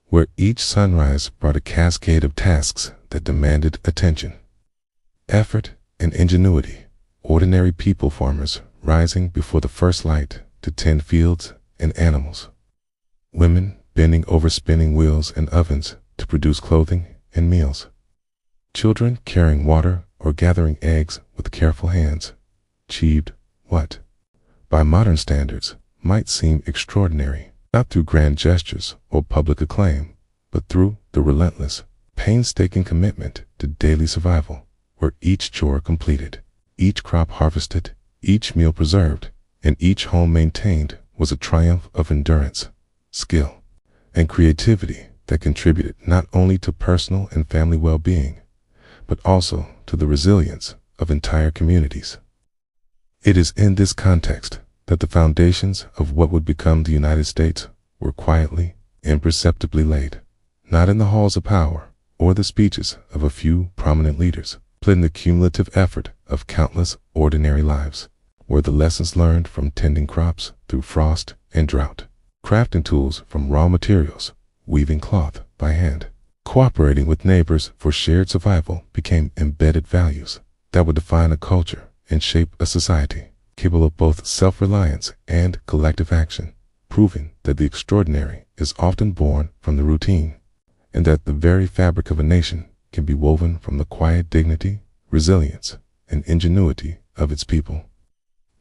where each sunrise brought a cascade of tasks that demanded attention, effort, and ingenuity, ordinary people farmers rising before the first light to tend fields and animals, women bending over spinning wheels and ovens to produce clothing and meals, children carrying water or gathering eggs with careful hands, achieved what, by modern standards, might seem extraordinary, not through grand gestures or public acclaim, but through the relentless, painstaking commitment to daily survival, where each chore completed, each crop harvested, each meal preserved, and each home maintained was a triumph of endurance, skill, and creativity that contributed not only to personal and family well-being, but also to the resilience of entire communities. It is in this context that the foundations of what would become the United States were quietly, imperceptibly laid, not in the halls of power or the speeches of a few prominent leaders, but in the cumulative effort of countless ordinary lives, where the lessons learned from tending crops through frost and drought, crafting tools from raw materials, weaving cloth by hand, cooperating with neighbors for shared survival became embedded values that would define a culture and shape a society capable of both self-reliance and collective action, proving that the extraordinary is often born from the routine, and that the very fabric of a nation can be woven from the quiet dignity, resilience, and ingenuity of its people.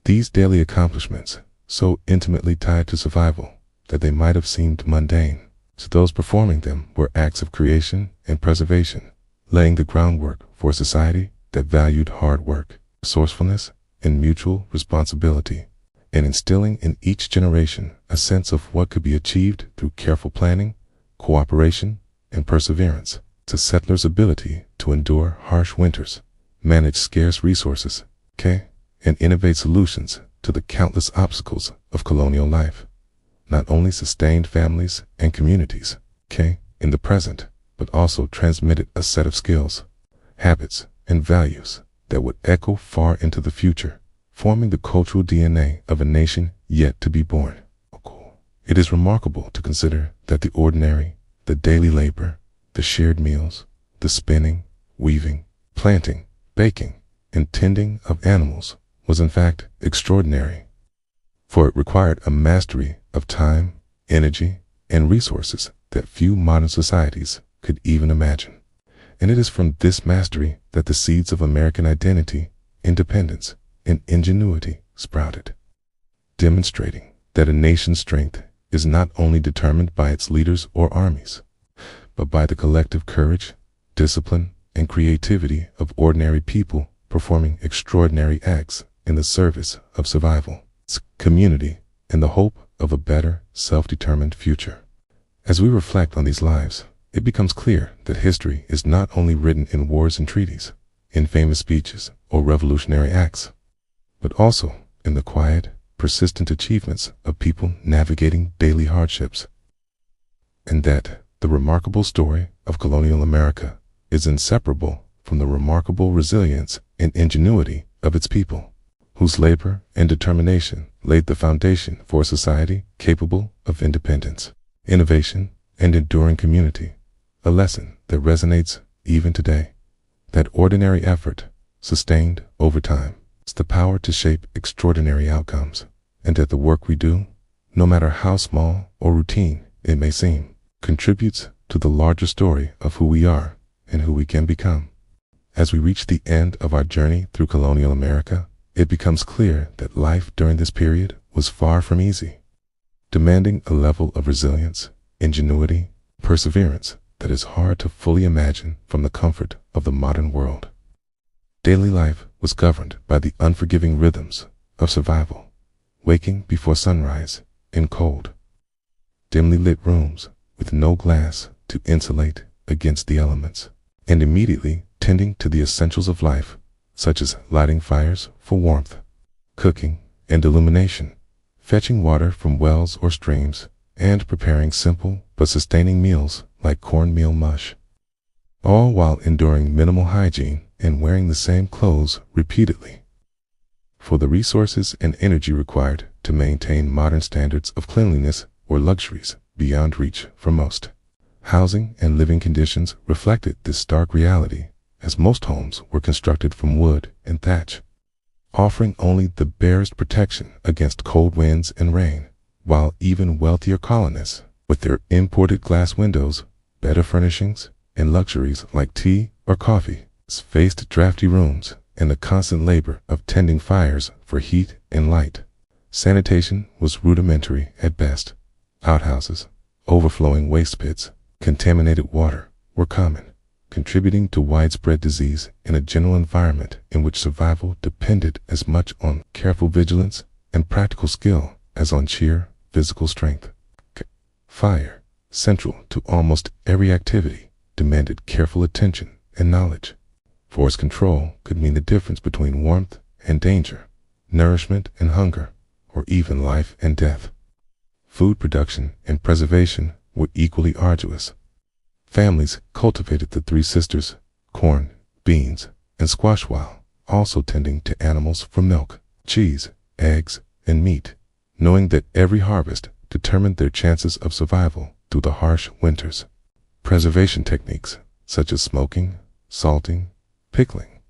These daily accomplishments, so intimately tied to survival that they might have seemed mundane, to those performing them were acts of creation and preservation, laying the groundwork for a society that valued hard work, resourcefulness, and mutual responsibility, and instilling in each generation a sense of what could be achieved through careful planning, cooperation, and perseverance, to settlers' ability to endure harsh winters, manage scarce resources, and innovate solutions to the countless obstacles of colonial life, not only sustained families and communities, in the present, but also transmitted a set of skills, habits, and values that would echo far into the future, forming the cultural DNA of a nation yet to be born. It is remarkable to consider that the ordinary, the daily labor, the shared meals, the spinning, weaving, planting, baking, and tending of animals was in fact extraordinary, for it required a mastery of time, energy, and resources that few modern societies could even imagine. And it is from this mastery that the seeds of American identity, independence, and ingenuity sprouted, demonstrating that a nation's strength is not only determined by its leaders or armies, but by the collective courage, discipline, and creativity of ordinary people performing extraordinary acts in the service of survival, community, and the hope of a better, self-determined future. As we reflect on these lives, it becomes clear that history is not only written in wars and treaties, in famous speeches or revolutionary acts, but also in the quiet, persistent achievements of people navigating daily hardships, and that the remarkable story of colonial America is inseparable from the remarkable resilience and ingenuity of its people, whose labor and determination laid the foundation for a society capable of independence, innovation, and enduring community, a lesson that resonates even today, that ordinary effort, sustained over time, has the power to shape extraordinary outcomes, and that the work we do, no matter how small or routine it may seem, contributes to the larger story of who we are and who we can become. As we reach the end of our journey through colonial America, it becomes clear that life during this period was far from easy, demanding a level of resilience, ingenuity, perseverance that is hard to fully imagine from the comfort of the modern world. Daily life was governed by the unforgiving rhythms of survival, waking before sunrise in cold, dimly lit rooms with no glass to insulate against the elements, and immediately tending to the essentials of life, such as lighting fires for warmth, cooking and illumination, fetching water from wells or streams, and preparing simple but sustaining meals like cornmeal mush, all while enduring minimal hygiene and wearing the same clothes repeatedly. For the resources and energy required to maintain modern standards of cleanliness were luxuries beyond reach for most. Housing and living conditions reflected this stark reality, as most homes were constructed from wood and thatch, offering only the barest protection against cold winds and rain, while even wealthier colonists, with their imported glass windows, better furnishings, and luxuries like tea or coffee, faced drafty rooms and the constant labor of tending fires for heat and light. Sanitation was rudimentary at best. Outhouses, overflowing waste pits, contaminated water were common, contributing to widespread disease in a general environment in which survival depended as much on careful vigilance and practical skill as on sheer physical strength. Fire, central to almost every activity, demanded careful attention and knowledge, for its control could mean the difference between warmth and danger, nourishment and hunger, or even life and death. Food production and preservation were equally arduous. Families cultivated the three sisters, corn, beans, and squash, while also tending to animals for milk, cheese, eggs, and meat, knowing that every harvest determined their chances of survival through the harsh winters. Preservation techniques such as smoking, salting, pickling,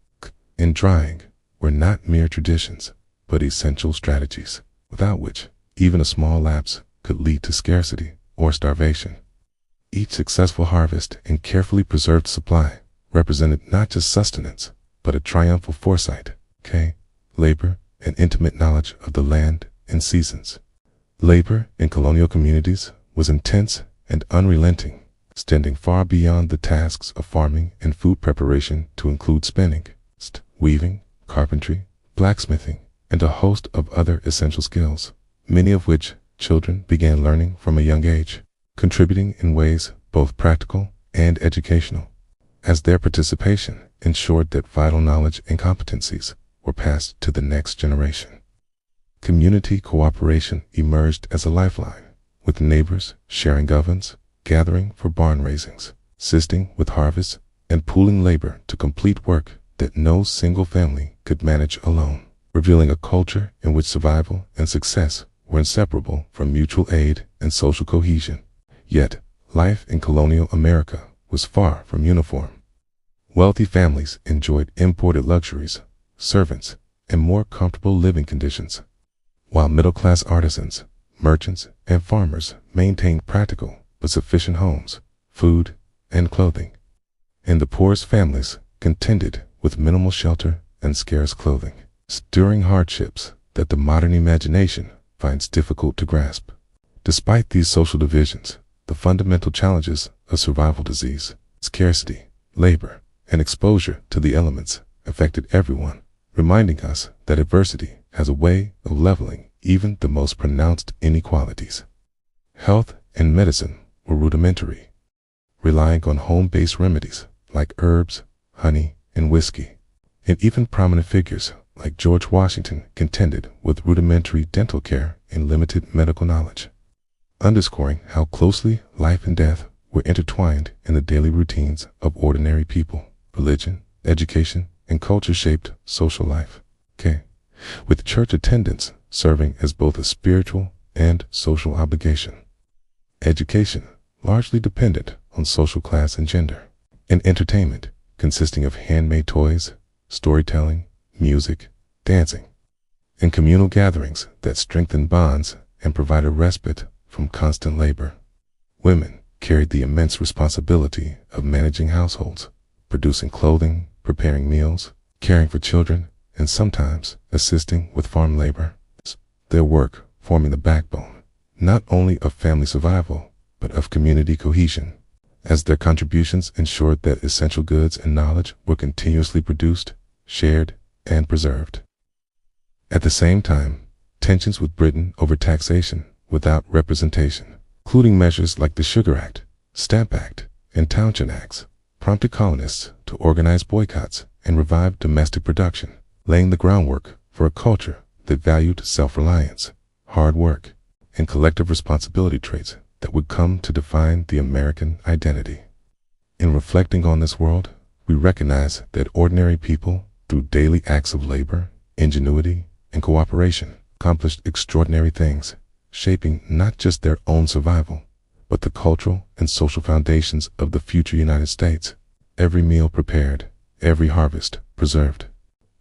and drying were not mere traditions, but essential strategies, without which even a small lapse could lead to scarcity or starvation. Each successful harvest and carefully preserved supply represented not just sustenance, but a triumphal foresight, labor, and intimate knowledge of the land and seasons. Labor in colonial communities was intense and unrelenting, extending far beyond the tasks of farming and food preparation to include spinning, weaving, carpentry, blacksmithing, and a host of other essential skills, many of which children began learning from a young age, contributing in ways both practical and educational, as their participation ensured that vital knowledge and competencies were passed to the next generation. Community cooperation emerged as a lifeline, with neighbors sharing ovens, gathering for barn raisings, assisting with harvests, and pooling labor to complete work that no single family could manage alone, revealing a culture in which survival and success were inseparable from mutual aid and social cohesion. Yet, life in colonial America was far from uniform. Wealthy families enjoyed imported luxuries, servants, and more comfortable living conditions, while middle-class artisans, merchants, and farmers maintained practical but sufficient homes, food, and clothing. And the poorest families contended with minimal shelter and scarce clothing, enduring hardships that the modern imagination finds difficult to grasp. Despite these social divisions, the fundamental challenges of survival, disease, scarcity, labor, and exposure to the elements affected everyone, reminding us that adversity has a way of leveling even the most pronounced inequalities. Health and medicine were rudimentary, relying on home-based remedies like herbs, honey, and whiskey, and even prominent figures like George Washington contended with rudimentary dental care and limited medical knowledge, underscoring how closely life and death were intertwined in the daily routines of ordinary people. Religion, education, and culture shaped social life, with church attendance serving as both a spiritual and social obligation. Education, largely dependent on social class and gender, and entertainment, consisting of handmade toys, storytelling, music, dancing, and communal gatherings that strengthen bonds and provide a respite from constant labor. Women carried the immense responsibility of managing households, producing clothing, preparing meals, caring for children, and sometimes assisting with farm labor. Their work forming the backbone, not only of family survival, but of community cohesion as their contributions ensured that essential goods and knowledge were continuously produced, shared, and preserved. At the same time, tensions with Britain over taxation without representation, including measures like the Sugar Act, Stamp Act, and Townshend Acts, prompted colonists to organize boycotts and revive domestic production, laying the groundwork for a culture that valued self-reliance, hard work, and collective responsibility traits that would come to define the American identity. In reflecting on this world, we recognize that ordinary people, through daily acts of labor, ingenuity, and cooperation, accomplished extraordinary things, shaping not just their own survival, but the cultural and social foundations of the future United States. Every meal prepared, every harvest preserved,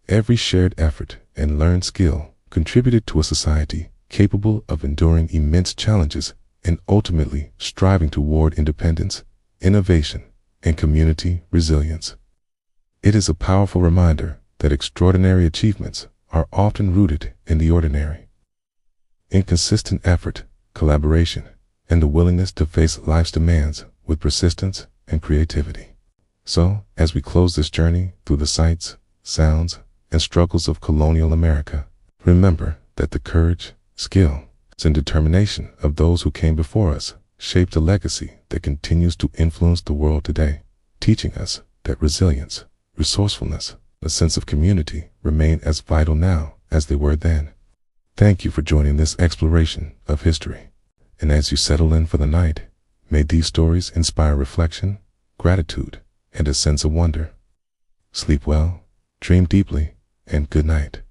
every shared effort and learned skill contributed to a society capable of enduring immense challenges and ultimately striving toward independence, innovation, and community resilience. It is a powerful reminder that extraordinary achievements are often rooted in the ordinary, in consistent effort, collaboration, and the willingness to face life's demands with persistence and creativity. So, as we close this journey through the sights, sounds, and struggles of colonial America, remember that the courage, skill, and determination of those who came before us shaped a legacy that continues to influence the world today, teaching us that resilience, resourcefulness, a sense of community remain as vital now as they were then. Thank you for joining this exploration of history. And as you settle in for the night, may these stories inspire reflection, gratitude, and a sense of wonder. Sleep well, dream deeply, and good night.